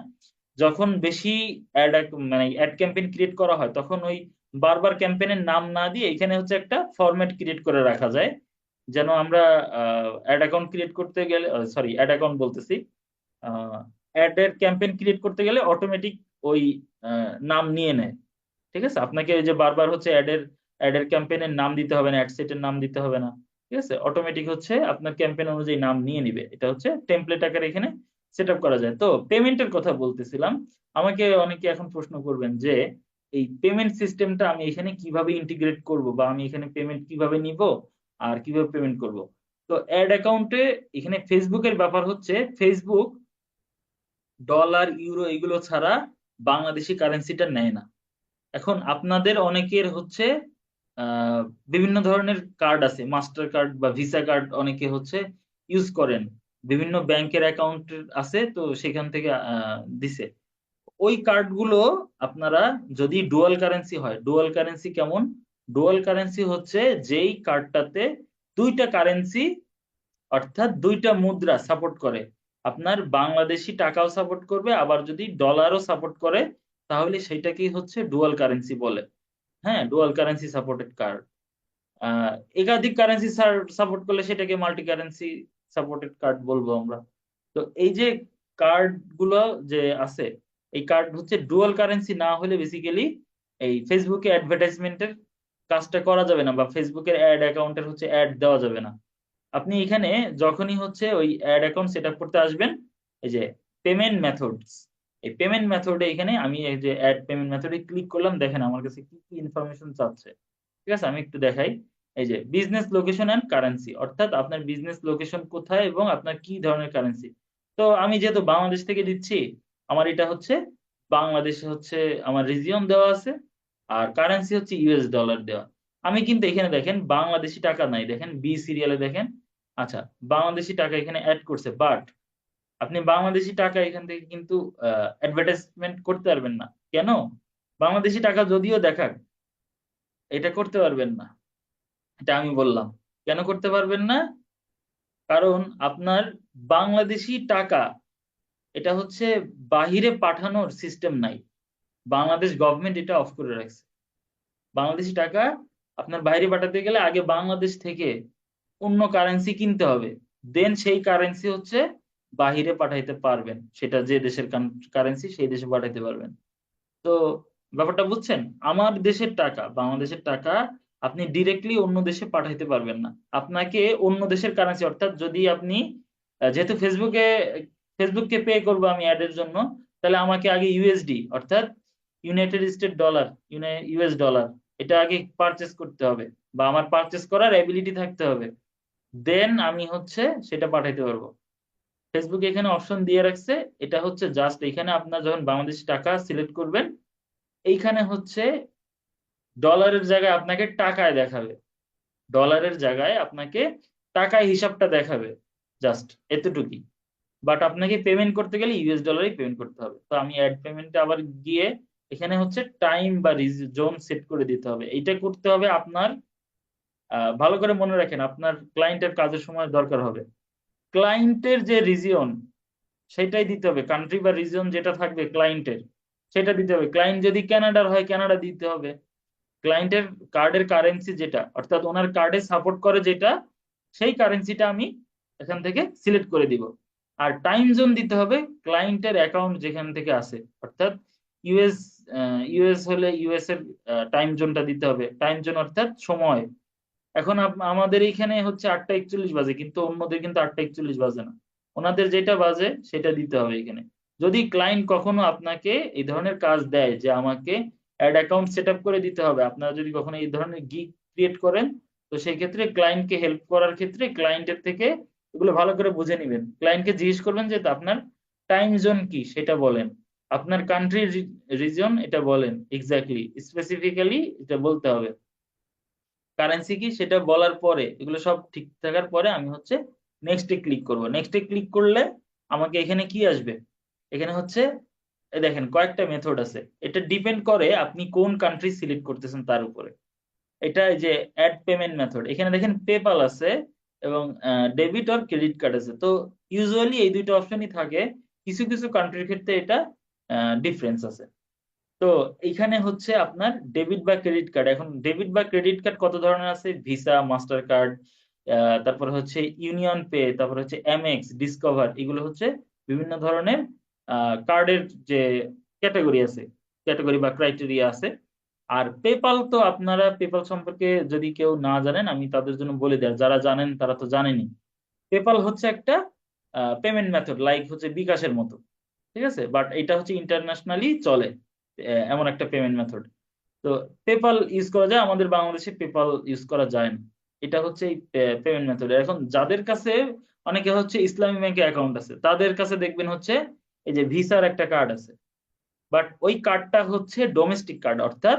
A: যখন বেশি অ্যাড মানে অ্যাড ক্যাম্পেইন ক্রিয়েট করা হয় তখন ওই বারবার ক্যাম্পেইনের নাম না দিয়ে এখানে হচ্ছে একটা ফরম্যাট ক্রিয়েট করে রাখা যায়, যেন আমরা অ্যাড অ্যাকাউন্ট ক্রিয়েট করতে গেলে, সরি অ্যাড অ্যাকাউন্ট বলতেছি, অ্যাড এর ক্যাম্পেইন ক্রিয়েট করতে গেলে অটোমেটিক ওই নাম নিয়ে নেয়। ঠিক আছে, আপনাকে ওই যে বারবার হচ্ছে অ্যাডের ক্যাম্পেইনের নাম দিতে হবে না, অ্যাড সেটের নাম দিতে হবে না। ঠিক আছে, অটোমেটিক হচ্ছে আপনার ক্যাম্পেইন অনুযায়ী নাম নিয়ে নিবে। এটা হচ্ছে টেমপ্লেট আকারে এখানে সেট আপ করা যায়। তো পেমেন্টের কথা বলতেছিলাম, আমাকে অনেকে এখন প্রশ্ন করবেন যে এই পেমেন্ট সিস্টেমটা আমি এখানে কিভাবে ইন্টিগ্রেট করব, বা আমি এখানে পেমেন্ট কিভাবে নিব আর কিভাবে পেমেন্ট করব। তো অ্যাড অ্যাকাউন্টে এখানে ফেসবুকের ব্যাপার হচ্ছে, ফেসবুক ডলার ইউরো এগুলো ছাড়া বাংলাদেশি কারেন্সিটা নেয় না। এখন আপনাদের অনেকের হচ্ছে আহ, বিভিন্ন ধরনের কার্ড আছে, মাস্টার কার্ড বা ভিসা কার্ড অনেকে হচ্ছে ইউজ করেন, বিভিন্ন ব্যাংকের অ্যাকাউন্ট আছে, তো সেখান থেকে দিছে। ওই কার্ডগুলো আপনারা যদি ডুয়াল কারেন্সি হয়, ডুয়াল কারেন্সি কেমন, ডুয়াল কারেন্সি হচ্ছে যেই কার্ডটাতে দুইটা কারেন্সি অর্থাৎ দুইটা মুদ্রা সাপোর্ট করে, আপনার বাংলাদেশি টাকাও সাপোর্ট করবে আবার যদি ডলারও সাপোর্ট করে, তাহলে সেটাকেই হচ্ছে ডুয়াল কারেন্সি বলে। হ্যাঁ, ডুয়াল কারেন্সি সাপোর্টেড কার্ড। একাধিক কারেন্সি সাপোর্ট করলে সেটাকে মাল্টি কারেন্সি সাপোর্টেড কার্ড বলবো আমরা। তো এই যে কার্ড গুলো যে আছে, এই কার্ড হচ্ছে ডুয়াল কারেন্সি না হলে বেসিক্যালি এই ফেসবুকে অ্যাডভার্টাইজমেন্টের কাজটা করা যাবে না, বা ফেসবুকের অ্যাড অ্যাকাউন্টের হচ্ছে অ্যাড দেওয়া যাবে না। আপনি এখানে যখনই হচ্ছে ওই অ্যাড অ্যাকাউন্ট সেট আপ করতে আসবেন, এই যে পেমেন্ট মেথডস, এই পেমেন্ট মেথডে এখানে আমি এই যে অ্যাড পেমেন্ট মেথডে ক্লিক করলাম, দেখেন আমার কাছে কি কি ইনফরমেশন চাচ্ছে। ঠিক আছে, আমি একটু দেখাই। এই যে বিজনেস লোকেশন এন্ড কারেন্সি, অর্থাৎ আপনার বিজনেস লোকেশন কোথায় এবং আপনার কি ধরনের কারেন্সি। তো আমি যেহেতু বাংলাদেশ থেকে দিচ্ছি, আমার এটা হচ্ছে বাংলাদেশে হচ্ছে আমার রিজিয়ন দেওয়া আছে, আর কারেন্সি হচ্ছে ইউএস ডলার দেওয়া। আমি কিন্তু এখানে দেখেন বাংলাদেশি টাকা নাই, দেখেন বি সিরিয়ালে দেখেন। আচ্ছা, বাংলাদেশি টাকা এখানে অ্যাড করছে, বাট আপনি বাংলাদেশি টাকা এখান থেকে কিন্তু অ্যাডভার্টাইজমেন্ট করতে পারবেন না। কেন? বাংলাদেশি টাকা যদিও দেখাক, এটা করতে পারবেন না। এটা আমি বললাম কেন করতে পারবেন না, কারণ আপনার বাংলাদেশি টাকা এটা হচ্ছে বাহিরে পাঠানোর সিস্টেম নাই, বাংলাদেশ গভর্নমেন্ট এটা অফ করে রাখছে। বাংলাদেশি টাকা আপনার বাইরে পাঠাতে গেলে আগে বাংলাদেশ থেকে অন্য কারেন্সি কিনতে হবে, দেন সেই কারেন্সি হচ্ছে বাহিরে পাঠাইতে পারবেন, সেটা যে দেশের কারেন্সি সেই দেশে পাঠাইতে পারবেন। তো ব্যাপারটা বুঝছেন, আমার দেশের টাকা বাংলাদেশের টাকা আপনি ডিরেক্টলি অন্য দেশে পাঠাইতে পারবেন না, আপনাকে অন্য দেশের কারেন্সি, অর্থাৎ যদি আপনি যেহেতু ফেসবুককে পে করবো আমি অ্যাডের জন্য, তাহলে আমাকে আগে ইউএসডি অর্থাৎ United state dollar, US dollar, এটা আগে পারচেস করতে হবে, বা আমার পারচেস করার এবিলিটি থাকতে হবে, দেন আমি হচ্ছে সেটা পাঠাইতে পারবো। ফেসবুক এখানে অপশন দিয়ে রাখছে, এটা হচ্ছে জাস্ট এখানে আপনার যখন বাংলাদেশি টাকা সিলেক্ট করবেন, এইখানে হচ্ছে ডলারের জায়গায় আপনাকে টাকায় দেখাবে, ডলারের জায়গায় আপনাকে টাকায় হিসাবটা দেখাবে, জাস্ট এতটুকুই। বাট আপনাকে পেমেন্ট করতে গেলে ইউএস ডলারই পেমেন্ট করতে হবে। তো আমি অ্যাড পেমেন্টে আবার গিয়ে এখানে হচ্ছে টাইম বা জোন সেট করে দিতে হবে। এইটা করতে হবে আপনার ভালো করে মনে রাখেন, আপনার ক্লায়েন্টের কাজের সময় দরকার হবে, ক্লায়েন্টের যে রিজিয়ন সেটাই দিতে হবে, কান্ট্রি বা রিজিয়ন যেটা থাকবে ক্লায়েন্টের সেটা দিতে হবে। ক্লায়েন্ট যদি কানাডার হয় কানাডা দিতে হবে, ক্লায়েন্টের কার্ডের কারেন্সি যেটা অর্থাৎ ওনার কার্ডে সাপোর্ট করে যেটা, সেই কারেন্সিটা আমি এখান থেকে সিলেক্ট করে দিব। আর টাইম জোন দিতে হবে ক্লায়েন্টের অ্যাকাউন্ট যেখান থেকে আসে, অর্থাৎ ইউএস, ইউএস হলে ইউএস এর টাইম জোনটা দিতে হবে, টাইম জোন অর্থাৎ সময়, এখন আমাদের এইখানে হচ্ছে 8টা 41 বাজে, কিন্তু অন্যদের কিন্তু 8টা 41 বাজে না। ওনাদের যেটা বাজে সেটা দিতে হবে এখানে। যদি ক্লায়েন্ট কখনো আপনাকে এই ধরনের কাজ দেয় যে আমাকে অ্যাড অ্যাকাউন্ট সেট আপ করে দিতে হবে, আপনারা যদি কখনো এই ধরনের গিগ ক্রিয়েট করেন, তো সেই ক্ষেত্রে ক্লায়েন্টকে হেল্প করার ক্ষেত্রে ক্লায়েন্টের থেকে এগুলো ভালো করে বুঝে নিবেন। ক্লায়েন্টকে জিজ্ঞেস করবেন যে আপনার টাইম জোন কি সেটা বলেন, আপনার কান্ট্রি রিজন এটা বলেন, এক্স্যাক্টলি স্পেসিফিক্যালি এটা বলতে হবে, কারেন্সি কি সেটা বলার পরে, এগুলো সব ঠিক থাকার পরে আমি হচ্ছে নেক্সটে ক্লিক করব। নেক্সটে ক্লিক করলে আমাকে এখানে কি আসবে, এখানে হচ্ছে এই দেখেন কয়েকটা মেথড আছে, এটা ডিপেন্ড করে আপনি কোন কান্ট্রি সিলেক্ট করতেছেন তার উপরে। এটা এই যে অ্যাড পেমেন্ট মেথড, এখানে দেখেন পেপাল আছে এবং ডেবিট আর ক্রেডিট কার্ড আছে। তো ইউজুয়ালি এই দুইটা অপশনই থাকে, কিছু কিছু কান্ট্রির ক্ষেত্রে এটা ডিফারেন্স আছে। তো এইখানে হচ্ছে আপনার ডেবিট বা ক্রেডিট কার্ড, এখন ডেবিট বা ক্রেডিট কার্ড কত ধরনের আছে, ভিসা, মাস্টার কার্ড, তারপরে হচ্ছে ইউনিয়ন পে, তারপরে হচ্ছে এমএক্স, ডিসকভার, এগুলো হচ্ছে বিভিন্ন ধরনের কার্ডের যে ক্যাটাগরি আছে, ক্যাটাগরি বা ক্রাইটেরিয়া আছে। আর পেপাল তো আপনারা পেপাল সম্পর্কে যদি কেউ না জানেন আমি তাদের জন্য বলে দিই, আর যারা জানেন তারা তো জানেনই। পেপাল হচ্ছে একটা পেমেন্ট মেথড, লাইক হচ্ছে বিকাশের মতো, ঠিক আছে, বাট এটা হচ্ছে ইন্টারন্যাশনালি চলে, এমন একটা পেমেন্ট মেথড। তো পেপাল ইউজ করা যায়, আমাদের বাংলাদেশে পেপাল ইউজ করা যায় না। এটা হচ্ছে পেমেন্ট মেথড। এখন যাদের কাছে অনেকে হচ্ছে ইসলামী ব্যাংকে অ্যাকাউন্ট আছে, তাদের কাছে দেখবেন হচ্ছে এই যে ভিসার একটা কার্ড আছে, বাট ওই কার্ডটা হচ্ছে ডোমেস্টিক কার্ড, অর্থাৎ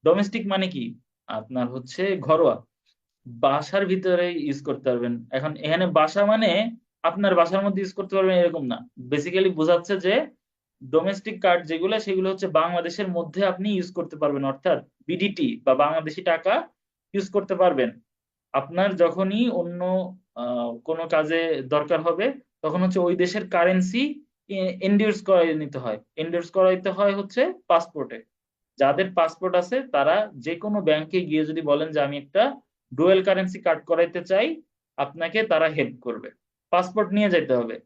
A: ডোমেস্টিক মানে কি, আপনার হচ্ছে ঘরোয়া, বাসার ভিতরে ইউজ করতে পারবেন। এখন এখানে বাসা মানে আপনার বাসার মধ্যে ইউজ করতে পারবেন এরকম না, বেসিক্যালি বোঝাচ্ছে যে ডোমেস্টিক কার্ড যেগুলো সেগুলো হচ্ছে বাংলাদেশের মধ্যে আপনি ইউজ করতে পারবেন, অর্থাৎ বিডিটি বা বাংলাদেশি টাকা ইউজ করতে পারবেন। আপনার যখনই অন্য কোনো কাজে দরকার হবে, তখন হচ্ছে ওই দেশের কারেন্সি এন্ডোর্স করে নিতে হয়, এন্ডোর্স করাইতে হয় হচ্ছে পাসপোর্টে। যাদের পাসপোর্ট আছে তারা যে কোনো ব্যাংকে গিয়ে যদি বলেন যে আমি একটা ডুয়েল কারেন্সি কার্ড করাইতে চাই, আপনাকে তারা হেল্প করবে। পাসপোর্ট নিয়ে যেতে হবে,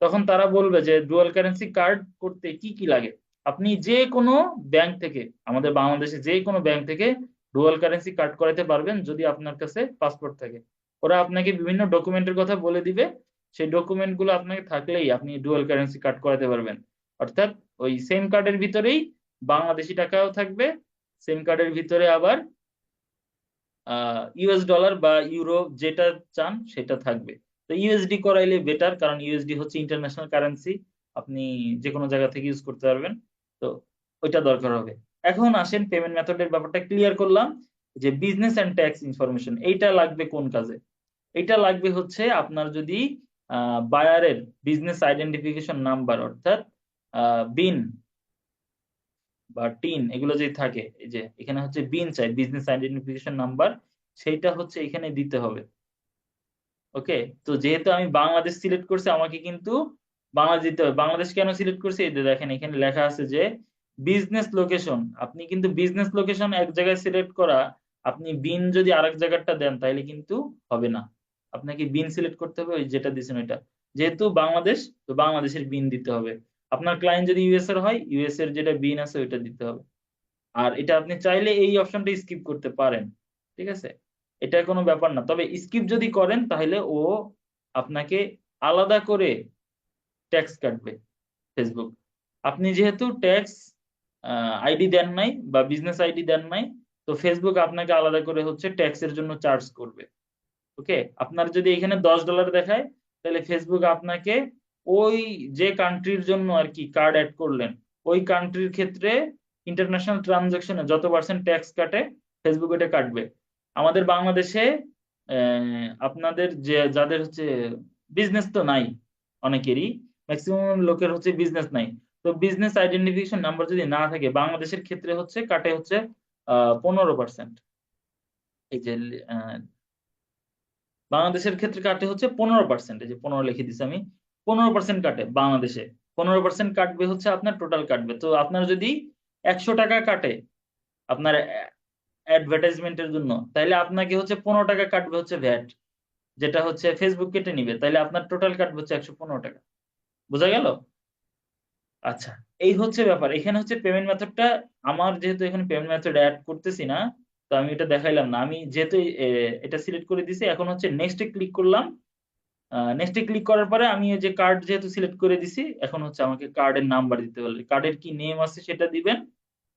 A: তখন তারা বলবে যে ডুয়াল কারেন্সি কার্ড করতে কি কি লাগে। আপনি যে কোনো ব্যাংক থেকে, আমাদের বাংলাদেশে যে কোনো ব্যাংক থেকে ডুয়াল কারেন্সি কার্ড করাতে পারবেন যদি আপনার কাছে পাসপোর্ট থাকে। ওরা আপনাকে বিভিন্ন ডকুমেন্টের কথা বলে দিবে, সেই ডকুমেন্ট গুলো আপনাকে থাকলেই আপনি ডুয়াল কারেন্সি কার্ড করাতে পারবেন। অর্থাৎ ওই সেম কার্ডের ভিতরেই বাংলাদেশি টাকাও থাকবে, সেম কার্ডের ভিতরে আবার ইউএস ডলার বা ইউরো যেটা চান সেটা থাকবে। তো ইউএসডি করাইলে বেটার, কারণ ইউএসডি হচ্ছে ইন্টারন্যাশনাল কারেন্সি, আপনি যে কোনো জায়গা থেকে ইউজ করতে পারবেন। তো ওইটা দরকার হবে। এখন আসেন পেমেন্ট মেথডের ব্যাপারটা ক্লিয়ার করলাম, যে বিজনেস এন্ড ট্যাক্স ইনফরমেশন এইটা লাগবে কোন কাজে, এটা লাগবে হচ্ছে আপনার যদি বায়ারের বিজনেস আইডেন্টিফিকেশন নাম্বার, অর্থাৎ বিন বা টিন, এগুলো যদি থাকে, এই যে এখানে হচ্ছে বিন চাই, বিজনেস আইডেন্টিফিকেশন নাম্বার, সেইটা হচ্ছে এখানে দিতে হবে। ওকে, তো যেহেতু আমি বাংলাদেশ সিলেক্ট করছি আমাকে কিন্তু বাংলাদেশ দিতে হবে। বাংলাদেশ কেন সিলেক্ট করছি, এই যে দেখেন এখানে লেখা আছে যে বিজনেস লোকেশন, আপনি কিন্তু বিজনেস লোকেশন এক জায়গায় সিলেক্ট করা, আপনি বিন যদি আরেক জায়গাটা দেন তাহলে কিন্তু হবে না, আপনাকে বিন সিলেক্ট করতে হবে ওই যেটা দিয়েছেন ওইটা। যেহেতু বাংলাদেশ, তো বাংলাদেশের বিন দিতে হবে। আপনার ক্লায়েন্ট যদি ইউএস এর হয়, ইউএস এর যেটা বিন আছে ওইটা দিতে হবে। আর এটা আপনি চাইলে এই অপশনটা স্কিপ করতে পারেন, ঠিক আছে, এটা কোনো ব্যাপার না। তবে স্কিপ যদি করেন তাহলে ও আপনাকে আলাদা করে ট্যাক্স কাটবে ফেসবুক। আপনি যেহেতু ট্যাক্স আইডি দেন নাই বা বিজনেস আইডি দেন নাই, তো ফেসবুক আপনাকে আলাদা করে হচ্ছে ট্যাক্সের জন্য চার্জ করবে। ওকে, আপনার যদি এখানে $10 দেখায়, তাহলে ফেসবুক আপনাকে ওই যে কান্ট্রির জন্য আর কি কার্ড অ্যাড করলেন, ওই কান্ট্রির ক্ষেত্রে ইন্টারন্যাশনাল ট্রানজাকশনে যত পার্সেন্ট ট্যাক্স কাটে ফেসবুক এটা কাটবে। আমাদের বাংলাদেশে আপনাদের যে যাদের হচ্ছে বিজনেস তো নাই, অনেকেরই, ম্যাক্সিমাম লোকের হচ্ছে বিজনেস নাই, তো বিজনেস আইডেন্টিফিকেশন নাম্বার যদি না থাকে বাংলাদেশের ক্ষেত্রে হচ্ছে কাটে হচ্ছে 15%। এই যে বাংলাদেশের ক্ষেত্রে কাটে হচ্ছে 15%, এই যে 15 লিখে দিছি আমি, 15% কাটে বাংলাদেশে। 15% কাটবে হচ্ছে আপনার টোটাল কাটবে। তো আপনার যদি 100 টাকা কাটে আপনার অ্যাডভার্টাইজমেন্টের জন্য, তাহলে আপনাকে হচ্ছে 15 টাকা কাটবে হচ্ছে ভ্যাট, যেটা হচ্ছে ফেসবুক কেটে নিবে, তাহলে আপনার টোটাল কাটবে হচ্ছে 115 টাকা। বোঝা গেল? আচ্ছা, এই হচ্ছে ব্যাপার। এখানে হচ্ছে পেমেন্ট মেথডটা, আমার যেহেতু এখানে পেমেন্ট মেথড অ্যাড করতেছি না, তো আমি এটা দেখাইলাম না, আমি যেহেতু এটা সিলেক্ট করে দিছি, এখন হচ্ছে নেক্সটে ক্লিক করলাম। নেক্সটে ক্লিক করার পরে আমি এই যে কার্ড যেহেতু সিলেক্ট করে দিছি, এখন হচ্ছে আমাকে কার্ডের নাম্বার দিতে বলবে। কার্ডের কি নেম আছে সেটা দিবেন,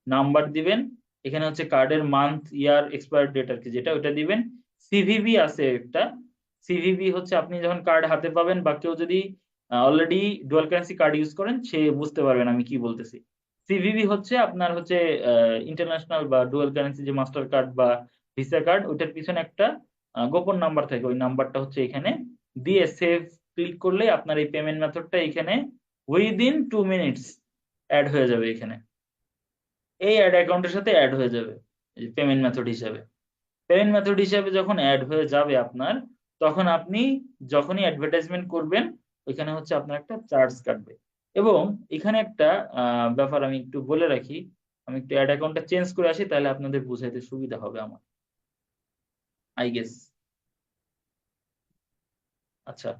A: নাম্বার দিবেন, এখানে হচ্ছে কার্ডের মান্থ, ইয়ার, এক্সপায়ার ডেট আর কি যেটা, ওটা দিবেন। সিভিভি আছে একটা, সিভিভি হচ্ছে আপনি যখন কার্ড হাতে পাবেন বা কেউ যদি already dual currency card use করেন সে বুঝতে পারবেন আমি কি বলতেছি। সিভিভি হচ্ছে আপনার হচ্ছে ইন্টারন্যাশনাল বা ডুয়াল কারেন্সি যে মাস্টার কার্ড বা ভিসা কার্ড, ওইটার পিছনে একটা গোপন নাম্বার থাকে, ওই নাম্বারটা হচ্ছে এখানে দিয়ে সেভ ক্লিক করলে আপনার এই পেমেন্ট মেথডটা এখানে উইদিন 2 মিনিটস অ্যাড হয়ে যাবে এখানে, এই অ্যাড অ্যাকাউন্টের সাথে অ্যাড হয়ে যাবে পেমেন্ট মেথড হিসাবে। পেমেন্ট মেথড হিসাবে যখন অ্যাড হয়ে যাবে আপনার, তখন আপনি যখনই অ্যাডভার্টাইজমেন্ট করবেন ওইখানে হচ্ছে আপনার একটা চার্জ কাটবে। এবং এখানে একটা ব্যাপার আমি একটু বলে রাখি, আমি একটু অ্যাড অ্যাকাউন্টটা চেঞ্জ করে আসি, তাহলে আপনাদের বুঝাইতে সুবিধা হবে আমার, আই গেস। আচ্ছা,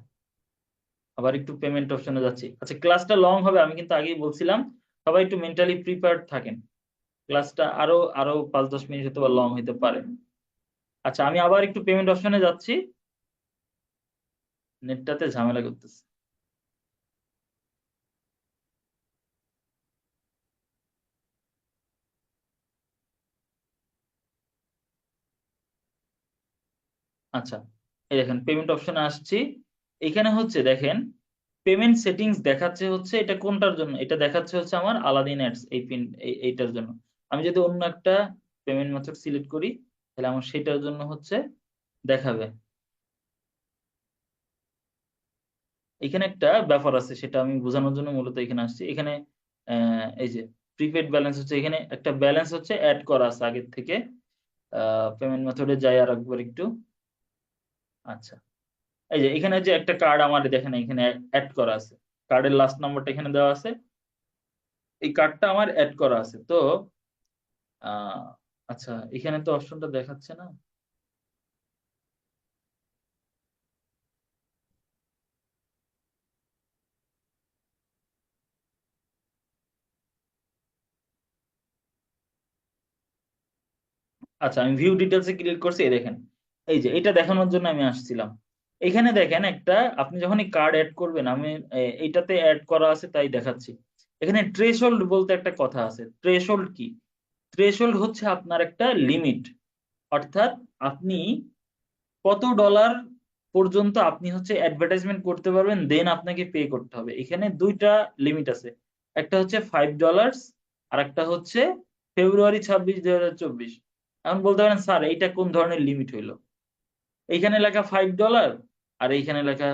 A: আবার একটু পেমেন্ট অপশনে যাচ্ছি। আচ্ছা, ক্লাসটা লং হবে, আমি কিন্তু আগেই বলছিলাম, সবাই একটু মেন্টালি প্রিপেয়ার্ড থাকেন, ক্লাসটা আরো আরো 5-10 মিনিট হয়তো লং হইতে পারে। আচ্ছা, আমি আবার একটু পেমেন্ট অপশনে যাচ্ছি, নেটটাতে ঝামেলা করতেছে। আচ্ছা, এই দেখেন পেমেন্ট অপশনে আসছি, এখানে হচ্ছে দেখেন পেমেন্ট সেটিংস দেখাচ্ছে হচ্ছে এটা কোনটার জন্য, এটা দেখাচ্ছে হচ্ছে আমার আলাদিন অ্যাডস এই পিন, এইটার জন্য। আমি যদি অন্য একটা পেমেন্ট মেথড সিলেক্ট করি তাহলে আমার সেটার জন্য হচ্ছে দেখাবে। এখানে একটা ব্যাপার আছে, সেটা আমি বোঝানোর জন্য মূলত এখানে আসছি। এখানে এই যে প্রিপেড ব্যালেন্স হচ্ছে, এখানে একটা ব্যালেন্স হচ্ছে অ্যাড করা আছে আগের থেকে। পেমেন্ট মেথডে যাই আর একবার একটু। আচ্ছা, এই যে এখানে যে একটা কার্ড আমার দেখেন এখানে অ্যাড করা আছে, কার্ডের লাস্ট নাম্বারটা এখানে দেওয়া আছে, এই কার্ডটা আমার অ্যাড করা আছে। তো আহ আচ্ছা, এখানে তো অপশনটা দেখাচ্ছে না। আচ্ছা, আমি ভিউ ডিটেলসে ক্লিক করছি, এই দেখেন এই যে এটা দেখানোর জন্য আমি আসছিলাম। এখানে দেখেন একটা, আপনি যখন এই কার্ড অ্যাড করবেন, আমি এইটাতে অ্যাড করা আছে তাই দেখাচ্ছি। এখানে থ্রেশহোল্ড বলতে একটা কথা আছে। থ্রেশহোল্ড কি? থ্রেশহোল্ড হচ্ছে আপনার একটা লিমিট, অর্থাৎ আপনি কত ডলার পর্যন্ত আপনি হচ্ছে অ্যাডভার্টাইজমেন্ট করতে পারবেন, দেন আপনাকে পে করতে হবে। এখানে দুইটা লিমিট আছে, একটা হচ্ছে $5 আর একটা হচ্ছে ফেব্রুয়ারি 26, 2024। এখন বলতে পারেন স্যার এইটা কোন ধরনের লিমিট হইলো, এইখানে লেখা $5 আর এইখানে লেখা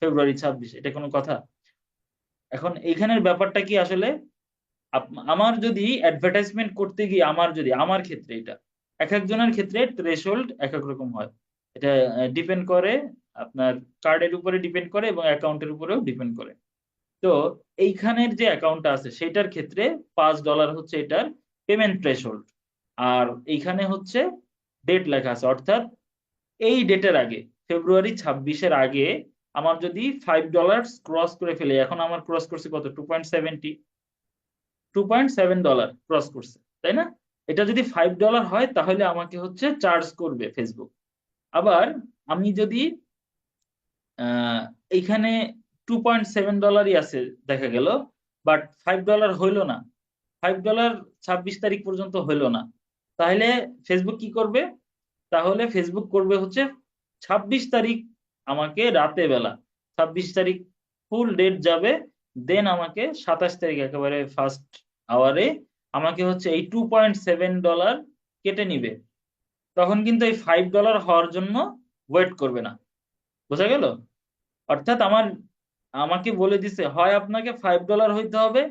A: ফেব্রুয়ারি 26, এটা কোনো কথা? এখন এইখানের ব্যাপারটা কি আসলে, আমার যদি অ্যাডভার্টাইজমেন্ট করতে গিয়ে, আমার যদি, আমার ক্ষেত্রে এটা, এক একজনের ক্ষেত্রে থ্রেশহোল্ড এক এক রকম হয়। এটা ডিপেন্ড করে আপনার কার্ডের উপরে, ডিপেন্ড করে এবং অ্যাকাউন্টের উপরেও ডিপেন্ড করে। তো এইখানের যে অ্যাকাউন্টটা আছে সেটার ক্ষেত্রে $5 হচ্ছে এটার পেমেন্ট থ্রেশহোল্ড। আর এইখানে হচ্ছে ডেট লেখা আছে, অর্থাৎ এই ডেটের আগে, ফেব্রুয়ারি 26-এর আগে আমার যদি $5 ক্রস করে ফেলে, এখন আমার ক্রস করছে কত, 2.7 ক্রস করছে, তাই না? এটা যদি $5 হয় তাহলে আমাকে হচ্ছে চার্জ করবে ফেসবুক। আবার আমি যদি আহ এইখানে $2.7 আছে দেখা গেল, বাট $5 হইলো না, $5 26 তারিখ পর্যন্ত হইলো না, তাহলে ফেসবুক কি করবে? তাহলে ফেসবুক করবে হচ্ছে 26 তারিখ আমাকে রাতে বেলা, 26 তারিখ ফুল ডেট যাবে, দেন আমাকে 27 তারিখ একেবারে ফার্স্ট আওয়ারে আমাকে হচ্ছে এই $2.7 কেটে নিবে। তখন কিন্তু এই $5 হওয়ার জন্য ওয়েট করবে না। বোঝা গেল? অর্থাৎ আমাকে বলে দিছে হয় আপনাকে $5 হইতে হবে,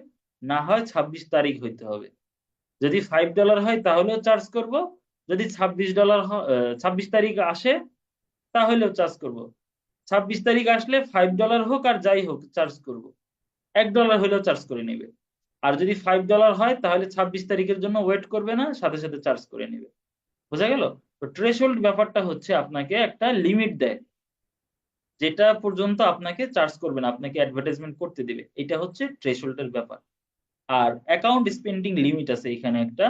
A: না হয় 26 তারিখ হইতে হবে। যদি $5 হয় তাহলেও চার্জ করব, যদি $26 26 তারিখ আসে তাহলেও চার্জ করব। 26 তারিখ আসলে $5 হোক আর যাই হোক চার্জ করব, $1 হলেও চার্জ করে নেবে। আর যদি $5 হয় তাহলে 26 তারিখের জন্য ওয়েট করবে না, সাথে সাথে চার্জ করে নেবে। বোঝা গেল? তো থ্রেশহোল্ড ব্যাপারটা হচ্ছে আপনাকে একটা লিমিট দেয়, যেটা পর্যন্ত আপনাকে চার্জ করবে না, আপনাকে অ্যাডভার্টাইজমেন্ট করতে দিবে, এটা হচ্ছে থ্রেশহোল্ডের ব্যাপার। আর অ্যাকাউন্ট স্পেন্ডিং লিমিট আছে এখানে একটা,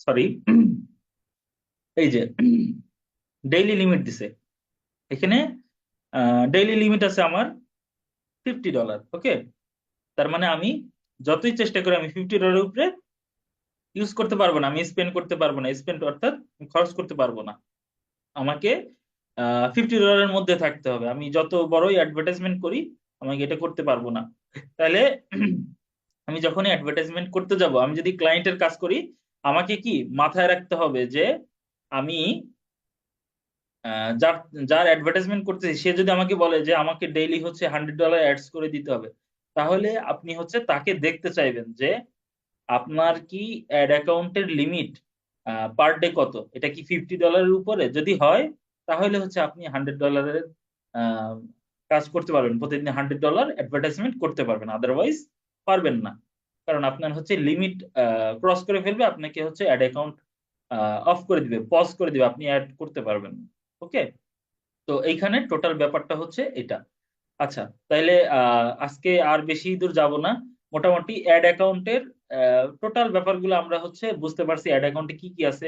A: সরি, এই যে ডেইলি লিমিট দিছে এখানে। ডেইলি লিমিট আছে আমার $50। ওকে, তার মানে আমি যতই চেষ্টা করি আমি $50 উপরে ইউজ করতে পারবো না, আমি স্পেন্ড করতে পারবো না, স্পেন্ড অর্থাৎ খরচ করতে পারবো না। আমাকে $50 মধ্যে থাকতে হবে। আমি যত বড়ই অ্যাডভার্টাইজমেন্ট করি আমাকে এটা করতে পারবো না। তাহলে আমি যখনই অ্যাডভার্টাইজমেন্ট করতে যাব, আমি যদি ক্লায়েন্টের কাজ করি, আমাকে কি মাথায় রাখতে হবে যে আমি যার যার অ্যাডভার্টাইজমেন্ট করতেছি সে যদি আমাকে বলে যে আমাকে ডেইলি হচ্ছে $100 অ্যাডস করে দিতে হবে, তাহলে আপনি হচ্ছে তাকে দেখতে চাইবেন যে আপনার কি অ্যাড অ্যাকাউন্টের লিমিট পার ডে কত, এটা কি $50 উপরে যদি হয়, তাহলে হচ্ছে আপনি $100 কাজ করতে পারবেন, প্রতিদিন $100 অ্যাডভার্টাইজমেন্ট করতে পারবেন, আদারওয়াইজ পারবেন না। কারণ আপনার হচ্ছে লিমিট ক্রস করে ফেলবে, আপনাকে হচ্ছে অ্যাড অ্যাকাউন্ট অফ করে দিবে, পজ করে দিবে, আপনি অ্যাড করতে পারবেন। ওকে, তো এইখানে টোটাল ব্যাপারটা হচ্ছে এটা। আচ্ছা, তাইলে আজকে আর বেশি দূর যাব না। মোটামুটি অ্যাড অ্যাকাউন্টের টোটাল ব্যাপারগুলো আমরা হচ্ছে বুঝতে পারছি। অ্যাড অ্যাকাউন্টে কি কি আছে,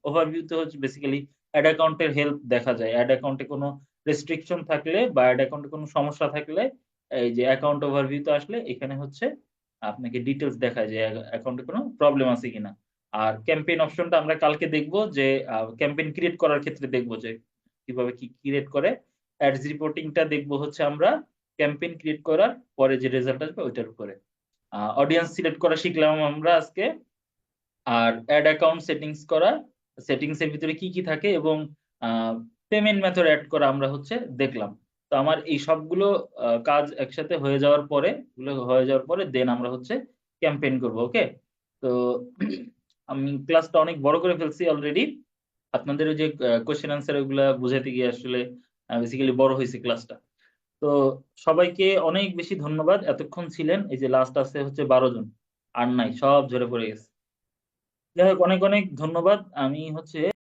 A: ওভারভিউতে হচ্ছে বেসিক্যালি অ্যাড অ্যাকাউন্টের হেল্প দেখা যায়। অ্যাড অ্যাকাউন্টে কোনো রেস্ট্রিকশন থাকলে বা অ্যাড অ্যাকাউন্টে কোনো সমস্যা থাকলে এই যে অ্যাকাউন্ট ওভারভিউতে আসলে এখানে হচ্ছে আপনাকে ডিটেলস দেখায় যে অ্যাকাউন্টে কোনো প্রবলেম আছে কিনা। আর ক্যাম্পেইন অপশনটা আমরা কালকে দেখবো, যে ক্যাম্পেইন ক্রিয়েট করার ক্ষেত্রে দেখবো যে কিভাবে কি ক্রিয়েট করে। অ্যাডস রিপোর্টিংটা দেখবো হচ্ছে আমরা ক্যাম্পেইন ক্রিয়েট করার পরে যে রেজাল্ট আসবে ওইটার উপরে। অডিয়েন্স সিলেক্ট করা শিখলাম আমরা আজকে। আর অ্যাড অ্যাকাউন্ট সেটিংস করা, সেটিংস এর ভিতরে কি কি থাকে, এবং পেমেন্ট মেথড অ্যাড করা আমরা হচ্ছে দেখলাম। তো আমার এই সবগুলো কাজ একসাথে হয়ে যাওয়ার পরে দেন আমরা হচ্ছে ক্যাম্পেইন করব। ওকে, তো আমি ক্লাসটা অনেক বড় করে ফেলছি অলরেডি। আপনাদের ওই যে কোশ্চেন আনসার ওইগুলা বুঝাইতে গিয়ে আসলে বেসিক্যালি বড় হয়েছে ক্লাসটা। তো সবাইকে অনেক বেশি ধন্যবাদ, এতক্ষণ ছিলেন। এই যে লাস্ট আছে হচ্ছে 12 জন, আর নাই, সব ঝরে পড়ে গেছে। যাই হোক, অনেক অনেক ধন্যবাদ। আমি হচ্ছে